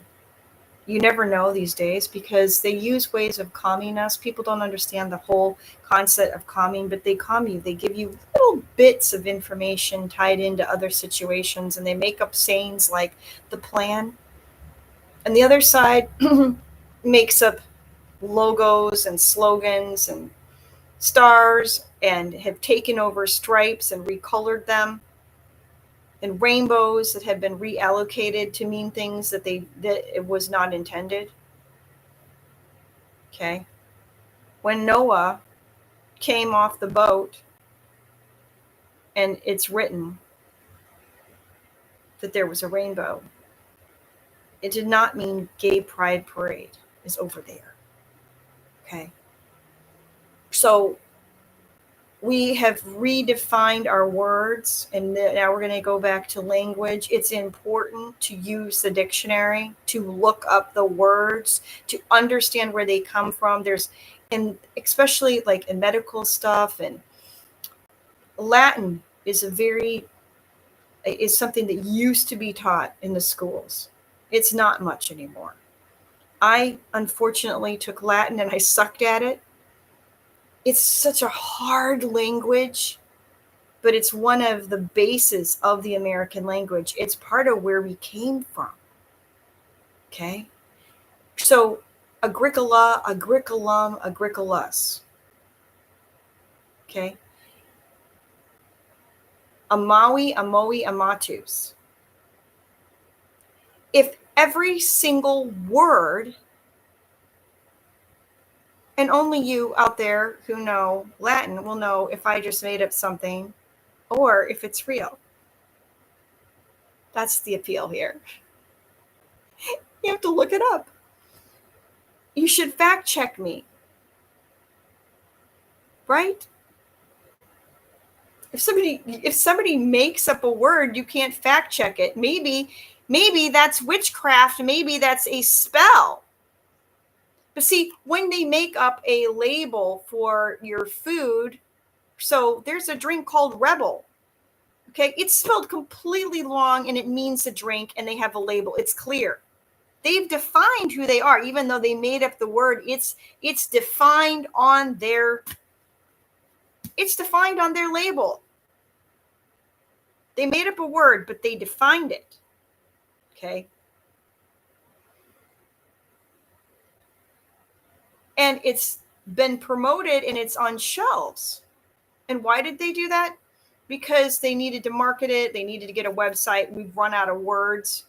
You never know these days because they use ways of calming us. People don't understand the whole concept of calming, but they calm you. They give you little bits of information tied into other situations, and they make up sayings like the plan. And the other side makes up logos and slogans and stars and have taken over stripes and recolored them, and rainbows that have been reallocated to mean things that it was not intended. Okay. When Noah came off the boat, and it's written that there was a rainbow, it did not mean gay pride parade is over there. Okay. So we have redefined our words, and now we're going to go back to language. It's important to use the dictionary, to look up the words, to understand where they come from. And especially like in medical stuff, and Latin is something that used to be taught in the schools. It's not much anymore. I unfortunately took Latin and I sucked at it. It's such a hard language, but it's one of the bases of the American language. It's part of where we came from. Okay? So, agricola, agricolum, agricolus. Okay? Amawi, amoe, amatus. If every single word, and only you out there who know Latin will know if I just made up something or if it's real. That's the appeal here. You have to look it up. You should fact check me. Right? If somebody makes up a word, you can't fact check it. Maybe that's witchcraft, maybe that's a spell. But see, when they make up a label for your food, so there's a drink called Rebel. Okay, it's spelled completely wrong and it means a drink and they have a label. It's clear. They've defined who they are, even though they made up the word. It's defined on their label. They made up a word, but they defined it. Okay. And it's been promoted and it's on shelves. And why did they do that? Because they needed to market it. They needed to get a website. We've run out of words.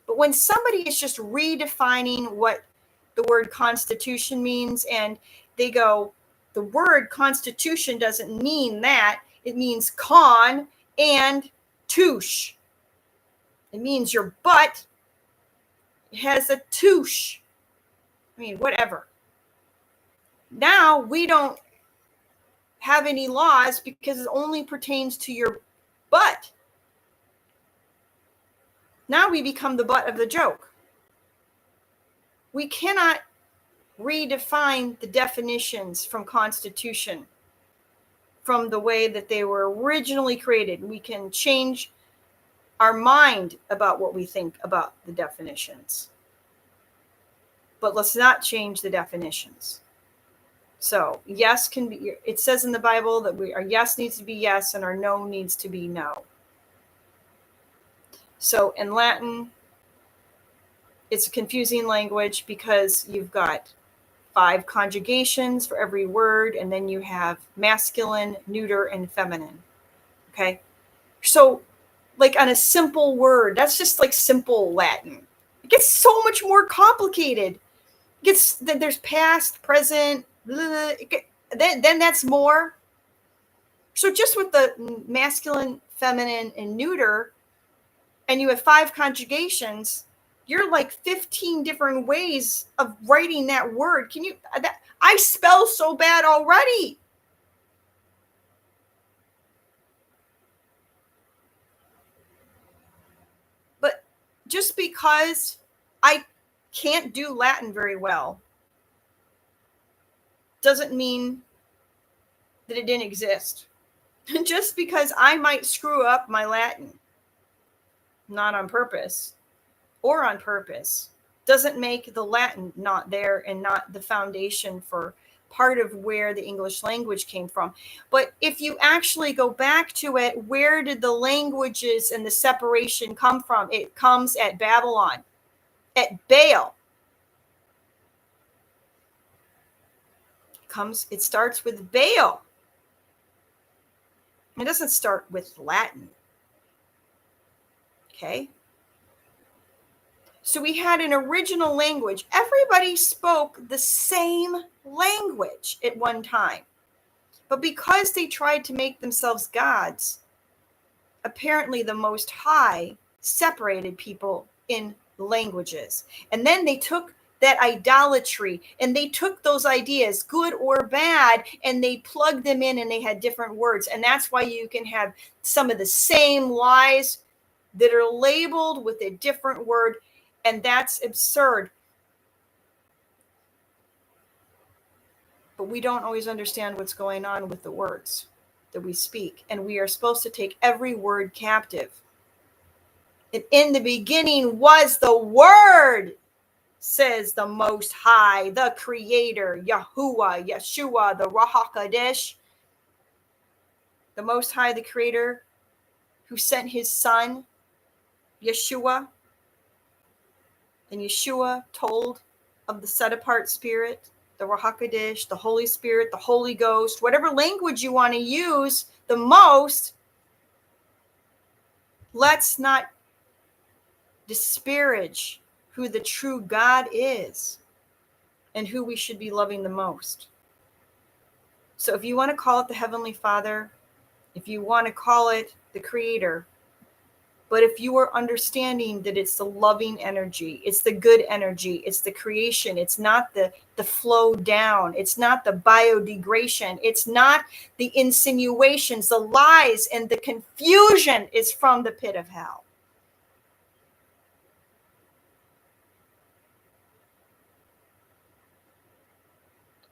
But when somebody is just redefining what the word constitution means, and they go, the word constitution doesn't mean that. It means con and touche. It means your butt has a touche. I mean, whatever. Now we don't have any laws because it only pertains to your butt. Now we become the butt of the joke. We cannot redefine the definitions from Constitution from the way that they were originally created. We can change our mind about what we think about the definitions, but let's not change the definitions. So yes can be, it says in the Bible that our yes needs to be yes and our no needs to be no. So in Latin, it's a confusing language because you've got 5 conjugations for every word, and then you have masculine, neuter, and feminine. Okay. So like on a simple word, that's just like simple Latin. It gets so much more complicated. There's past, present, then that's more. So just with the masculine, feminine, and neuter, and you have 5 conjugations, you're like 15 different ways of writing that word. I spell so bad already. But just because I can't do Latin very well doesn't mean that it didn't exist. Just because I might screw up my Latin, not on purpose or on purpose, doesn't make the Latin not there and not the foundation for part of where the English language came from. But if you actually go back to it, where did the languages and the separation come from? It comes at Babylon, at Baal. It starts with Baal. It doesn't start with Latin. Okay. So we had an original language. Everybody spoke the same language at one time. But because they tried to make themselves gods, apparently the Most High separated people in languages. And then they took that idolatry and they took those ideas, good or bad, and they plugged them in and they had different words. And that's why you can have some of the same lies that are labeled with a different word. And that's absurd. But we don't always understand what's going on with the words that we speak. And we are supposed to take every word captive. And in the beginning was the Word, says the Most High, the Creator, Yahuwah, Yeshua, the Rahakadesh. The Most High, the Creator, who sent his Son, Yeshua. And Yeshua told of the set-apart Spirit, the Rahakadesh, the Holy Spirit, the Holy Ghost, whatever language you want to use the most. Let's not disparage who the true God is and who we should be loving the most. So if you want to call it the Heavenly Father, if you want to call it the Creator, but if you are understanding that it's the loving energy, it's the good energy, it's the creation, it's not the flow down, it's not the biodegradation, it's not the insinuations, the lies, and the confusion is from the pit of hell.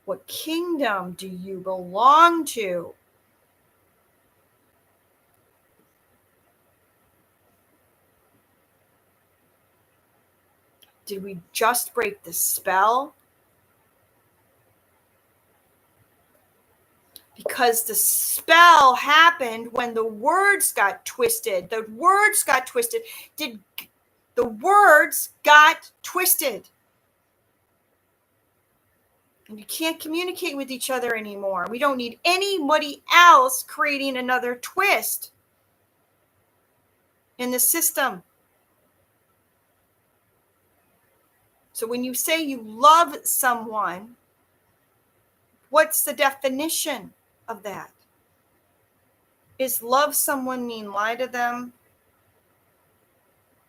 What kingdom do you belong to? Did we just break the spell? Because the spell happened when the words got twisted. The words got twisted. The words got twisted. And you can't communicate with each other anymore. We don't need anybody else creating another twist in the system. So when you say you love someone, what's the definition of that? Is love someone mean lie to them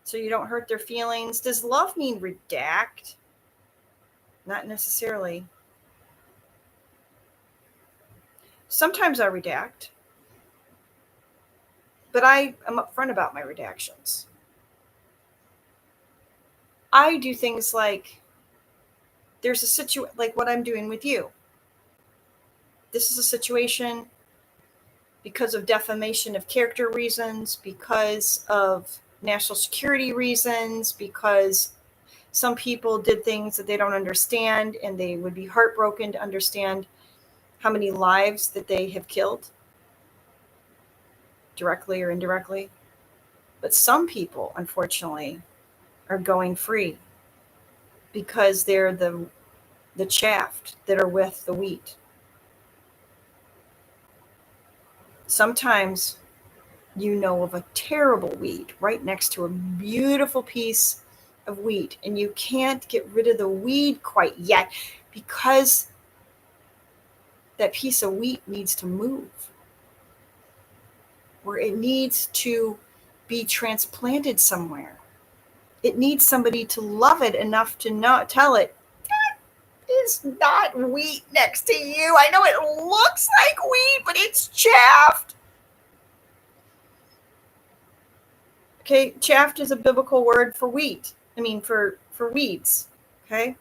so you don't hurt their feelings? Does love mean redact? Not necessarily. Sometimes I redact, but I am upfront about my redactions. I do things like, there's a situation like what I'm doing with you. This is a situation because of defamation of character reasons, because of national security reasons, because some people did things that they don't understand, and they would be heartbroken to understand how many lives that they have killed, directly or indirectly. But some people, unfortunately, are going free because they're the chaff that are with the wheat. Sometimes you know of a terrible wheat right next to a beautiful piece of wheat, and you can't get rid of the weed quite yet because that piece of wheat needs to move, where it needs to be transplanted somewhere. It needs somebody to love it enough to not tell it, that is not wheat next to you. I know it looks like wheat, but it's chaff. Okay, chaff is a biblical word for wheat. I mean, for weeds. Okay.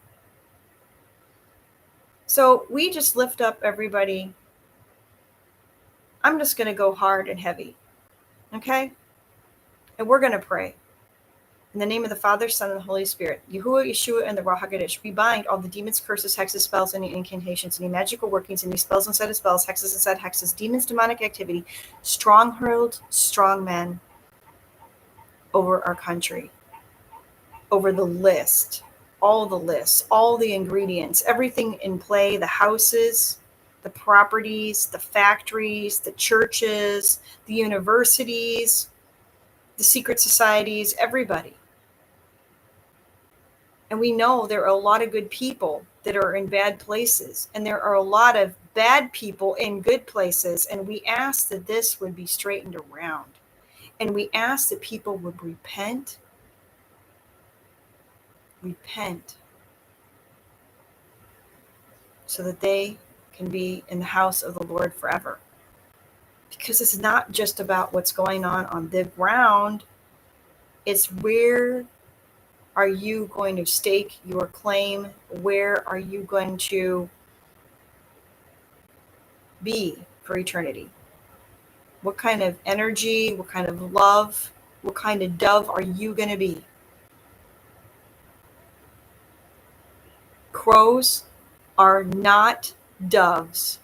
So we just lift up everybody. I'm just going to go hard and heavy. Okay. And we're going to pray. In the name of the Father, Son, and the Holy Spirit, Yahuwah, Yeshua, and the Ruach HaKodesh, we bind all the demons, curses, hexes, spells, any incantations, any magical workings, any spells inside of spells, hexes inside hexes, demons, demonic activity, stronghold, strong men over our country, over the list, all the lists, all the ingredients, everything in play, the houses, the properties, the factories, the churches, the universities, the secret societies, everybody. And we know there are a lot of good people that are in bad places, and there are a lot of bad people in good places. And we ask that this would be straightened around. And we ask that people would repent, so that they can be in the house of the Lord forever. Because it's not just about what's going on the ground. It's where are you going to stake your claim? Where are you going to be for eternity? What kind of energy, what kind of love, what kind of dove are you going to be? Crows are not doves.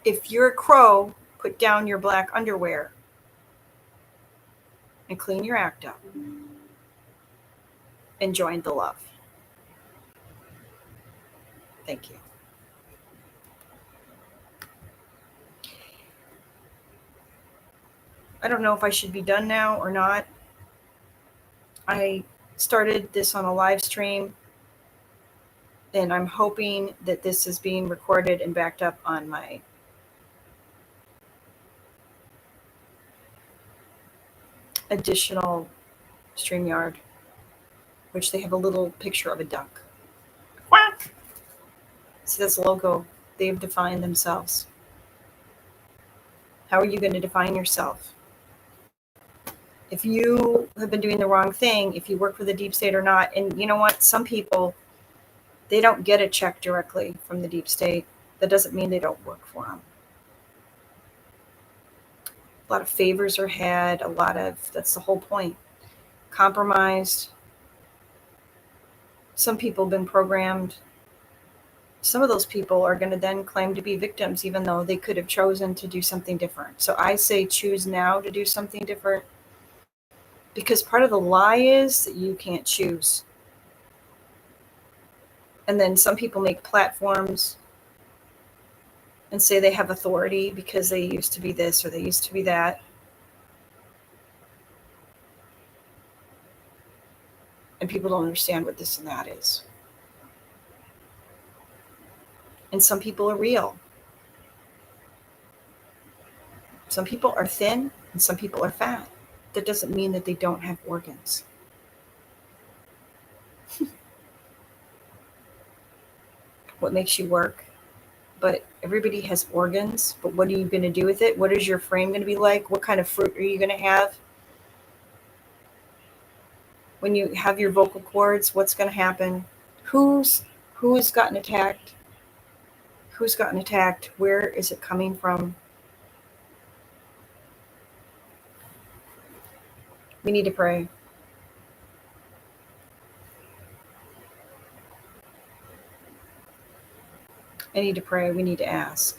If you're a crow, put down your black underwear and clean your act up and join the love. Thank you. I don't know if I should be done now or not. I started this on a live stream, and I'm hoping that this is being recorded and backed up on my additional StreamYard, which they have a little picture of a duck. Quack! See, that's the logo. They've defined themselves. How are you going to define yourself? if you have been doing the wrong thing, if you work for the deep state or not. And you know what? Some people, they don't get a check directly from the deep state. That doesn't mean they don't work for them. A lot of favors are had, that's the whole point. Compromised. Some people have been programmed. Some of those people are going to then claim to be victims, even though they could have chosen to do something different. So I say choose now to do something different, because part of the lie is that you can't choose. And then some people make platforms and say they have authority because they used to be this or they used to be that. And people don't understand what this and that is. And some people are real. Some people are thin and some people are fat. That doesn't mean that they don't have organs. What makes you work? But everybody has organs. But what are you going to do with it? What is your frame going to be like? What kind of fruit are you going to have? When you have your vocal cords, what's going to happen? Who has gotten attacked? Who's gotten attacked? Where is it coming from? We need to pray. I need to pray. We need to ask.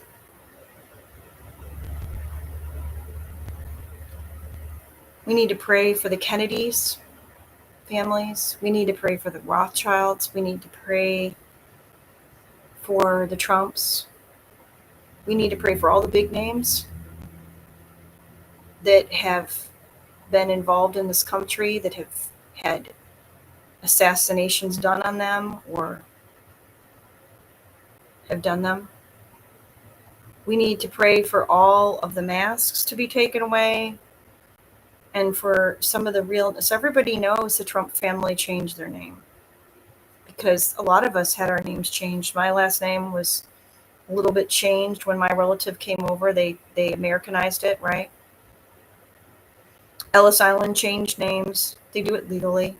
We need to pray for the Kennedys families. We need to pray for the Rothschilds. We need to pray for the Trumps. We need to pray for all the big names that have been involved in this country, that have had assassinations done on them or have done them. We need to pray for all of the masks to be taken away and for some of the realness. Everybody knows the Trump family changed their name because a lot of us had our names changed. My last name was a little bit changed when my relative came over. They Americanized it, right? Ellis Island changed names. They do it legally.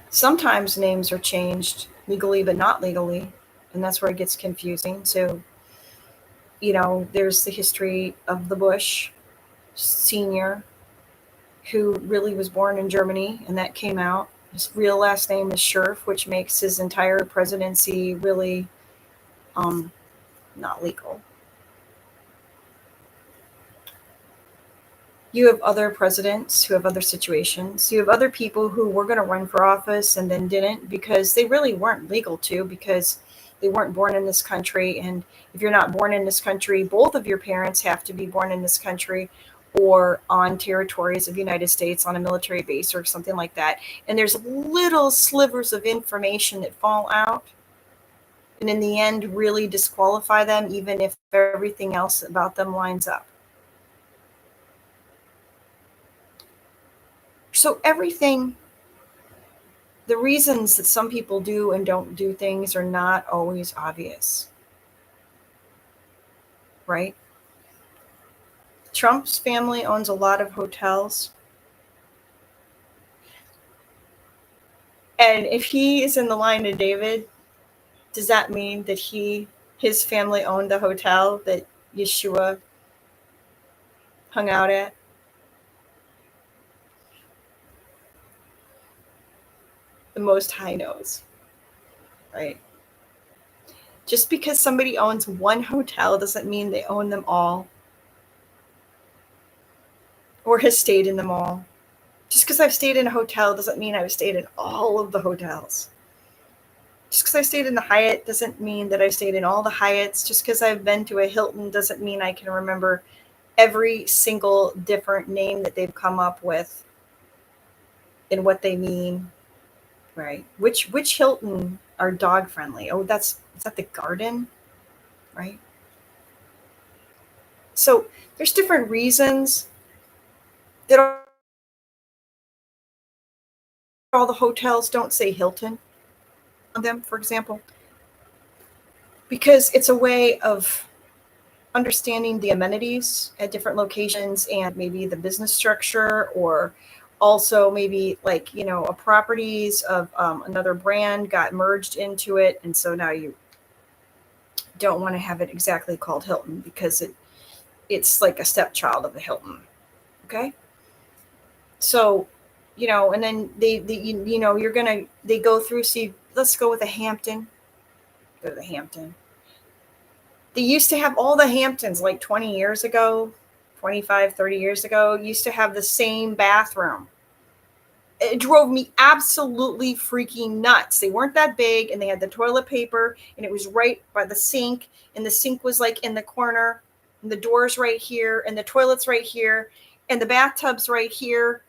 Sometimes names are changed legally but not legally, and that's where it gets confusing. So, there's the history of the Bush Senior, who really was born in Germany, and that came out. His real last name is Scherf, which makes his entire presidency really not legal. You have other presidents who have other situations. You have other people who were going to run for office and then didn't because they really weren't legal to, because they weren't born in this country. And if you're not born in this country, both of your parents have to be born in this country or on territories of the United States on a military base or something like that. And there's little slivers of information that fall out and in the end really disqualify them, even if everything else about them lines up. So everything, the reasons that some people do and don't do things are not always obvious, right? Trump's family owns a lot of hotels. And if he is in the line of David, does that mean that his family owned the hotel that Yeshua hung out at? The Most High knows, right? Just because somebody owns one hotel doesn't mean they own them all or has stayed in them all. Just because I've stayed in a hotel doesn't mean I've stayed in all of the hotels. Just because I stayed in the Hyatt doesn't mean that I've stayed in all the Hyatts. Just because I've been to a Hilton doesn't mean I can remember every single different name that they've come up with and what they mean, right? Which Hilton are dog friendly? Oh, is that the Garden, right? So there's different reasons that all the hotels don't say Hilton on them, for example, because it's a way of understanding the amenities at different locations and maybe the business structure, or also maybe like, a properties of another brand got merged into it. And so now you don't want to have it exactly called Hilton because it's like a stepchild of the Hilton. Okay. So, and then they go through, see, let's go with the Hampton. Go to the Hampton. They used to have all the Hamptons like 20 years ago, 25, 30 years ago, used to have the same bathroom. It drove me absolutely freaking nuts. They weren't that big, and they had the toilet paper, and it was right by the sink, and the sink was like in the corner, and the door's right here, and the toilet's right here, and the bathtub's right here.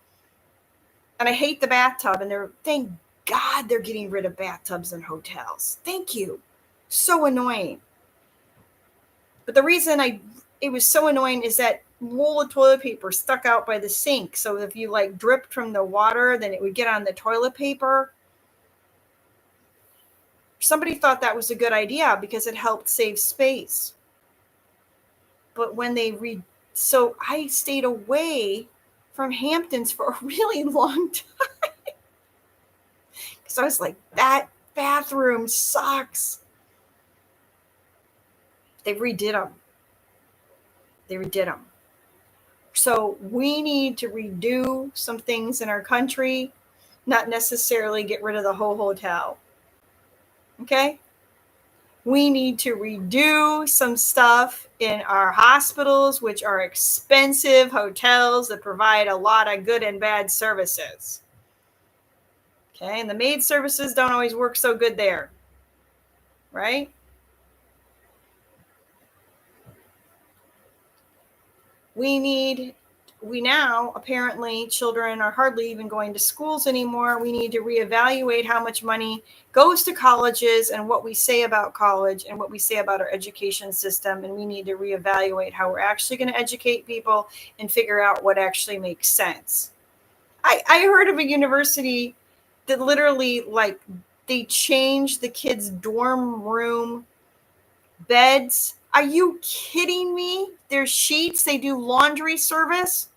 And I hate the bathtub, and thank God they're getting rid of bathtubs in hotels. Thank you. So annoying. But the reason it was so annoying is that roll of toilet paper stuck out by the sink. So if you like dripped from the water, then it would get on the toilet paper. Somebody thought that was a good idea because it helped save space. But when so I stayed away from Hamptons for a really long time. Because I was like, that bathroom sucks. They redid them. So we need to redo some things in our country, not necessarily get rid of the whole hotel. Okay? We need to redo some stuff in our hospitals, which are expensive hotels that provide a lot of good and bad services. Okay? And the maid services don't always work so good there. Right? We now, apparently, children are hardly even going to schools anymore. We need to reevaluate how much money goes to colleges and what we say about college and what we say about our education system. And we need to reevaluate how we're actually going to educate people and figure out what actually makes sense. I heard of a university that literally, like, they changed the kids' dorm room beds. Are you kidding me? There's sheets. They do laundry service.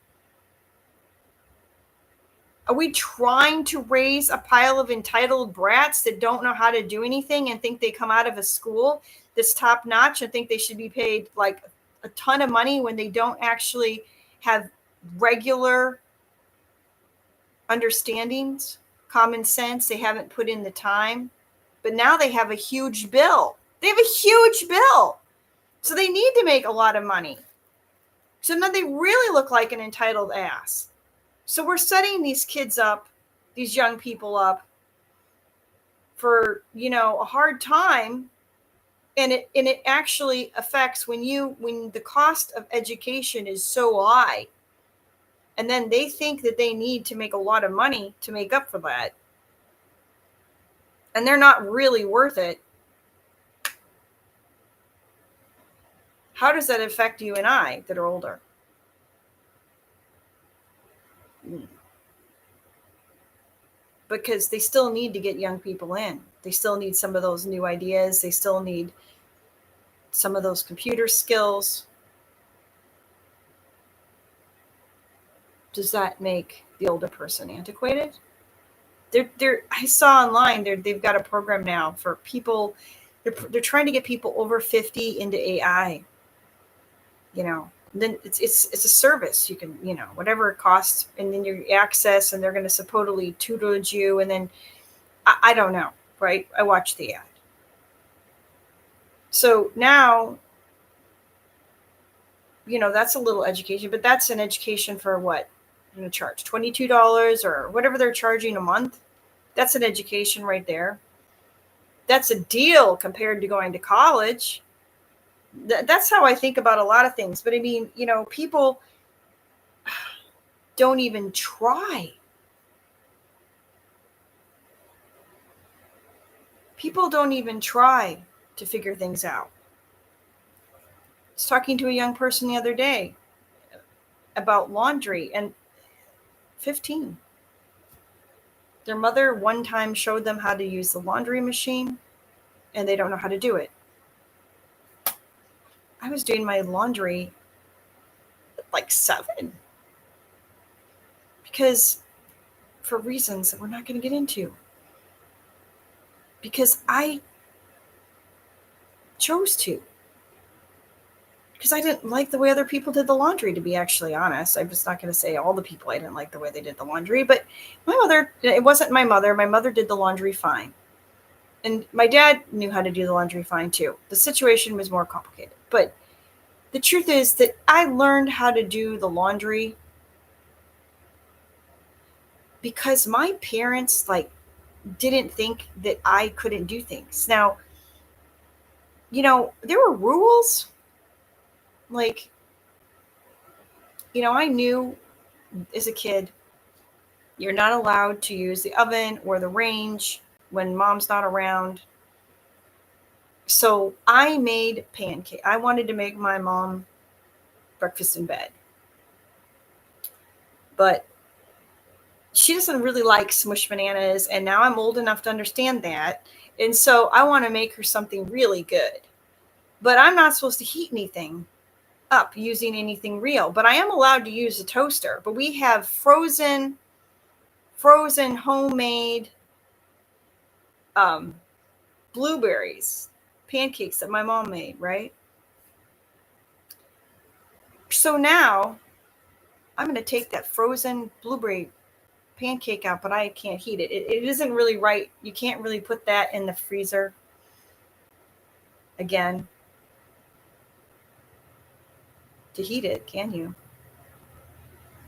Are we trying to raise a pile of entitled brats that don't know how to do anything and think they come out of a school that's top notch and think they should be paid like a ton of money when they don't actually have regular understandings, common sense? They haven't put in the time, but now they have a huge bill. They have a huge bill. So they need to make a lot of money. So now they really look like an entitled ass. So we're setting these kids up, these young people up for, a hard time. And it actually affects when the cost of education is so high. And then they think that they need to make a lot of money to make up for that. And they're not really worth it. How does that affect you and I that are older? Because they still need to get young people in. They still need some of those new ideas. They still need some of those computer skills. Does that make the older person antiquated? I saw online they've got a program now for people. They're trying to get people over 50 into AI. Then it's a service. You can, whatever it costs, and then you access, and they're going to supposedly tutelage you, and then I don't know, right? I watched the ad. So now, that's a little education, but that's an education for what? I'm going to charge $22 or whatever they're charging a month. That's an education right there. That's a deal compared to going to college. That's how I think about a lot of things. But I mean, people don't even try. People don't even try to figure things out. I was talking to a young person the other day about laundry, and 15. Their mother one time showed them how to use the laundry machine, and they don't know how to do it. I was doing my laundry at like 7 because for reasons that we're not going to get into. Because I chose to. Because I didn't like the way other people did the laundry, to be actually honest. I'm just not going to say all the people I didn't like the way they did the laundry, but my mother, it wasn't my mother. My mother did the laundry fine. And my dad knew how to do the laundry fine too. The situation was more complicated. But the truth is that I learned how to do the laundry because my parents didn't think that I couldn't do things. Now, there were rules. Like, I knew as a kid, you're not allowed to use the oven or the range when mom's not around. So I made pancake. I wanted to make my mom breakfast in bed. But she doesn't really like smushed bananas, and now I'm old enough to understand that. And so I want to make her something really good. But I'm not supposed to heat anything up using anything real. But I am allowed to use a toaster. But we have frozen homemade blueberries pancakes that my mom made, right? So now I'm going to take that frozen blueberry pancake out, but I can't heat it. It isn't really right. You can't really put that in the freezer again to heat it, can you?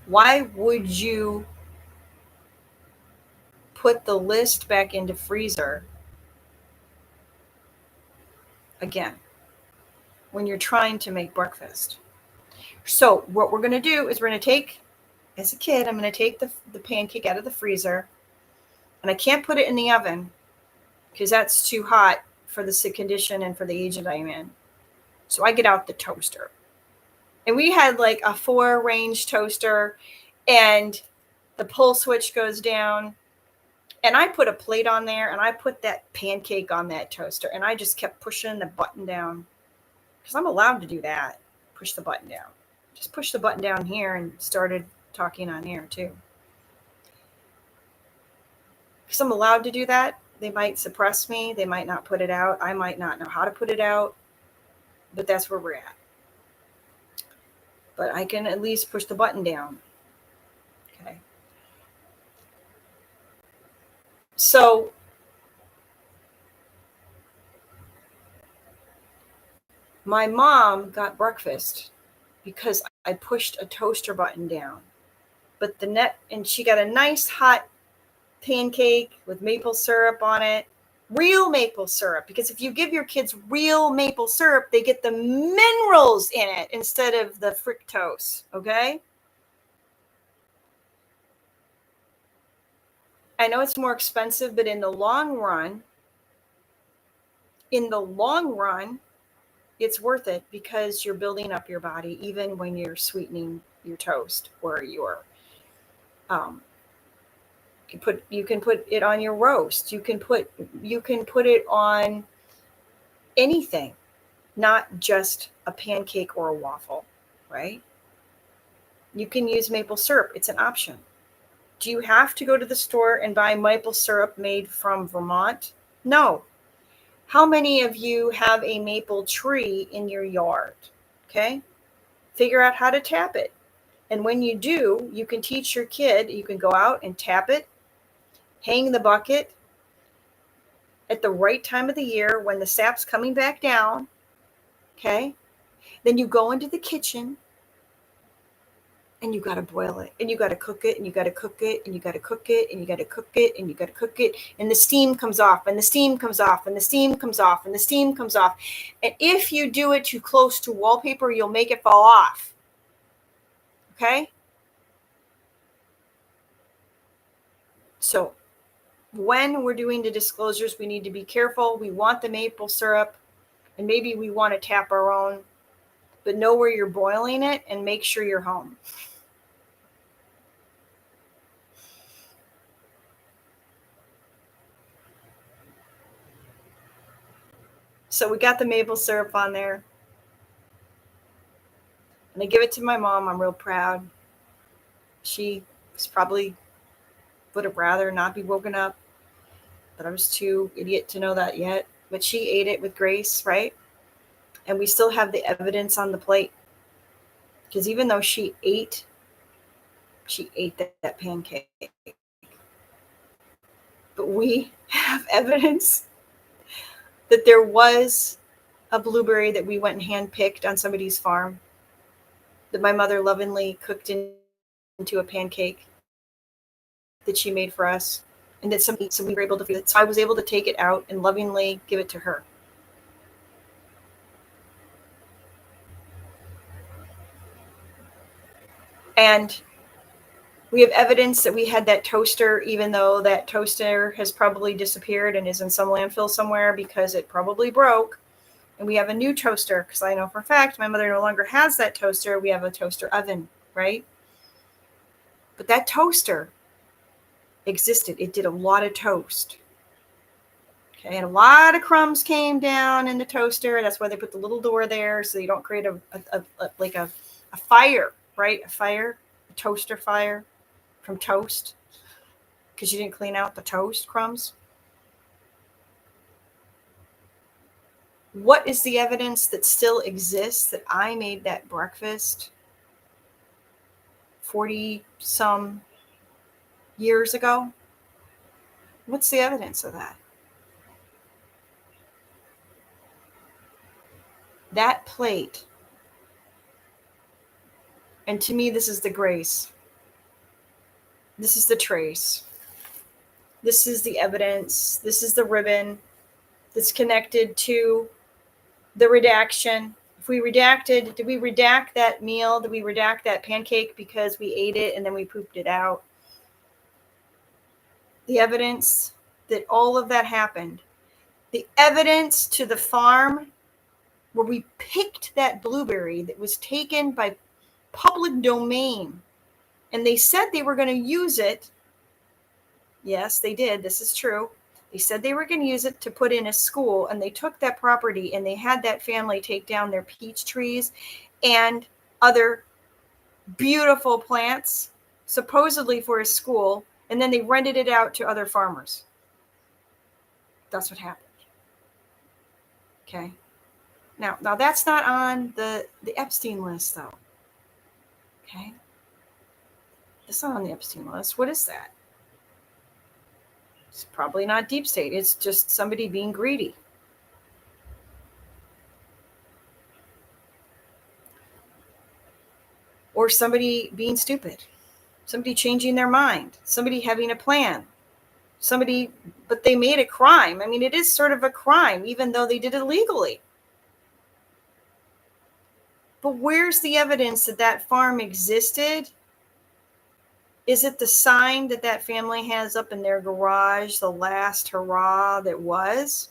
Why would you put the list back into freezer again when you're trying to make breakfast? So what we're going to do is we're going to take, as a kid, I'm going to take the pancake out of the freezer, and I can't put it in the oven because that's too hot for the sick condition and for the age that I'm in. So I get out the toaster. And we had like a 4-range toaster, and the pull switch goes down. And I put a plate on there, and I put that pancake on that toaster, and I just kept pushing the button down because I'm allowed to do that. Push the button down. Just push the button down here and started talking on air too. Because I'm allowed to do that. They might suppress me. They might not put it out. I might not know how to put it out. But that's where we're at. But I can at least push the button down. Okay. So my mom got breakfast because I pushed a toaster button down. But and she got a nice hot pancake with maple syrup on it. Real maple syrup, because if you give your kids real maple syrup, they get the minerals in it instead of the fructose, okay? I know it's more expensive, but in the long run, it's worth it because you're building up your body even when you're sweetening your toast or your you can put it on your roast. You can put it on anything, not just a pancake or a waffle, right? You can use maple syrup. It's an option. Do you have to go to the store and buy maple syrup made from Vermont? No. How many of you have a maple tree in your yard? Okay. Figure out how to tap it. And when you do, you can teach your kid, you can go out and tap it, hang the bucket at the right time of the year when the sap's coming back down. Okay. Then you go into the kitchen and you got to boil it, and you got to cook it, and you got to cook it, and you got to cook it, and you got to cook it, and you got to cook it, and the steam comes off, and the steam comes off, and the steam comes off, and the steam comes off. And if you do it too close to wallpaper, you'll make it fall off. Okay? So when we're doing the disclosures, we need to be careful. We want the maple syrup, and maybe we want to tap our own, but know where you're boiling it and make sure you're home. So we got the maple syrup on there. And I give it to my mom. I'm real proud. She was probably would have rather not be woken up, but I was too idiot to know that yet. But she ate it with grace, right? And we still have the evidence on the plate. Because even though she ate that pancake. But we have evidence that there was a blueberry that we went and handpicked on somebody's farm that my mother lovingly cooked into a pancake that she made for us, and that somebody, so we were able to feed it. So I was able to take it out and lovingly give it to her. And we have evidence that we had that toaster, even though that toaster has probably disappeared and is in some landfill somewhere because it probably broke. And we have a new toaster because I know for a fact my mother no longer has that toaster. We have a toaster oven, right? But that toaster existed. It did a lot of toast. Okay, and a lot of crumbs came down in the toaster. That's why they put the little door there so you don't create a fire, right? A toaster fire from toast because you didn't clean out the toast crumbs. What is the evidence that still exists that I made that breakfast 40 some years ago? What's the evidence of that? That plate. And to me, this is the grace. This is the trace. This is the evidence. This is the ribbon that's connected to the redaction. If we redacted, did we redact that meal? Did we redact that pancake because we ate it and then we pooped it out? The evidence that all of that happened. The evidence to the farm where we picked that blueberry that was taken by public domain. And they said they were going to use it. Yes, they did. This is true. They said they were going to use it to put in a school, and they took that property and they had that family take down their peach trees and other beautiful plants, supposedly for a school, and then they rented it out to other farmers. That's what happened. Okay. Now that's not on the Epstein list, though. Okay. It's not on the Epstein list. What is that? It's probably not deep state. It's just somebody being greedy. Or somebody being stupid. Somebody changing their mind. Somebody having a plan. Somebody, but they made a crime. I mean, it is sort of a crime, even though they did it legally. But where's the evidence that that farm existed? Is it the sign that that family has up in their garage, the last hurrah that was?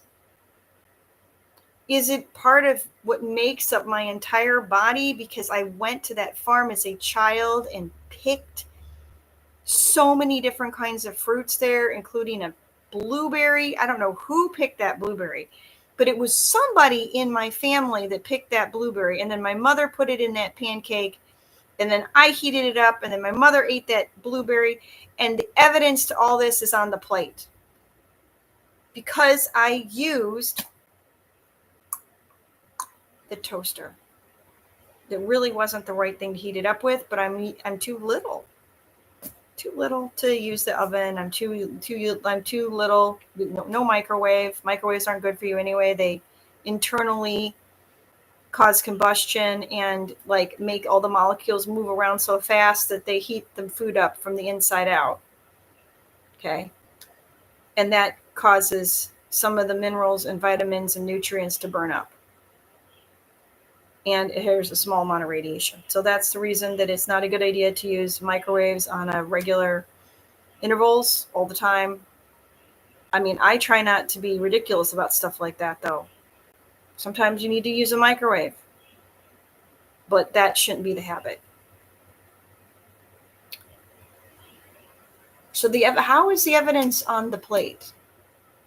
Is it part of what makes up my entire body because I went to that farm as a child and picked so many different kinds of fruits there, including a blueberry? I don't know who picked that blueberry, but it was somebody in my family that picked that blueberry. And then my mother put it in that pancake, and then I heated it up, and then my mother ate that blueberry. And the evidence to all this is on the plate because I used the toaster. That really wasn't the right thing to heat it up with, but I'm too little to use the oven. I'm too little. No microwave. Microwaves aren't good for you anyway. They internally cause combustion and like make all the molecules move around so fast that they heat the food up from the inside out. Okay. And that causes some of the minerals and vitamins and nutrients to burn up. And it has a small amount of radiation. So that's the reason that it's not a good idea to use microwaves on a regular intervals all the time. I mean, I try not to be ridiculous about stuff like that, though. Sometimes you need to use a microwave, but that shouldn't be the habit. So how is the evidence on the plate?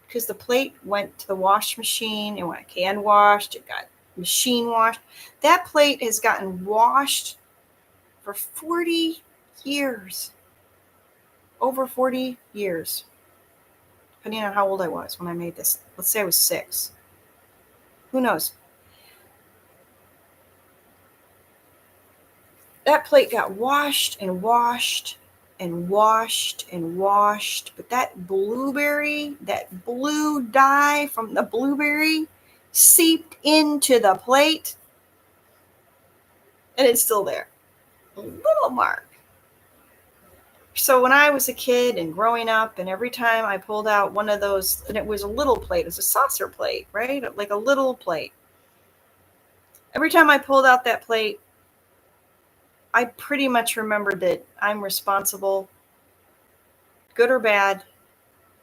Because the plate went to the wash machine, it went can washed, it got machine washed. That plate has gotten washed for 40 years. Over 40 years. Depending on how old I was when I made this. Let's say I was 6. Who knows? That plate got washed and washed and washed and washed. But that blueberry, that blue dye from the blueberry seeped into the plate. And it's still there. A little mark. So when I was a kid and growing up, and every time I pulled out one of those, and it was a little plate, it was a saucer plate, right? Like a little plate. Every time I pulled out that plate, I pretty much remembered that I'm responsible, good or bad,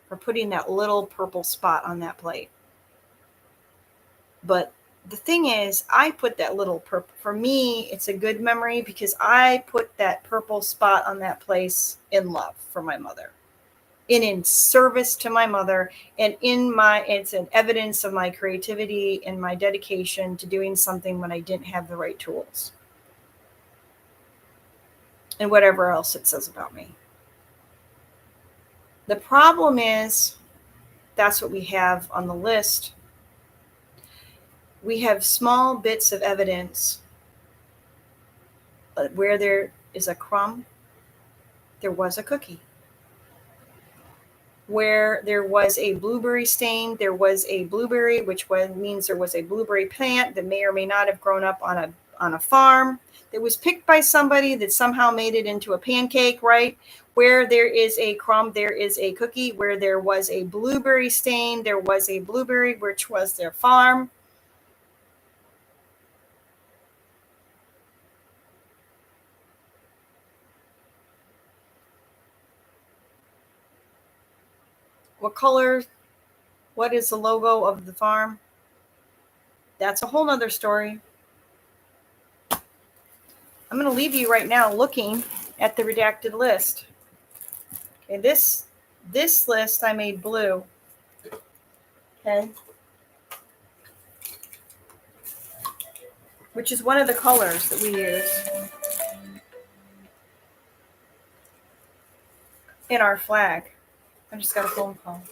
for putting that little purple spot on that plate. But the thing is, I put that little purple, for me, it's a good memory because I put that purple spot on that place in love for my mother. And in service to my mother, and it's an evidence of my creativity and my dedication to doing something when I didn't have the right tools. And whatever else it says about me. The problem is, that's what we have on the list. We have small bits of evidence, but where there is a crumb, there was a cookie. Where there was a blueberry stain, there was a blueberry, which means there was a blueberry plant that may or may not have grown up on a farm that was picked by somebody that somehow made it into a pancake, right? Where there is a crumb, there is a cookie. Where there was a blueberry stain, there was a blueberry, which was their farm. What color? What is the logo of the farm? That's a whole nother story. I'm going to leave you right now looking at the redacted list. Okay, this list I made blue. Okay. Which is one of the colors that we use in our flag. I just got a phone call.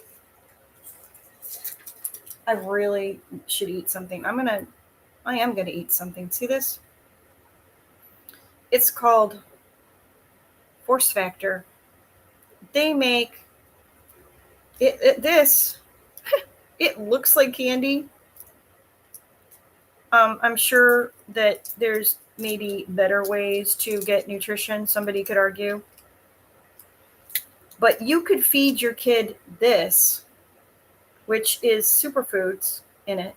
I really should eat something. I am gonna eat something. See this? It's called Force Factor. They make this. It looks like candy. I'm sure that there's maybe better ways to get nutrition. Somebody could argue. But you could feed your kid this, which is superfoods in it.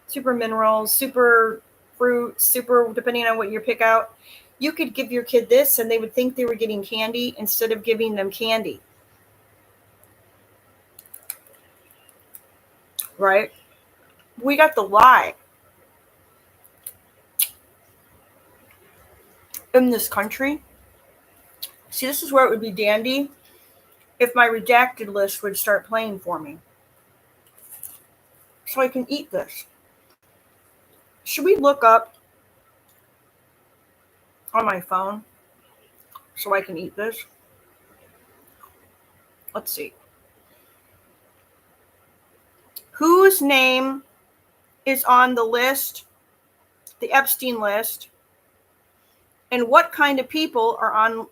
Super minerals, super fruit, super, depending on what you pick out. You could give your kid this and they would think they were getting candy instead of giving them candy. Right? We got the lie in this country. See, this is where it would be dandy if my redacted list would start playing for me. So I can eat this. Should we look up on my phone so I can eat this? Let's see. Whose name is on the list, the Epstein list, and what kind of people are on?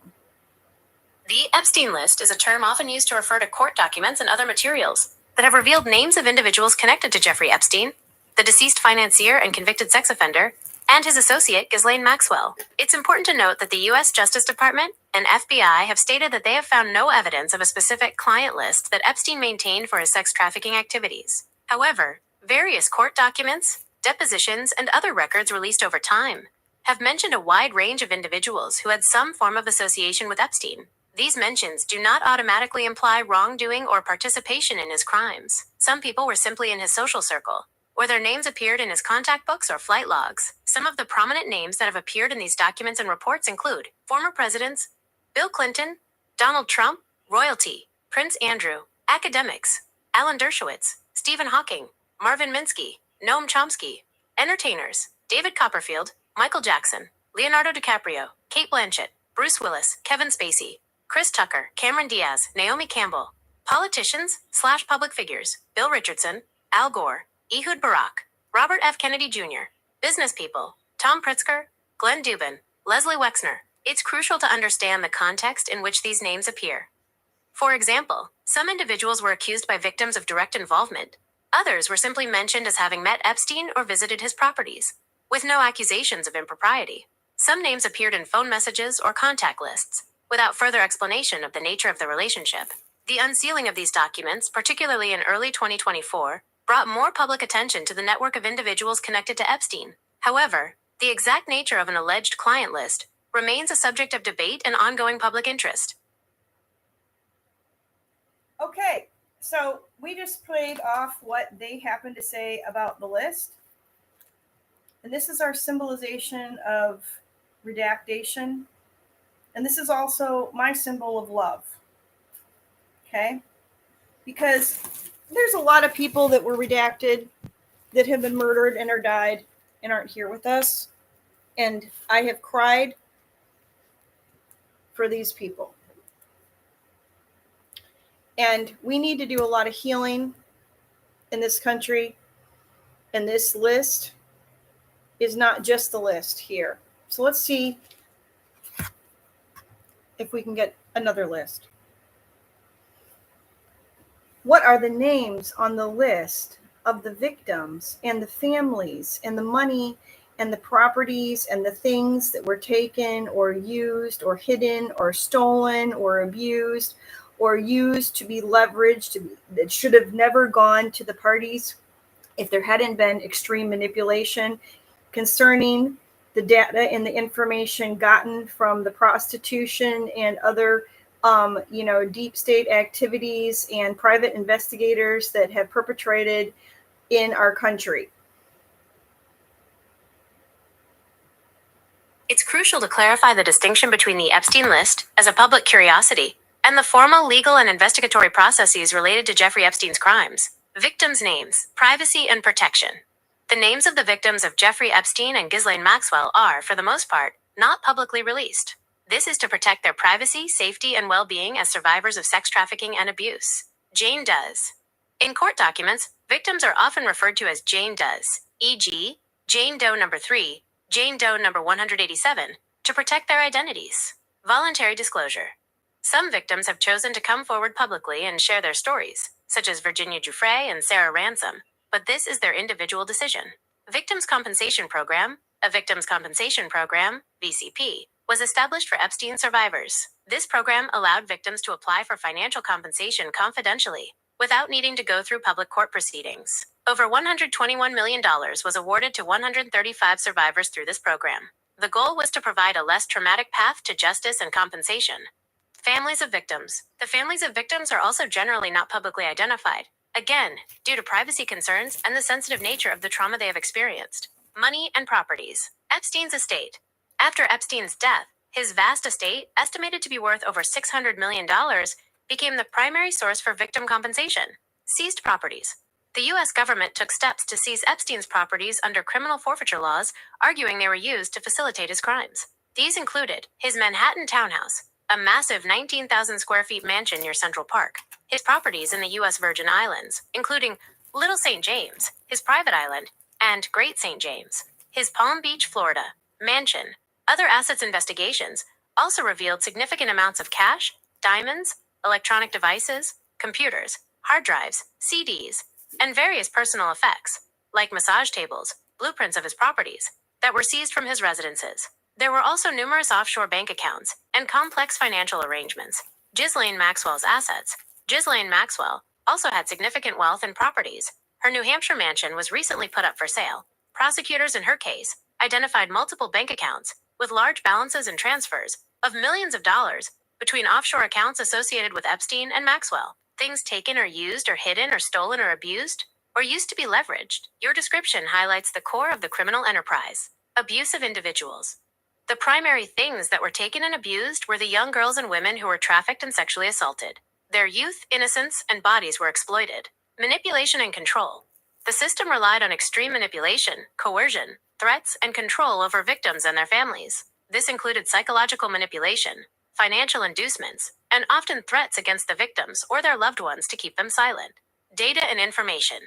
The Epstein list is a term often used to refer to court documents and other materials that have revealed names of individuals connected to Jeffrey Epstein, the deceased financier and convicted sex offender, and his associate Ghislaine Maxwell. It's important to note that the U.S. Justice Department and FBI have stated that they have found no evidence of a specific client list that Epstein maintained for his sex trafficking activities. However, various court documents, depositions, and other records released over time have mentioned a wide range of individuals who had some form of association with Epstein. These mentions do not automatically imply wrongdoing or participation in his crimes. Some people were simply in his social circle, or their names appeared in his contact books or flight logs. Some of the prominent names that have appeared in these documents and reports include former presidents, Bill Clinton, Donald Trump, royalty, Prince Andrew, academics, Alan Dershowitz, Stephen Hawking, Marvin Minsky, Noam Chomsky, Entertainers: David Copperfield, Michael Jackson, Leonardo DiCaprio, Kate Blanchett, Bruce Willis, Kevin Spacey, Chris Tucker, Cameron Diaz, Naomi Campbell. Politicians/public figures: Bill Richardson, Al Gore, Ehud Barak, Robert F. Kennedy Jr. Business people: Tom Pritzker, Glenn Dubin, Leslie Wexner. It's crucial to understand the context in which these names appear. For example, some individuals were accused by victims of direct involvement. Others were simply mentioned as having met Epstein or visited his properties, with no accusations of impropriety. Some names appeared in phone messages or contact lists, without further explanation of the nature of the relationship. The unsealing of these documents, particularly in early 2024, brought more public attention to the network of individuals connected to Epstein. However, the exact nature of an alleged client list remains a subject of debate and ongoing public interest. Okay, so we just played off what they happen to say about the list. And this is our symbolization of redactation. And this is also my symbol of love. Okay? Because there's a lot of people that were redacted that have been murdered and or died and aren't here with us. And I have cried for these people. And we need to do a lot of healing in this country. And this list is not just the list here. So let's see if we can get another list. What are the names on the list of the victims and the families and the money and the properties and the things that were taken or used or hidden or stolen or abused or used to be leveraged that should have never gone to the parties if there hadn't been extreme manipulation concerning the data and the information gotten from the prostitution and other deep state activities and private investigators that have perpetrated in our country. It's crucial to clarify the distinction between the Epstein list, as a public curiosity, and the formal legal and investigatory processes related to Jeffrey Epstein's crimes. Victims' names, privacy, and protection. The names of the victims of Jeffrey Epstein and Ghislaine Maxwell are, for the most part, not publicly released. This is to protect their privacy, safety, and well-being as survivors of sex trafficking and abuse. Jane Does. In court documents, victims are often referred to as Jane Does, e.g., Jane Doe number 3, Jane Doe number 187, to protect their identities. Voluntary disclosure. Some victims have chosen to come forward publicly and share their stories, such as Virginia Giuffre and Sarah Ransom, but this is their individual decision. Victims Compensation Program, a Victims Compensation Program, VCP, was established for Epstein survivors. This program allowed victims to apply for financial compensation confidentially, without needing to go through public court proceedings. Over $121 million was awarded to 135 survivors through this program. The goal was to provide a less traumatic path to justice and compensation. Families of victims. The families of victims are also generally not publicly identified, again, due to privacy concerns and the sensitive nature of the trauma they have experienced. Money and properties. Epstein's estate. After Epstein's death, his vast estate, estimated to be worth over $600 million, became the primary source for victim compensation. Seized properties. The U.S. government took steps to seize Epstein's properties under criminal forfeiture laws, arguing they were used to facilitate his crimes. These included his Manhattan townhouse, a massive 19,000 square feet mansion near Central Park, his properties in the U.S. Virgin Islands, including Little St. James, his private island, and Great St. James, his Palm Beach, Florida, mansion. Other assets investigations also revealed significant amounts of cash, diamonds, electronic devices, computers, hard drives, CDs, and various personal effects, like massage tables, blueprints of his properties, that were seized from his residences. There were also numerous offshore bank accounts and complex financial arrangements. Ghislaine Maxwell's assets. Ghislaine Maxwell also had significant wealth and properties. Her New Hampshire mansion was recently put up for sale. Prosecutors in her case identified multiple bank accounts with large balances and transfers of millions of dollars between offshore accounts associated with Epstein and Maxwell. Things taken or used or hidden or stolen or abused, or used to be leveraged. Your description highlights the core of the criminal enterprise. Abuse of individuals. The primary things that were taken and abused were the young girls and women who were trafficked and sexually assaulted. Their youth, innocence, and bodies were exploited. Manipulation and control. The system relied on extreme manipulation, coercion, threats, and control over victims and their families. This included psychological manipulation, financial inducements, and often threats against the victims or their loved ones to keep them silent. Data and information.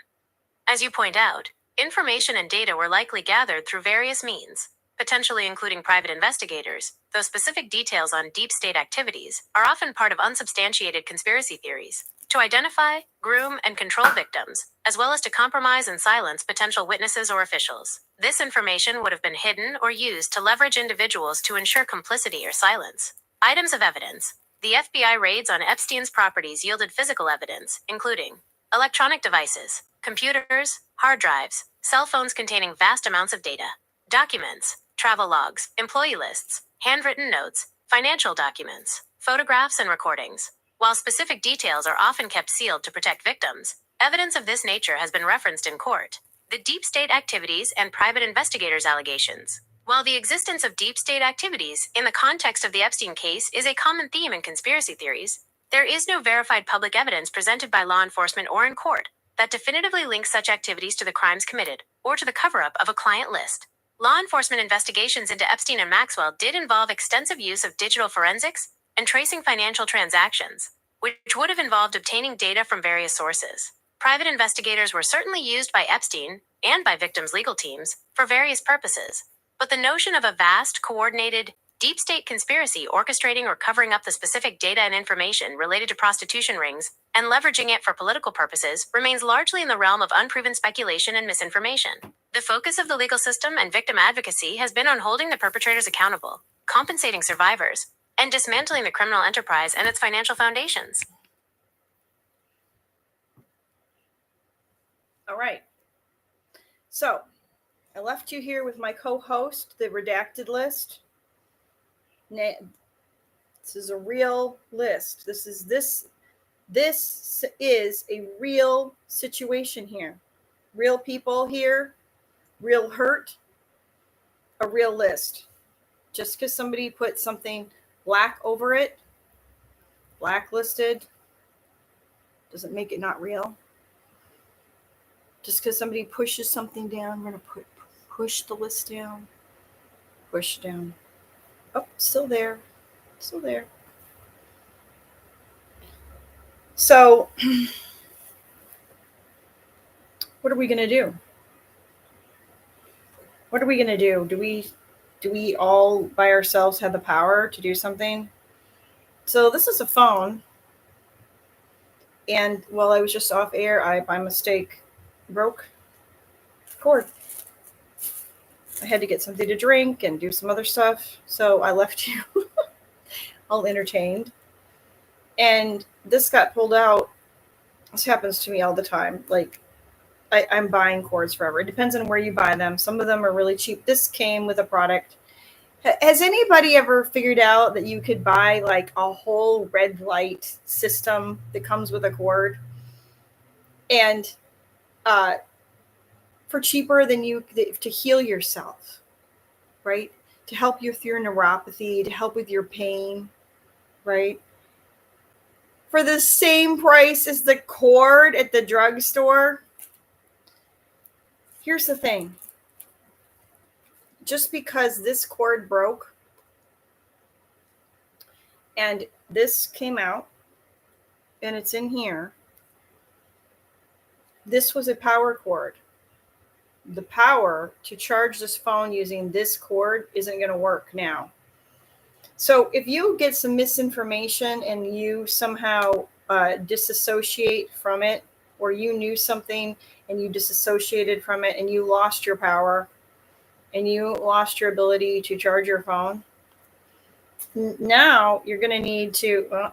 As you point out, information and data were likely gathered through various means, potentially including private investigators, though specific details on deep state activities are often part of unsubstantiated conspiracy theories, to identify, groom, and control victims, as well as to compromise and silence potential witnesses or officials. This information would have been hidden or used to leverage individuals to ensure complicity or silence. Items of evidence. The FBI raids on Epstein's properties yielded physical evidence, including electronic devices, computers, hard drives, cell phones containing vast amounts of data, documents, travel logs, employee lists, handwritten notes, financial documents, photographs, and recordings. While specific details are often kept sealed to protect victims, evidence of this nature has been referenced in court. The deep state activities and private investigators' allegations. While the existence of deep state activities in the context of the Epstein case is a common theme in conspiracy theories, there is no verified public evidence presented by law enforcement or in court that definitively links such activities to the crimes committed or to the cover-up of a client list. Law enforcement investigations into Epstein and Maxwell did involve extensive use of digital forensics and tracing financial transactions, which would have involved obtaining data from various sources. Private investigators were certainly used by Epstein and by victims' legal teams for various purposes, but the notion of a vast, coordinated, deep state conspiracy orchestrating or covering up the specific data and information related to prostitution rings and leveraging it for political purposes remains largely in the realm of unproven speculation and misinformation. The focus of the legal system and victim advocacy has been on holding the perpetrators accountable, compensating survivors, and dismantling the criminal enterprise and its financial foundations. All right. So I left you here with my co-host, the redacted list. This is a real list. This is a real situation here. Real people here, real hurt, a real list. Just because somebody put something black over it, blacklisted, doesn't make it not real. Just because somebody pushes something down, we're going to push the list down, push down. Oh, still there. Still there. So, what are we going to do? What are we going to do? Do we all by ourselves have the power to do something? So this is a phone. And while I was just off air, I, by mistake, broke the cord. I had to get something to drink and do some other stuff. So I left you all entertained. And this got pulled out. This happens to me all the time. Like, I'm buying cords forever. It depends on where you buy them. Some of them are really cheap. This came with a product. Has anybody ever figured out that you could buy like a whole red light system that comes with a cord? And for cheaper than to heal yourself, right? To help you with your neuropathy, to help with your pain, right? For the same price as the cord at the drugstore. Here's the thing. Just because this cord broke and this came out and it's in here, this was a power cord. The power to charge this phone using this cord isn't going to work now. So if you get some misinformation and you somehow disassociate from it, or you knew something and you disassociated from it and you lost your power and you lost your ability to charge your phone, now you're going to need to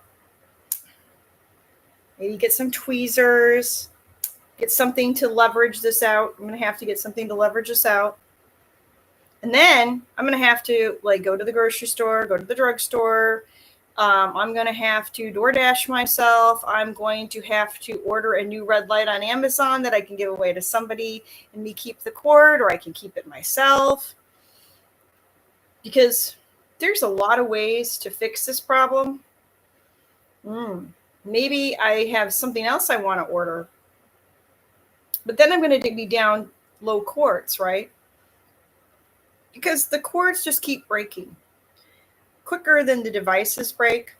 maybe get some tweezers, get something to leverage this out. I'm going to have to get something to leverage this out. And then I'm going to have to like go to the grocery store, go to the drugstore. I'm going to have to DoorDash myself. I'm going to have to order a new red light on Amazon that I can give away to somebody and me keep the cord, or I can keep it myself. Because there's a lot of ways to fix this problem. Maybe I have something else I want to order. But then I'm going to be down low cords, right? Because the cords just keep breaking quicker than the devices break,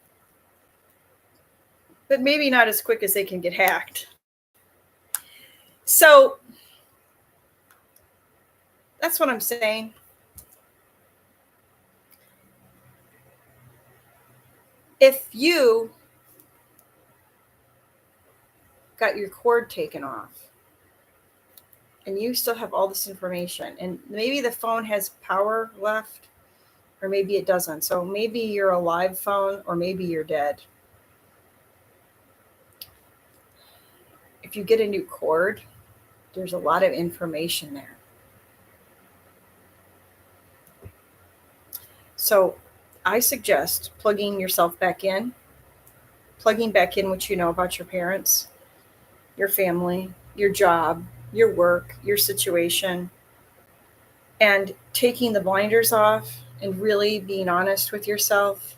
but maybe not as quick as they can get hacked. So that's what I'm saying. If you got your cord taken off and you still have all this information, and maybe the phone has power left, or maybe it doesn't. So maybe you're a live phone, or maybe you're dead. If you get a new cord, there's a lot of information there. So I suggest plugging yourself back in, plugging back in what you know about your parents, your family, your job, your work, your situation, and taking the blinders off and really being honest with yourself.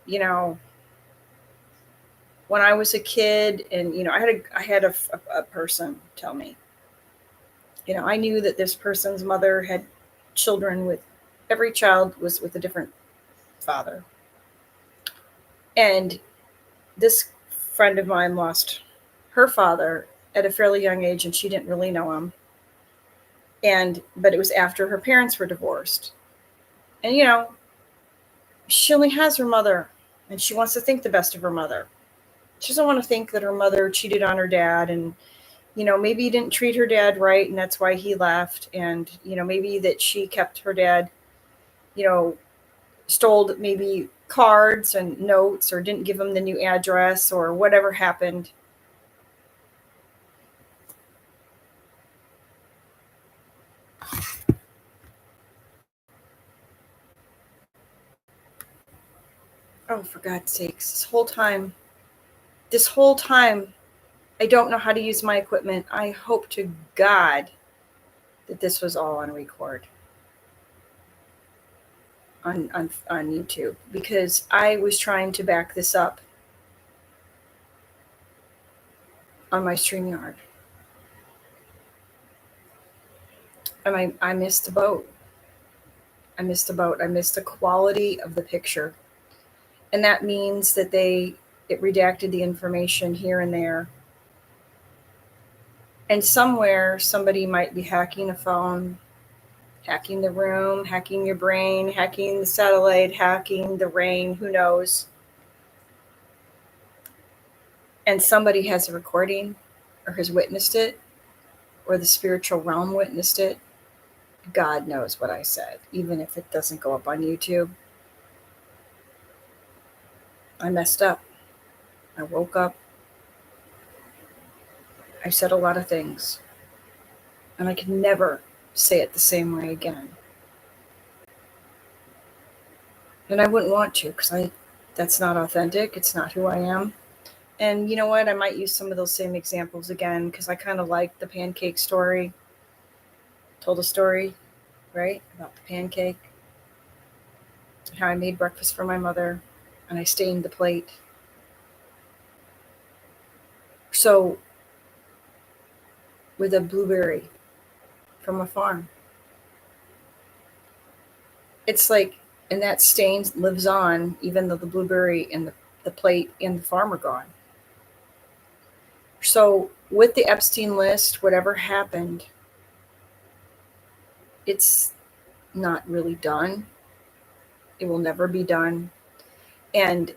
You know, when I was a kid, and I had a person tell me, I knew that this person's mother had children with, every child was with a different father. And this friend of mine lost her father at a fairly young age, and she didn't really know him. But it was after her parents were divorced. And, she only has her mother, and she wants to think the best of her mother. She doesn't want to think that her mother cheated on her dad, and, maybe he didn't treat her dad right, and that's why he left. And, maybe that she kept her dad, stole maybe cards and notes, or didn't give him the new address, or whatever happened. Oh, for God's sakes, this whole time, I don't know how to use my equipment. I hope to God that this was all on record on YouTube, because I was trying to back this up on my StreamYard. And I missed the boat. I missed the quality of the picture. And that means that it redacted the information here and there. And somewhere somebody might be hacking a phone, hacking the room, hacking your brain, hacking the satellite, hacking the rain, who knows. And somebody has a recording, or has witnessed it, or the spiritual realm witnessed it. God knows what I said, even if it doesn't go up on YouTube. I messed up. I woke up. I said a lot of things. And I can never say it the same way again. And I wouldn't want to, because that's not authentic. It's not who I am. And you know what? I might use some of those same examples again, because I kind of like the pancake story. Told a story, right, about the pancake. How I made breakfast for my mother, and I stained the plate. So, with a blueberry from a farm. It's like, and that stain lives on, even though the blueberry and the plate and the farm are gone. So with the Epstein list, whatever happened, it's not really done. It will never be done. And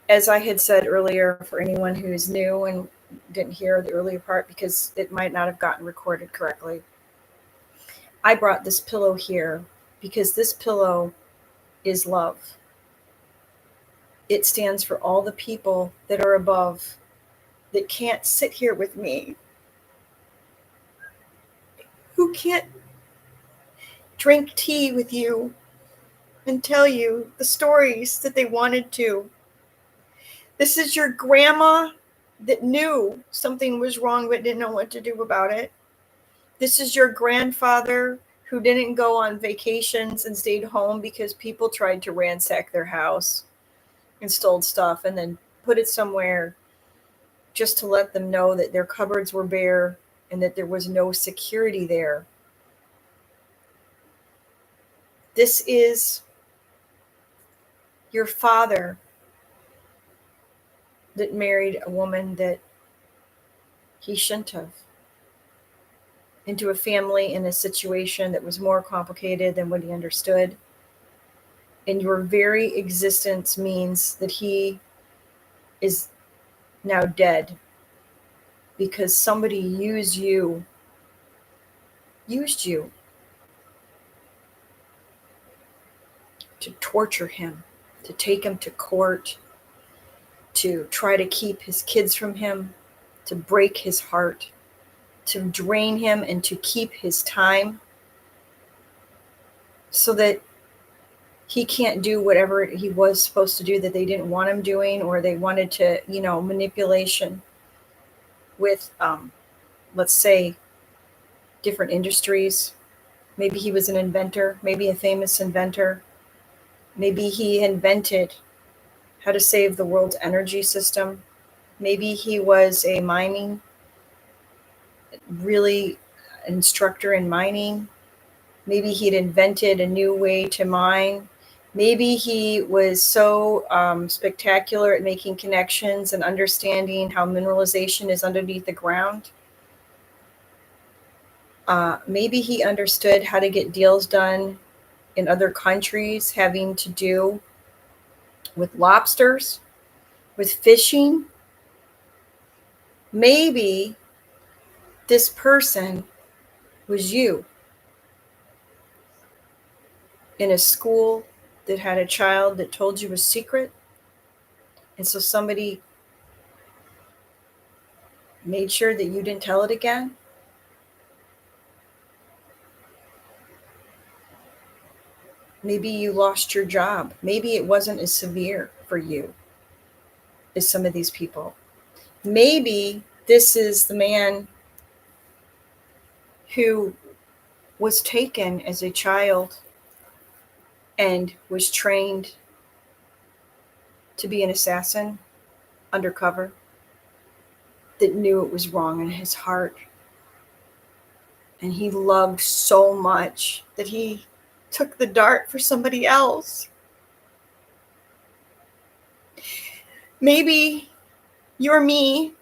as I had said earlier, for anyone who is new and didn't hear the earlier part, because it might not have gotten recorded correctly, I brought this pillow here because this pillow is love. It stands for all the people that are above, that can't sit here with me, who can't drink tea with you and tell you the stories that they wanted to. This is your grandma that knew something was wrong but didn't know what to do about it. This is your grandfather who didn't go on vacations and stayed home because people tried to ransack their house and stole stuff and then put it somewhere just to let them know that their cupboards were bare and that there was no security there. This is your father that married a woman that he shouldn't have, into a family in a situation that was more complicated than what he understood. And your very existence means that he is now dead because somebody used you to torture him, to take him to court, to try to keep his kids from him, to break his heart, to drain him, and to keep his time so that he can't do whatever he was supposed to do that they didn't want him doing, or they wanted to, manipulation with, let's say, different industries. Maybe he was an inventor, maybe a famous inventor. Maybe he invented how to save the world's energy system. Maybe he was a mining, really instructor in mining. Maybe he'd invented a new way to mine. Maybe he was so spectacular at making connections and understanding how mineralization is underneath the ground. Maybe he understood how to get deals done in other countries having to do with lobsters, with fishing. Maybe this person was you in a school that had a child that told you a secret. And so somebody made sure that you didn't tell it again. Maybe you lost your job. Maybe it wasn't as severe for you as some of these people. Maybe this is the man who was taken as a child and was trained to be an assassin undercover, that knew it was wrong in his heart. And he loved so much that he took the dart for somebody else. Maybe you're me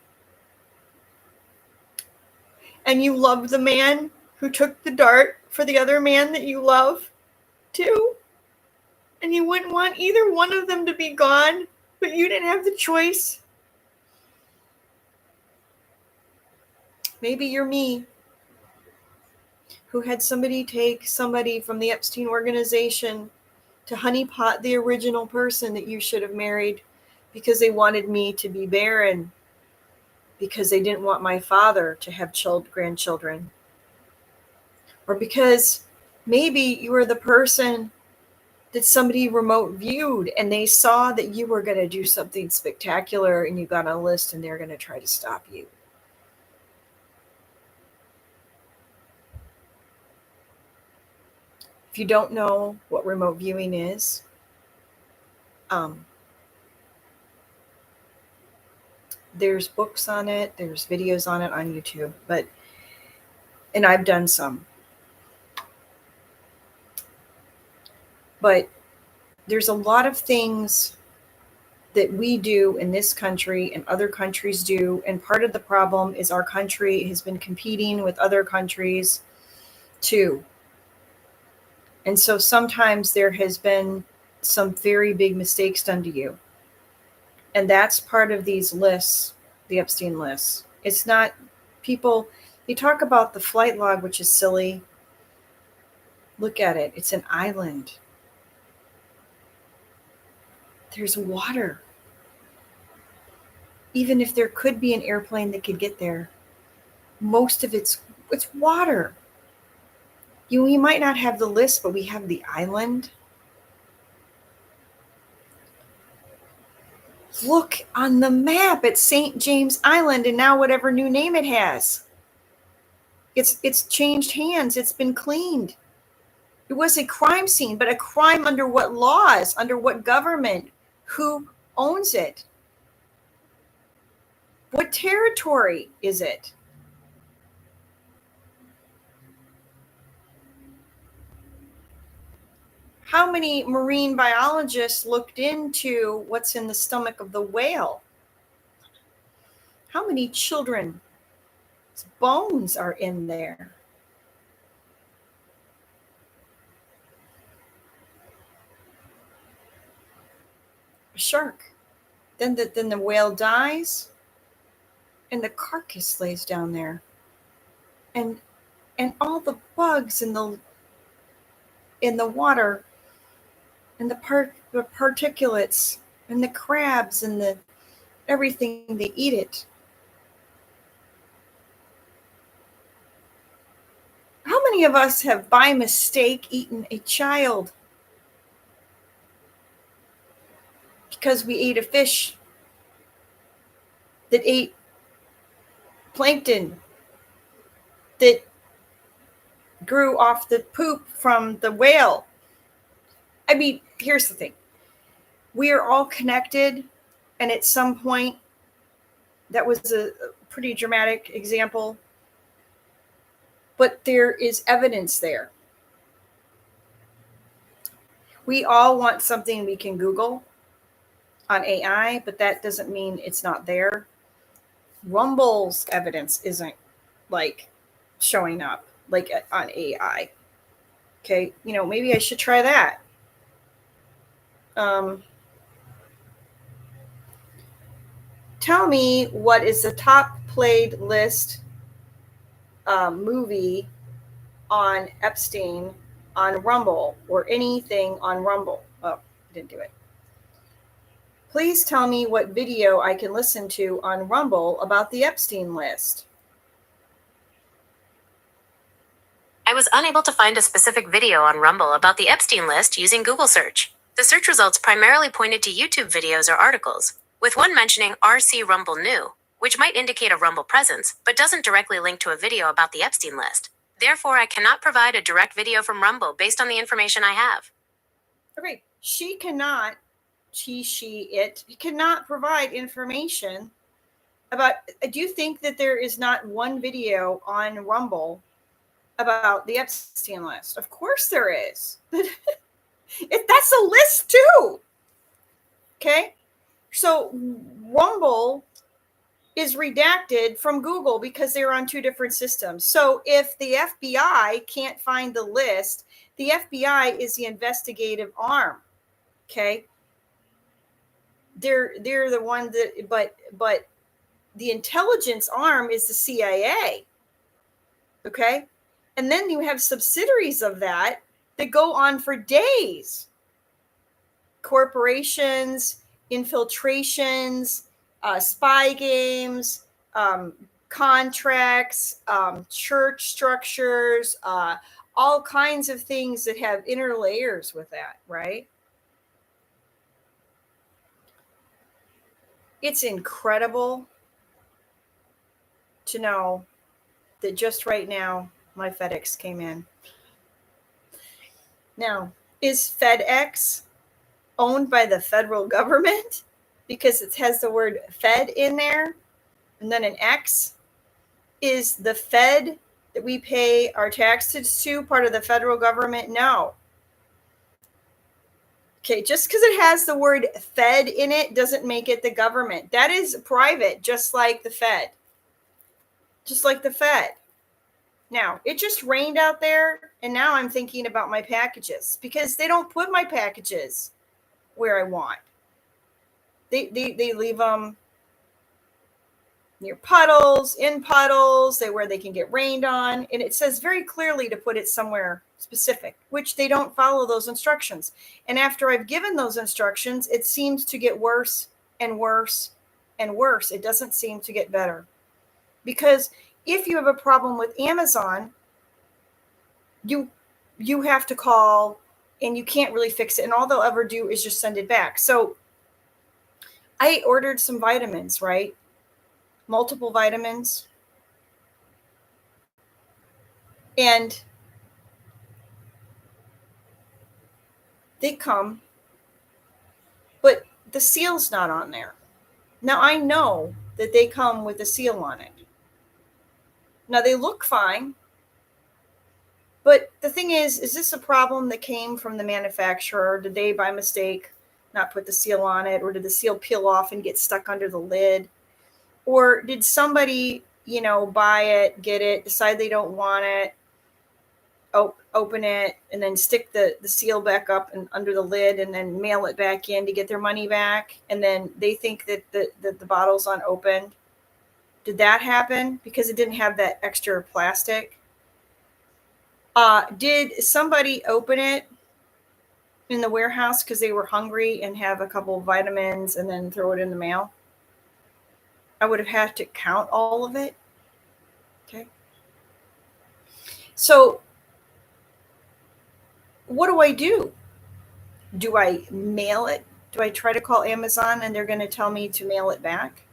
and you love the man who took the dart for the other man that you love too. And you wouldn't want either one of them to be gone, but you didn't have the choice. Maybe you're me, who had somebody take somebody from the Epstein organization to honeypot the original person that you should have married because they wanted me to be barren, because they didn't want my father to have grandchildren. Or because maybe you were the person that somebody remote viewed and they saw that you were going to do something spectacular and you got on a list and they're going to try to stop you. If you don't know what remote viewing is, there's books on it, there's videos on it on YouTube, and I've done some. But there's a lot of things that we do in this country and other countries do, and part of the problem is our country has been competing with other countries too. And so sometimes there has been some very big mistakes done to you. And that's part of these lists, the Epstein lists. It's not people, they talk about the flight log, which is silly. Look at it. It's an island. There's water. Even if there could be an airplane that could get there, most of it's water. We might not have the list, but we have the island. Look on the map at St. James Island, and now whatever new name it has. It's changed hands. It's been cleaned. It was a crime scene, but a crime under what laws? Under what government? Who owns it? What territory is it? How many marine biologists looked into what's in the stomach of the whale? How many children's bones are in there? A shark. Then the whale dies, and the carcass lays down there, and all the bugs in the water, and the particulates, and the crabs, and the everything, they eat it. How many of us have by mistake eaten a child because we ate a fish that ate plankton that grew off the poop from the whale? I mean, here's the thing. We are all connected, and at some point, that was a pretty dramatic example, but there is evidence there. We all want something we can Google on AI, but that doesn't mean it's not there. Rumble's evidence isn't like showing up like on AI. Okay, maybe I should try that. Tell me what is the top played list movie on Epstein on Rumble, or anything on Rumble. Oh, didn't do it. Please tell me what video I can listen to on Rumble about the Epstein list. I was unable to find a specific video on Rumble about the Epstein list using Google search. The search results primarily pointed to YouTube videos or articles, with one mentioning RC Rumble New, which might indicate a Rumble presence, but doesn't directly link to a video about the Epstein list. Therefore, I cannot provide a direct video from Rumble based on the information I have. Okay, she cannot provide information about. Do you think that there is not one video on Rumble about the Epstein list? Of course there is. That's a list too. Okay, so Rumble is redacted from Google because they're on two different systems. So if the FBI can't find the list, the FBI is the investigative arm. Okay, they're the one that, but the intelligence arm is the CIA. Okay, and then you have subsidiaries of that go on for days. Corporations, infiltrations, spy games, contracts, church structures, all kinds of things that have inner layers with that, right? It's incredible to know that just right now my FedEx came in. Now, is FedEx owned by the federal government? Because it has the word Fed in there, and then an X. Is the Fed that we pay our taxes to part of the federal government? No. Okay, just because it has the word Fed in it doesn't make it the government. That is private, just like the Fed. Just like the Fed. Now, it just rained out there, and now I'm thinking about my packages because they don't put my packages where I want. They leave them near puddles, in puddles, where they can get rained on. And it says very clearly to put it somewhere specific, which they don't follow those instructions. And after I've given those instructions, it seems to get worse and worse and worse. It doesn't seem to get better. Because if you have a problem with Amazon, you have to call, and you can't really fix it. And all they'll ever do is just send it back. So I ordered some vitamins, right? Multiple vitamins. And they come, but the seal's not on there. Now, I know that they come with a seal on it. Now, they look fine, But the thing is this a problem that came from the manufacturer? Did they, by mistake, not put the seal on it? Or did the seal peel off and get stuck under the lid? Or did somebody, buy it, get it, decide they don't want it, open it, and then stick the seal back up and under the lid and then mail it back in to get their money back? And then they think that the bottle's unopened. Did that happen because it didn't have that extra plastic? Did somebody open it in the warehouse because they were hungry and have a couple of vitamins and then throw it in the mail? I would have had to count all of it. Okay. So what do I do? Do I mail it? Do I try to call Amazon and they're going to tell me to mail it back?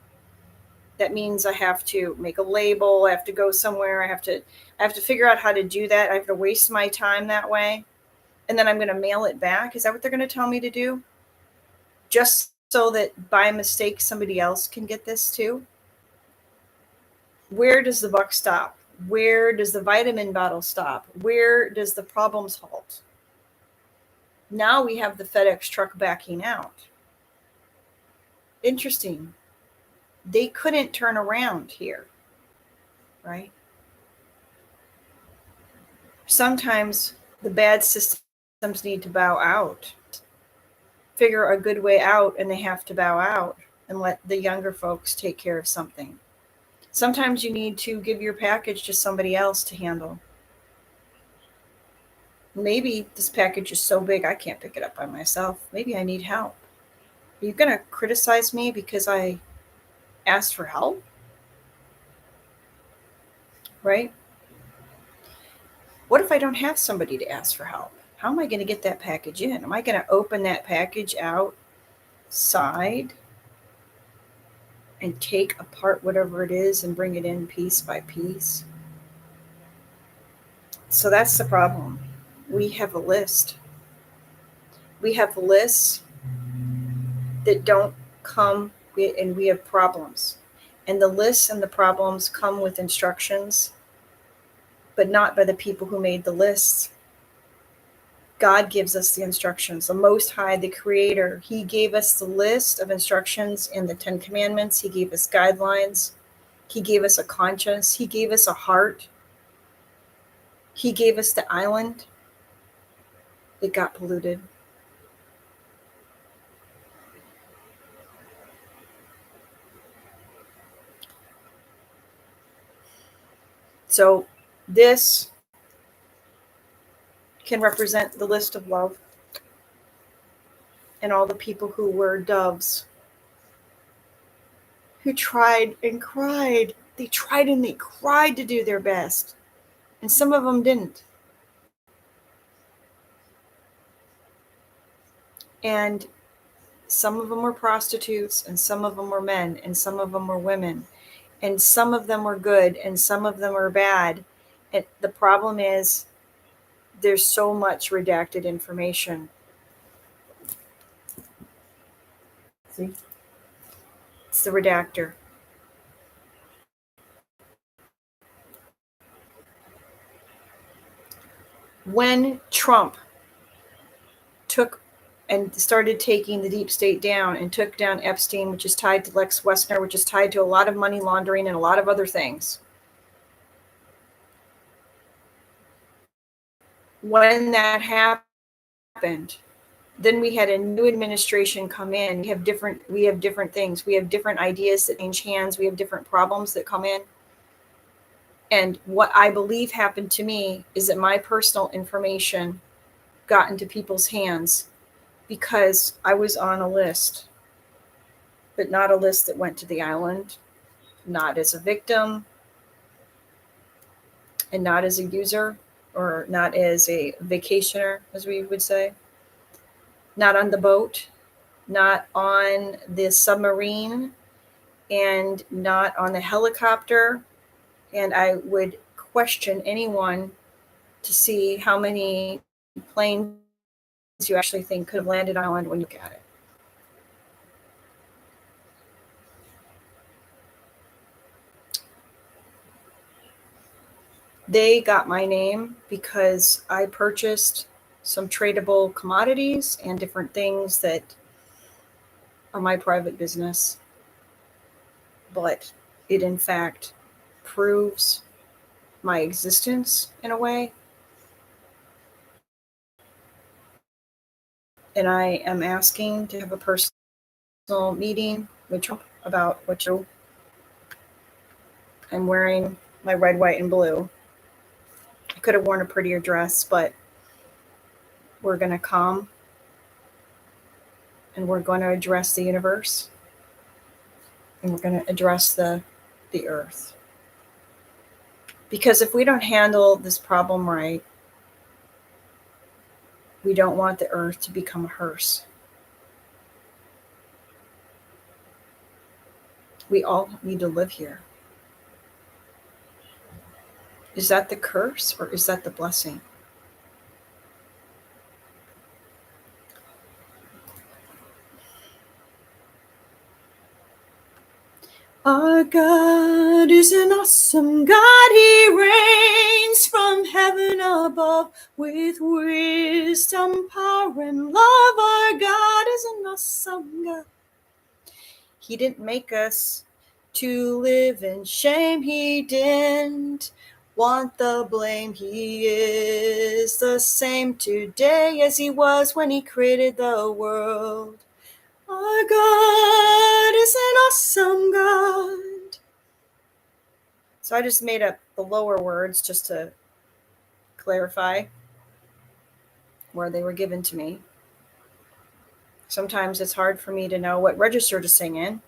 That means I have to make a label. I have to go somewhere. I have to figure out how to do that. I have to waste my time that way. And then I'm going to mail it back. Is that what they're going to tell me to do? Just so that by mistake somebody else can get this too? Where does the buck stop? Where does the vitamin bottle stop? Where does the problems halt? Now we have the FedEx truck backing out. Interesting. They couldn't turn around here, right? Sometimes the bad systems need to bow out, figure a good way out, and they have to bow out and let the younger folks take care of something. Sometimes you need to give your package to somebody else to handle. Maybe this package is so big I can't pick it up by myself. Maybe I need help. Are you going to criticize me because I asked for help? Right? What if I don't have somebody to ask for help? How am I going to get that package in? Am I going to open that package outside and take apart whatever it is and bring it in piece by piece? So that's the problem. We have a list. We have lists that don't come, and we have problems. And the lists and the problems come with instructions, but not by the people who made the lists. God gives us the instructions. The Most High, the Creator, He gave us the list of instructions in the 10 Commandments. He gave us guidelines. He gave us a conscience. He gave us a heart. He gave us the island. It got polluted. So this can represent the list of love and all the people who were doves, who tried and cried. They tried and they cried to do their best. And some of them didn't. And some of them were prostitutes, and some of them were men, and some of them were women, and some of them were good, and some of them were bad. And the problem is there's so much redacted information. See? It's the redactor. When Trump took and started taking the deep state down and took down Epstein, which is tied to Lex Wessner, which is tied to a lot of money laundering and a lot of other things. When that happened, then we had a new administration come in. We have different things. We have different ideas that change hands. We have different problems that come in. And what I believe happened to me is that my personal information got into people's hands because I was on a list, but not a list that went to the island, not as a victim, and not as a user, or not as a vacationer, as we would say, not on the boat, not on the submarine, and not on the helicopter. And I would question anyone to see how many planes you actually think could have landed on island when you look at it. They got my name because I purchased some tradable commodities and different things that are my private business. But it, in fact, proves my existence in a way. And I am asking to have a personal meeting with Trump about what to do. I'm wearing my red, white, and blue. I could have worn a prettier dress, but we're going to come and we're going to address the universe and we're going to address the earth. Because if we don't handle this problem right, we don't want the earth to become a hearse. We all need to live here. Is that the curse or is that the blessing? Our God is an awesome God. He reigns from heaven above with wisdom, power, and love. Our God is an awesome God. He didn't make us to live in shame. He didn't want the blame. He is the same today as he was when he created the world. Our God is an awesome God. So I just made up the lower words just to clarify where they were given to me. Sometimes it's hard for me to know what register to sing in,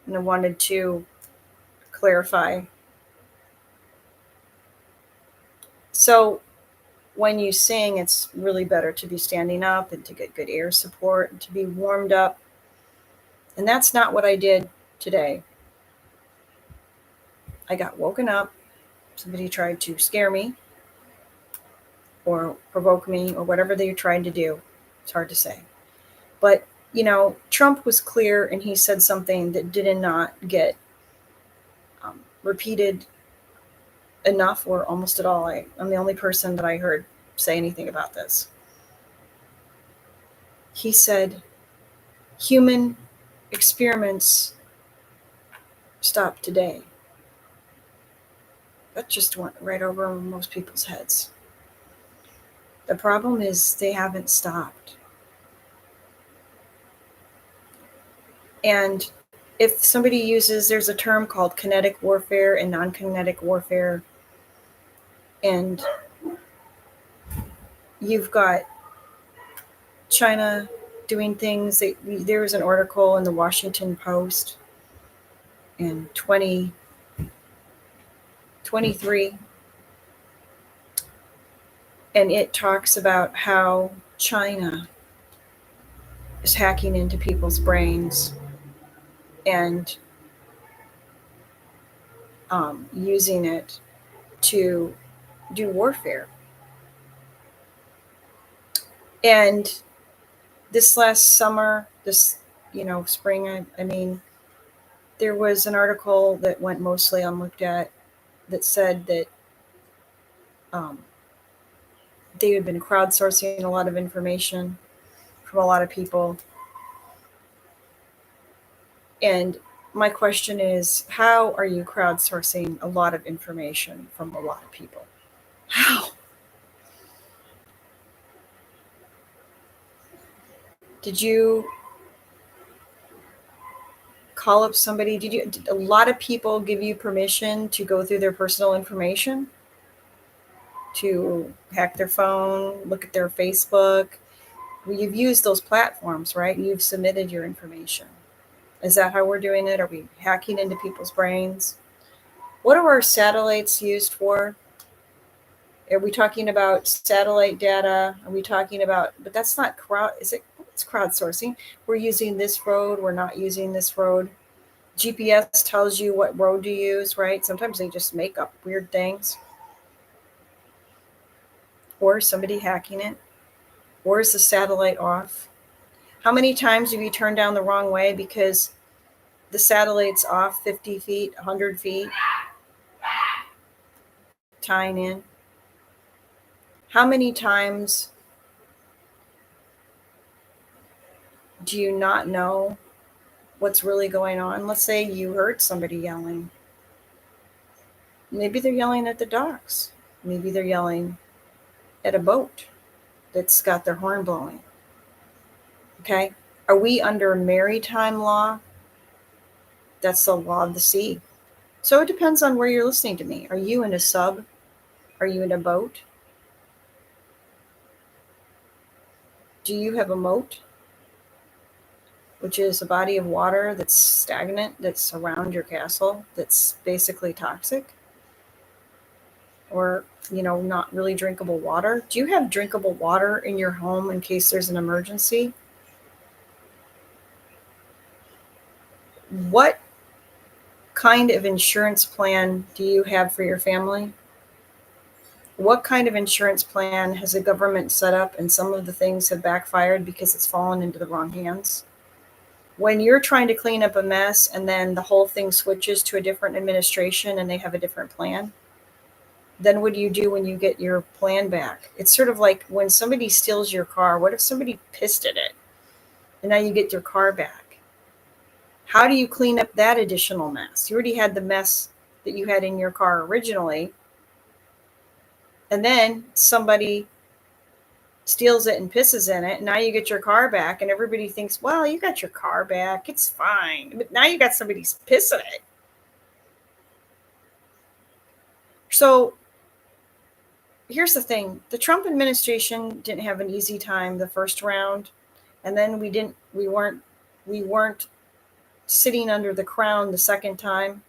and I wanted to clarify. So when you sing, it's really better to be standing up and to get good ear support and to be warmed up. And that's not what I did today. I got woken up. Somebody tried to scare me or provoke me or whatever they tried to do. It's hard to say. But, Trump was clear and he said something that did not get repeated enough or almost at all. I'm the only person that I heard say anything about this. He said, human experiments stop today. That just went right over most people's heads. The problem is they haven't stopped. And if somebody uses, there's a term called kinetic warfare and non-kinetic warfare. And you've got China doing things. There was an article in the Washington Post in 2023, and it talks about how China is hacking into people's brains and using it to do warfare. And this last summer, spring, I mean, there was an article that went mostly unlooked at that said that they had been crowdsourcing a lot of information from a lot of people. And my question is, how are you crowdsourcing a lot of information from a lot of people? How? Did you call up somebody? Did a lot of people give you permission to go through their personal information? To hack their phone, look at their Facebook? Well, you've used those platforms, right? You've submitted your information. Is that how we're doing it? Are we hacking into people's brains? What are our satellites used for? Are we talking about satellite data? Are we talking about, but that's not it's crowdsourcing. We're using this road. We're not using this road. GPS tells you what road to use, right? Sometimes they just make up weird things. Or somebody hacking it. Or is the satellite off? How many times have you turned down the wrong way because the satellite's off 50 feet, 100 feet? tying in? How many times do you not know what's really going on? Let's say you heard somebody yelling. Maybe they're yelling at the docks. Maybe they're yelling at a boat that's got their horn blowing. Okay? Are we under maritime law? That's the law of the sea. So it depends on where you're listening to me. Are you in a sub? Are you in a boat? Do you have a moat, which is a body of water that's stagnant, that's around your castle, that's basically toxic? Or, not really drinkable water? Do you have drinkable water in your home in case there's an emergency? What kind of insurance plan do you have for your family? What kind of insurance plan has the government set up and some of the things have backfired because it's fallen into the wrong hands? When you're trying to clean up a mess and then the whole thing switches to a different administration and they have a different plan, then what do you do when you get your plan back? It's sort of like when somebody steals your car. What if somebody pissed at it and now you get your car back? How do you clean up that additional mess? You already had the mess that you had in your car originally, and then somebody steals it and pisses in it, and now you get your car back, and everybody thinks, well, you got your car back, it's fine. But now you got somebody's piss in it. So here's the thing. The Trump administration didn't have an easy time the first round, and then we weren't sitting under the crown the second time.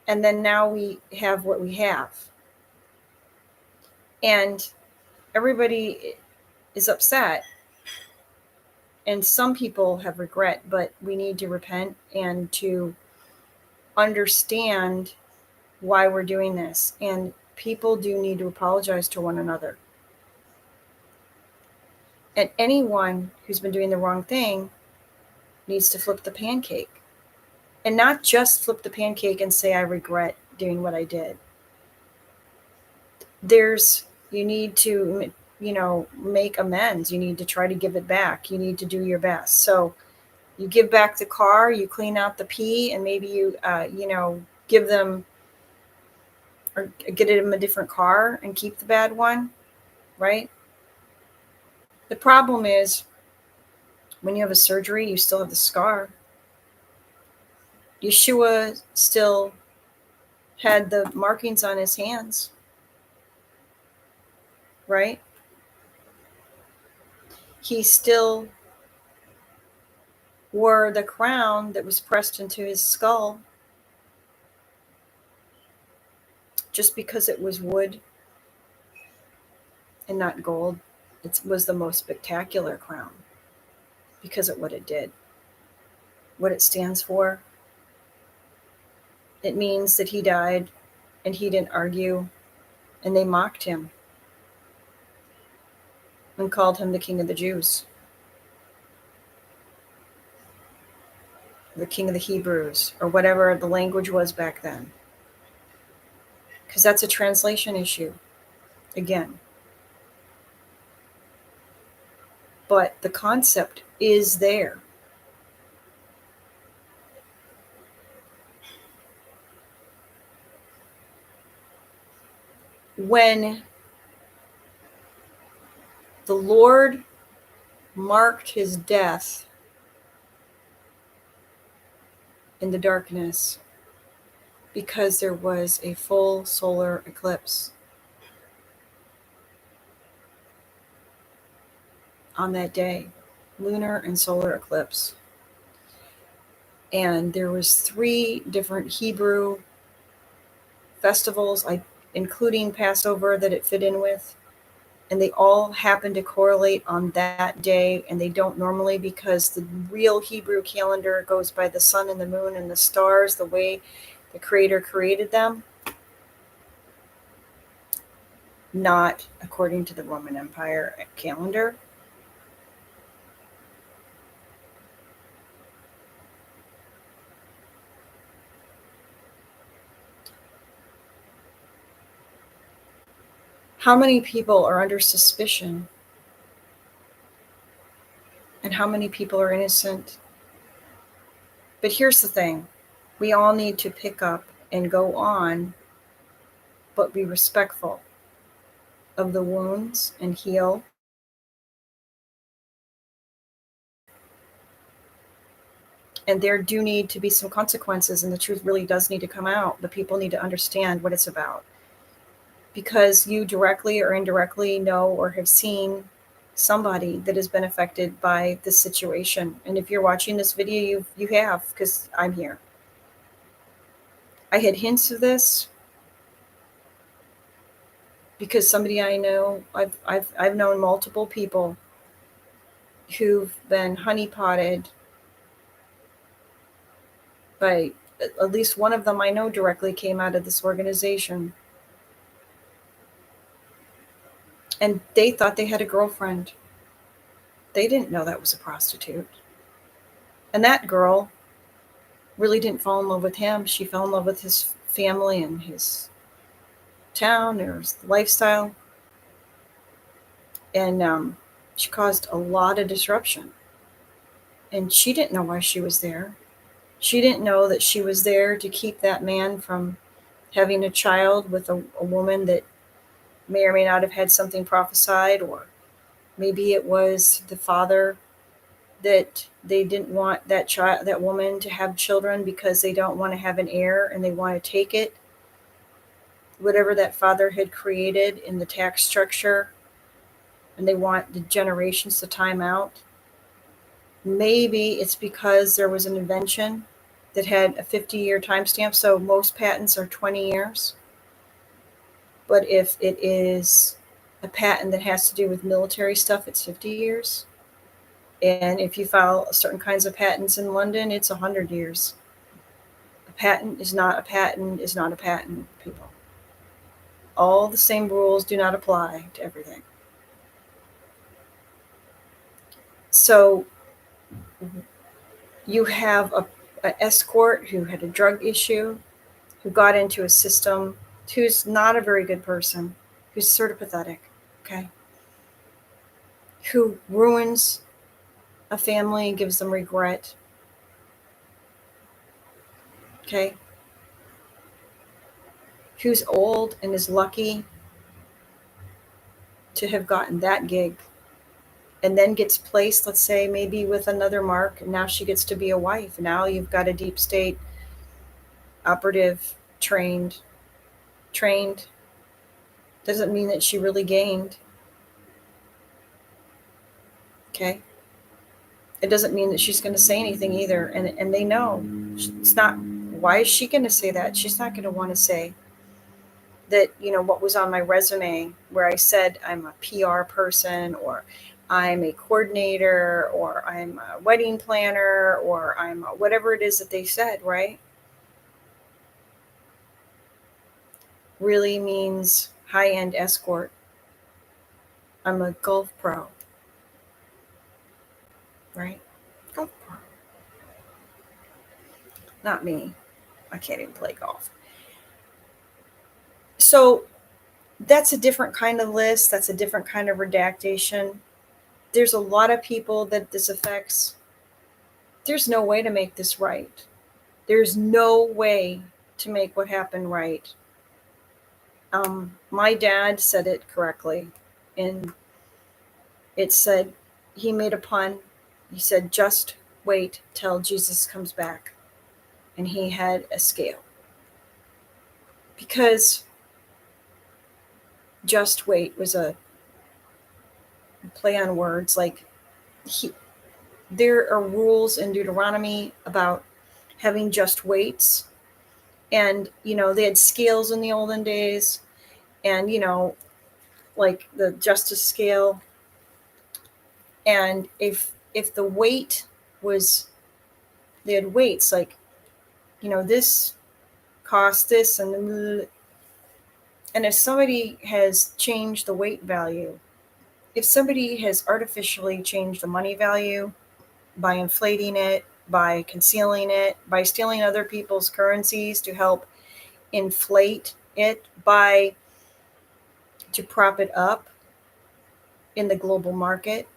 And then now we have what we have. And everybody is upset. And some people have regret, but we need to repent and to understand why we're doing this. And people do need to apologize to one another. And anyone who's been doing the wrong thing needs to flip the pancake. And not just flip the pancake and say, I regret doing what I did. You need to, make amends. You need to try to give it back. You need to do your best. So you give back the car, you clean out the pee, and maybe you, give them or get them a different car and keep the bad one, right? The problem is when you have a surgery, you still have the scar. Yeshua still had the markings on his hands, right? He still wore the crown that was pressed into his skull. Just because it was wood and not gold, it was the most spectacular crown because of what it did, what it stands for. It means that he died and he didn't argue, and they mocked him and called him the King of the Jews, the King of the Hebrews, or whatever the language was back then. Because that's a translation issue, again. But the concept is there. When the Lord marked his death in the darkness because there was a full solar eclipse on that day, lunar and solar eclipse. And there was 3 different Hebrew festivals, including Passover, that it fit in with. And they all happen to correlate on that day, and they don't normally, because the real Hebrew calendar goes by the sun and the moon and the stars, the way the Creator created them, not according to the Roman Empire calendar. How many people are under suspicion? And how many people are innocent? But here's the thing. We all need to pick up and go on, but be respectful of the wounds and heal. And there do need to be some consequences, and the truth really does need to come out. The people need to understand what it's about. Because you directly or indirectly know or have seen somebody that has been affected by this situation. And if you're watching this video, you have, because I'm here. I had hints of this because somebody I know, I've known multiple people who've been honeypotted by at least one of them I know directly came out of this organization. And they thought they had a girlfriend. They didn't know that was a prostitute. And that girl really didn't fall in love with him. She fell in love with his family and his town or his lifestyle. And she caused a lot of disruption. And she didn't know why she was there. She didn't know that she was there to keep that man from having a child with a woman that may or may not have had something prophesied, or maybe it was the father that they didn't want that woman to have children because they don't want to have an heir and they want to take it, whatever that father had created in the tax structure, and they want the generations to time out. Maybe it's because there was an invention that had a 50-year timestamp, so most patents are 20 years. But if it is a patent that has to do with military stuff, it's 50 years. And if you file certain kinds of patents in London, it's 100 years. A patent is not a patent is not a patent, people. All the same rules do not apply to everything. So you have an escort who had a drug issue, who got into a system, who's not a very good person, who's sort of pathetic, okay? Who ruins a family and gives them regret, okay? Who's old and is lucky to have gotten that gig, and then gets placed, let's say, maybe with another mark, and now she gets to be a wife. Now you've got a deep state operative trained. Doesn't mean that she really gained. Okay? It doesn't mean that she's going to say anything either. And they know. It's not, why is she going to say that? She's not going to want to say that, what was on my resume where I said I'm a PR person, or I'm a coordinator, or I'm a wedding planner, or I'm whatever it is that they said, right? Really means high-end escort. I'm a golf pro, right? Golf pro. Not me. I can't even play golf. So that's a different kind of list. That's a different kind of redactation. There's a lot of people that this affects. There's no way to make this right. There's no way to make what happened right. My dad said it correctly. And it said, he made a pun. He said, just wait till Jesus comes back. And he had a scale. Because just wait was a play on words. Like, there are rules in Deuteronomy about having just weights. And, they had scales in the olden days. And, like the justice scale. And if the weight was, they had weights, like, this cost this, and if somebody has changed the weight value, if somebody has artificially changed the money value by inflating it, by concealing it, by stealing other people's currencies to help inflate it, by to prop it up in the global market,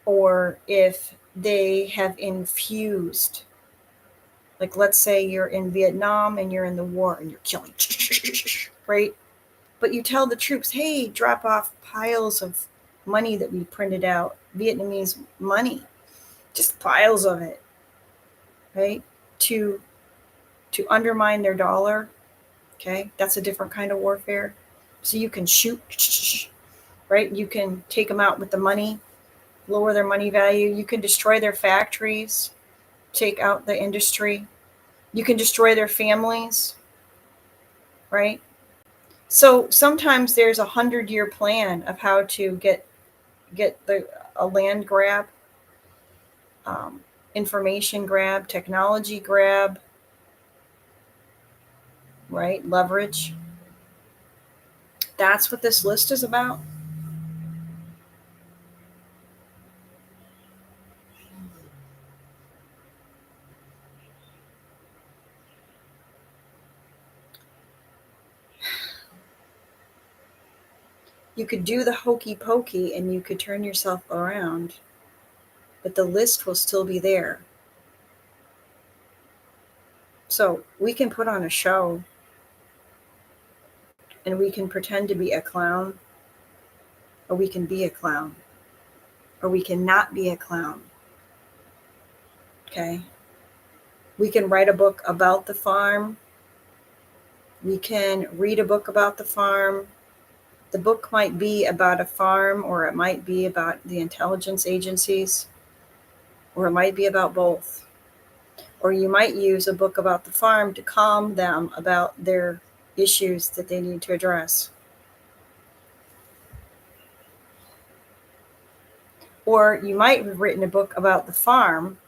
or if they have infused, like let's say you're in Vietnam and you're in the war and you're killing, right? But you tell the troops, hey, drop off piles of money that we printed out, Vietnamese money, just piles of it, right? To undermine their dollar. Okay, that's a different kind of warfare. So you can shoot, right? You can take them out with the money, lower their money value. You can destroy their factories, take out the industry. You can destroy their families, right? So sometimes there's 100-year plan of how to get a land grab, information grab, technology grab, right? Leverage. That's what this list is about. You could do the hokey pokey and you could turn yourself around, but the list will still be there. So we can put on a show and we can pretend to be a clown, or we can be a clown, or we can not be a clown. Okay? We can write a book about the farm. We can read a book about the farm. The book might be about a farm, or it might be about the intelligence agencies, or it might be about both. Or you might use a book about the farm to calm them about their issues that they need to address. Or you might have written a book about the farm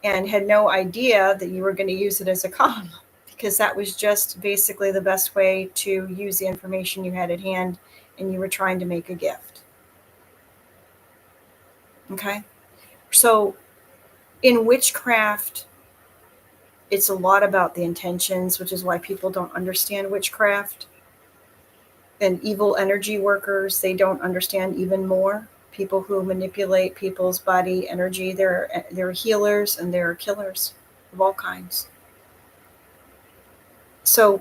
and had no idea that you were going to use it as a calm, because that was just basically the best way to use the information you had at hand, and you were trying to make a gift. Okay? So in witchcraft, it's a lot about the intentions, which is why people don't understand witchcraft. And evil energy workers, they don't understand even more. People who manipulate people's body energy, they're healers and they're killers of all kinds. So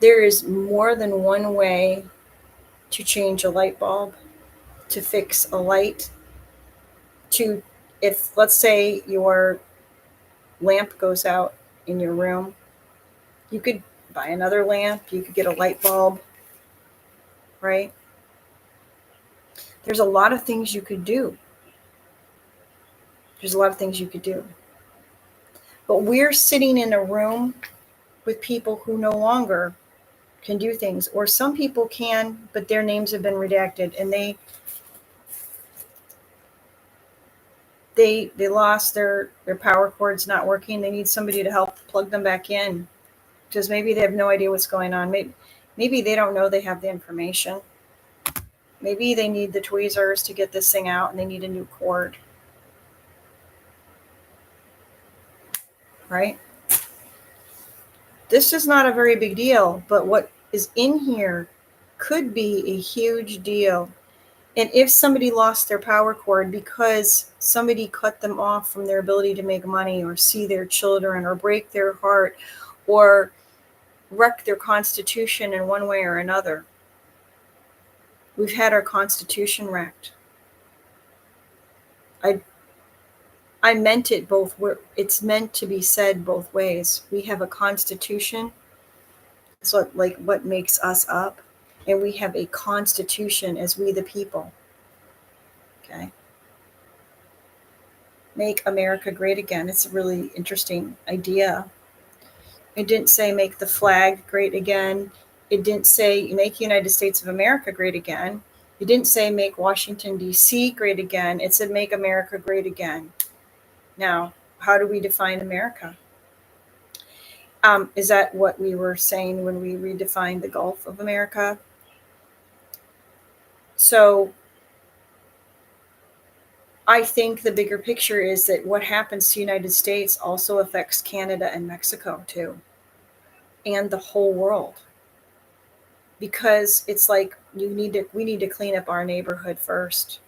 there is more than one way to change a light bulb, to fix a light, to, if let's say your lamp goes out in your room, you could buy another lamp, you could get a light bulb, right? There's a lot of things you could do. There's a lot of things you could do. But we're sitting in a room with people who no longer can do things, or some people can, but their names have been redacted, and they lost their power cords not working. They need somebody to help plug them back in, because maybe they have no idea what's going on. Maybe they don't know they have the information. Maybe they need the tweezers to get this thing out and they need a new cord. Right? This is not a very big deal, but what is in here could be a huge deal. And if somebody lost their power cord because somebody cut them off from their ability to make money, or see their children, or break their heart, or wreck their constitution in one way or another. We've had our constitution wrecked. I meant it both. It's meant to be said both ways. We have a constitution. So like what makes us up, and we have a constitution as we the people. Okay. Make America great again. It's a really interesting idea. It didn't say make the flag great again. It didn't say make United States of America great again. It didn't say make Washington, D.C. great again. It said make America great again. Now, how do we define America? Is that what we were saying when we redefined the Gulf of America? So I think the bigger picture is that what happens to the United States also affects Canada and Mexico too. and the whole world. Because it's like we need to clean up our neighborhood first.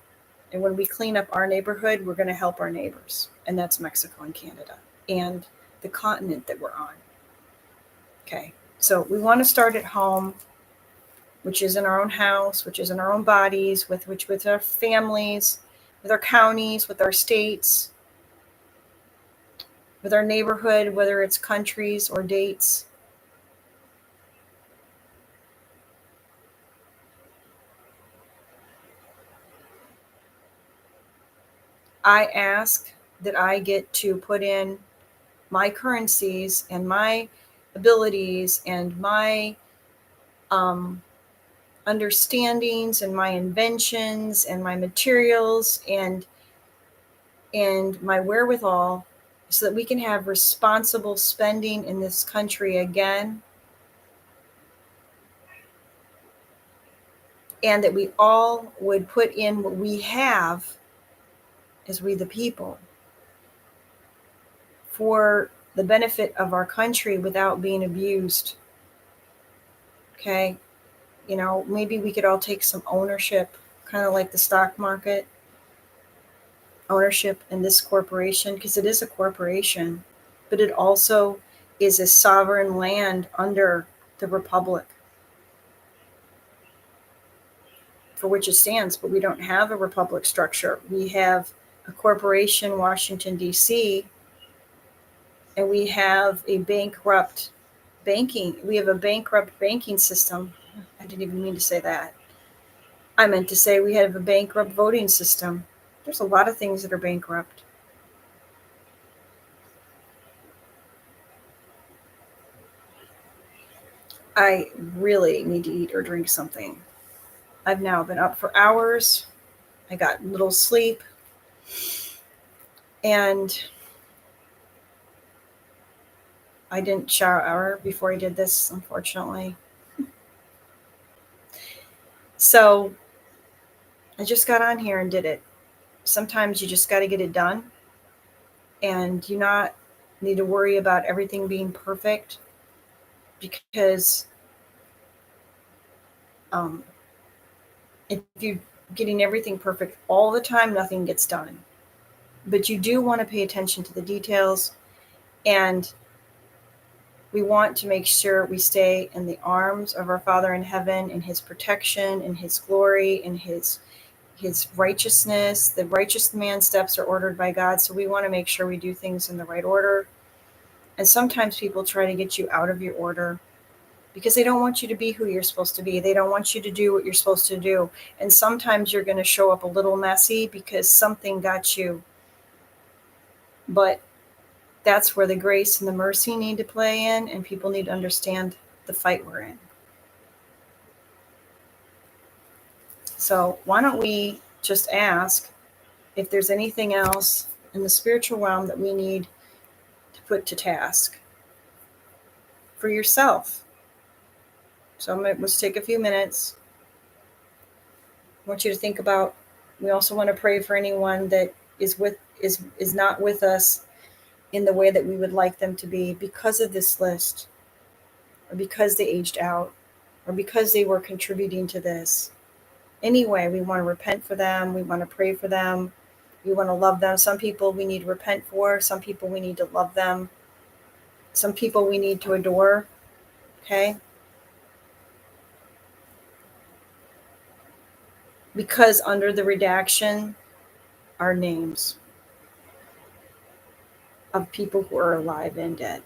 And when we clean up our neighborhood, we're going to help our neighbors. And that's Mexico and Canada and the continent that we're on. Okay. So we want to start at home, which is in our own house, which is in our own bodies, with our families, with our counties, with our states, with our neighborhood, whether it's countries or dates. I ask that I get to put in my currencies and my abilities and my understandings and my inventions and my materials and my wherewithal so that we can have responsible spending in this country again, and that we all would put in what we have as we the people for the benefit of our country without being abused. Okay. Maybe we could all take some ownership, kind of like the stock market, ownership in this corporation, because it is a corporation, but it also is a sovereign land under the republic for which it stands. But we don't have a republic structure. We have a corporation, Washington, D.C., and we have a bankrupt banking system. I didn't even mean to say that. I meant to say we have a bankrupt voting system. There's a lot of things that are bankrupt. I really need to eat or drink something. I've now been up for hours. I got little sleep. And I didn't shower before I did this, unfortunately. So I just got on here and did it. Sometimes you just got to get it done. And you not need to worry about everything being perfect, because if you're getting everything perfect all the time, nothing gets done. But you do want to pay attention to the details, and we want to make sure we stay in the arms of our Father in heaven, in his protection, in his glory, in his righteousness. The righteous man's steps are ordered by God, so we want to make sure we do things in the right order. And sometimes people try to get you out of your order because they don't want you to be who you're supposed to be. They don't want you to do what you're supposed to do. And sometimes you're going to show up a little messy because something got you. But that's where the grace and the mercy need to play in, and people need to understand the fight we're in. So why don't we just ask if there's anything else in the spiritual realm that we need to put to task for yourself. So let's take a few minutes. I want you to think about, we also want to pray for anyone that is not with us in the way that we would like them to be because of this list, or because they aged out, or because they were contributing to this. Anyway, we want to repent for them. We want to pray for them. We want to love them. Some people we need to repent for. Some people we need to love them. Some people we need to adore. Okay? Because under the redaction are names of people who are alive and dead.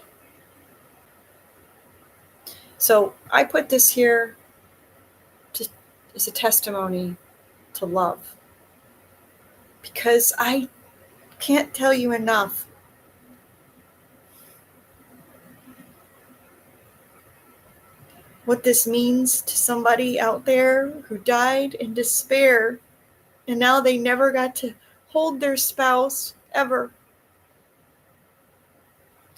So I put this here as a testimony to love, because I can't tell you enough what this means to somebody out there who died in despair, and now they never got to hold their spouse ever.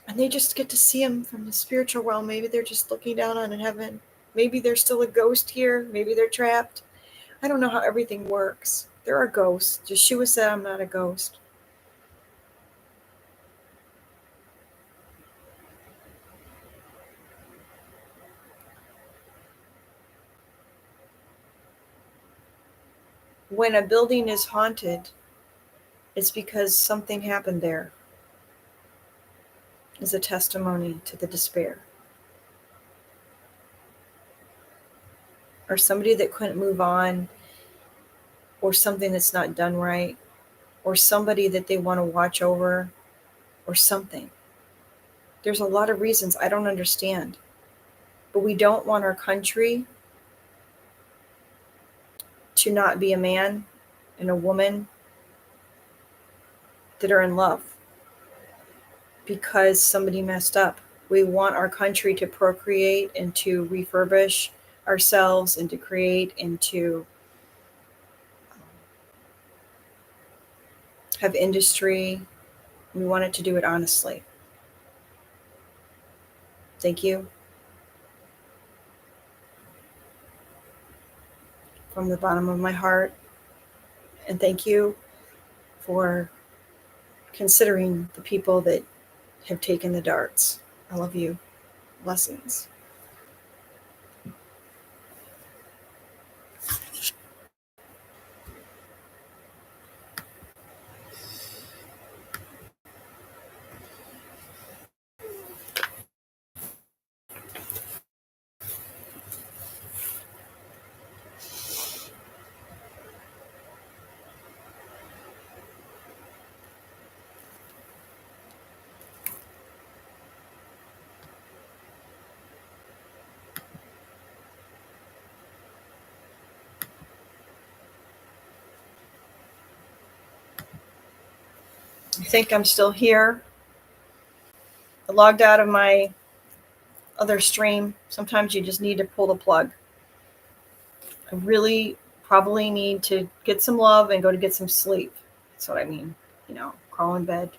And they just get to see him from the spiritual realm. Maybe they're just looking down on heaven. Maybe there's still a ghost here. Maybe they're trapped. I don't know how everything works. There are ghosts. Yeshua said I'm not a ghost. When a building is haunted, it's because something happened there. Is a testimony to the despair. Or somebody that couldn't move on, or something that's not done right, or somebody that they want to watch over, or something. There's a lot of reasons I don't understand. But we don't want our country to not be a man and a woman that are in love because somebody messed up. We want our country to procreate and to refurbish ourselves and to create and to have industry. We want it to do it honestly. Thank you. From the bottom of my heart. And thank you for considering the people that have taken the darts. I love you. Blessings. I think I'm still here. I logged out of my other stream. Sometimes you just need to pull the plug. I really probably need to get some love and go to get some sleep. That's what I mean. Crawl in bed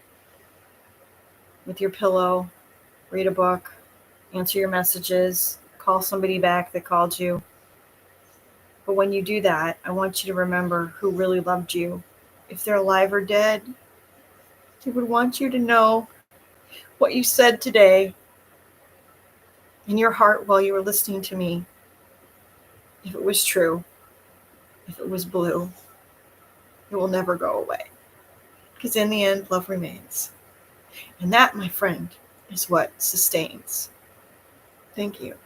with your pillow, read a book, answer your messages, call somebody back that called you. But when you do that, I want you to remember who really loved you. If they're alive or dead, they would want you to know what you said today in your heart while you were listening to me. If it was true, if it was blue, it will never go away. Because in the end, love remains. And that, my friend, is what sustains. Thank you.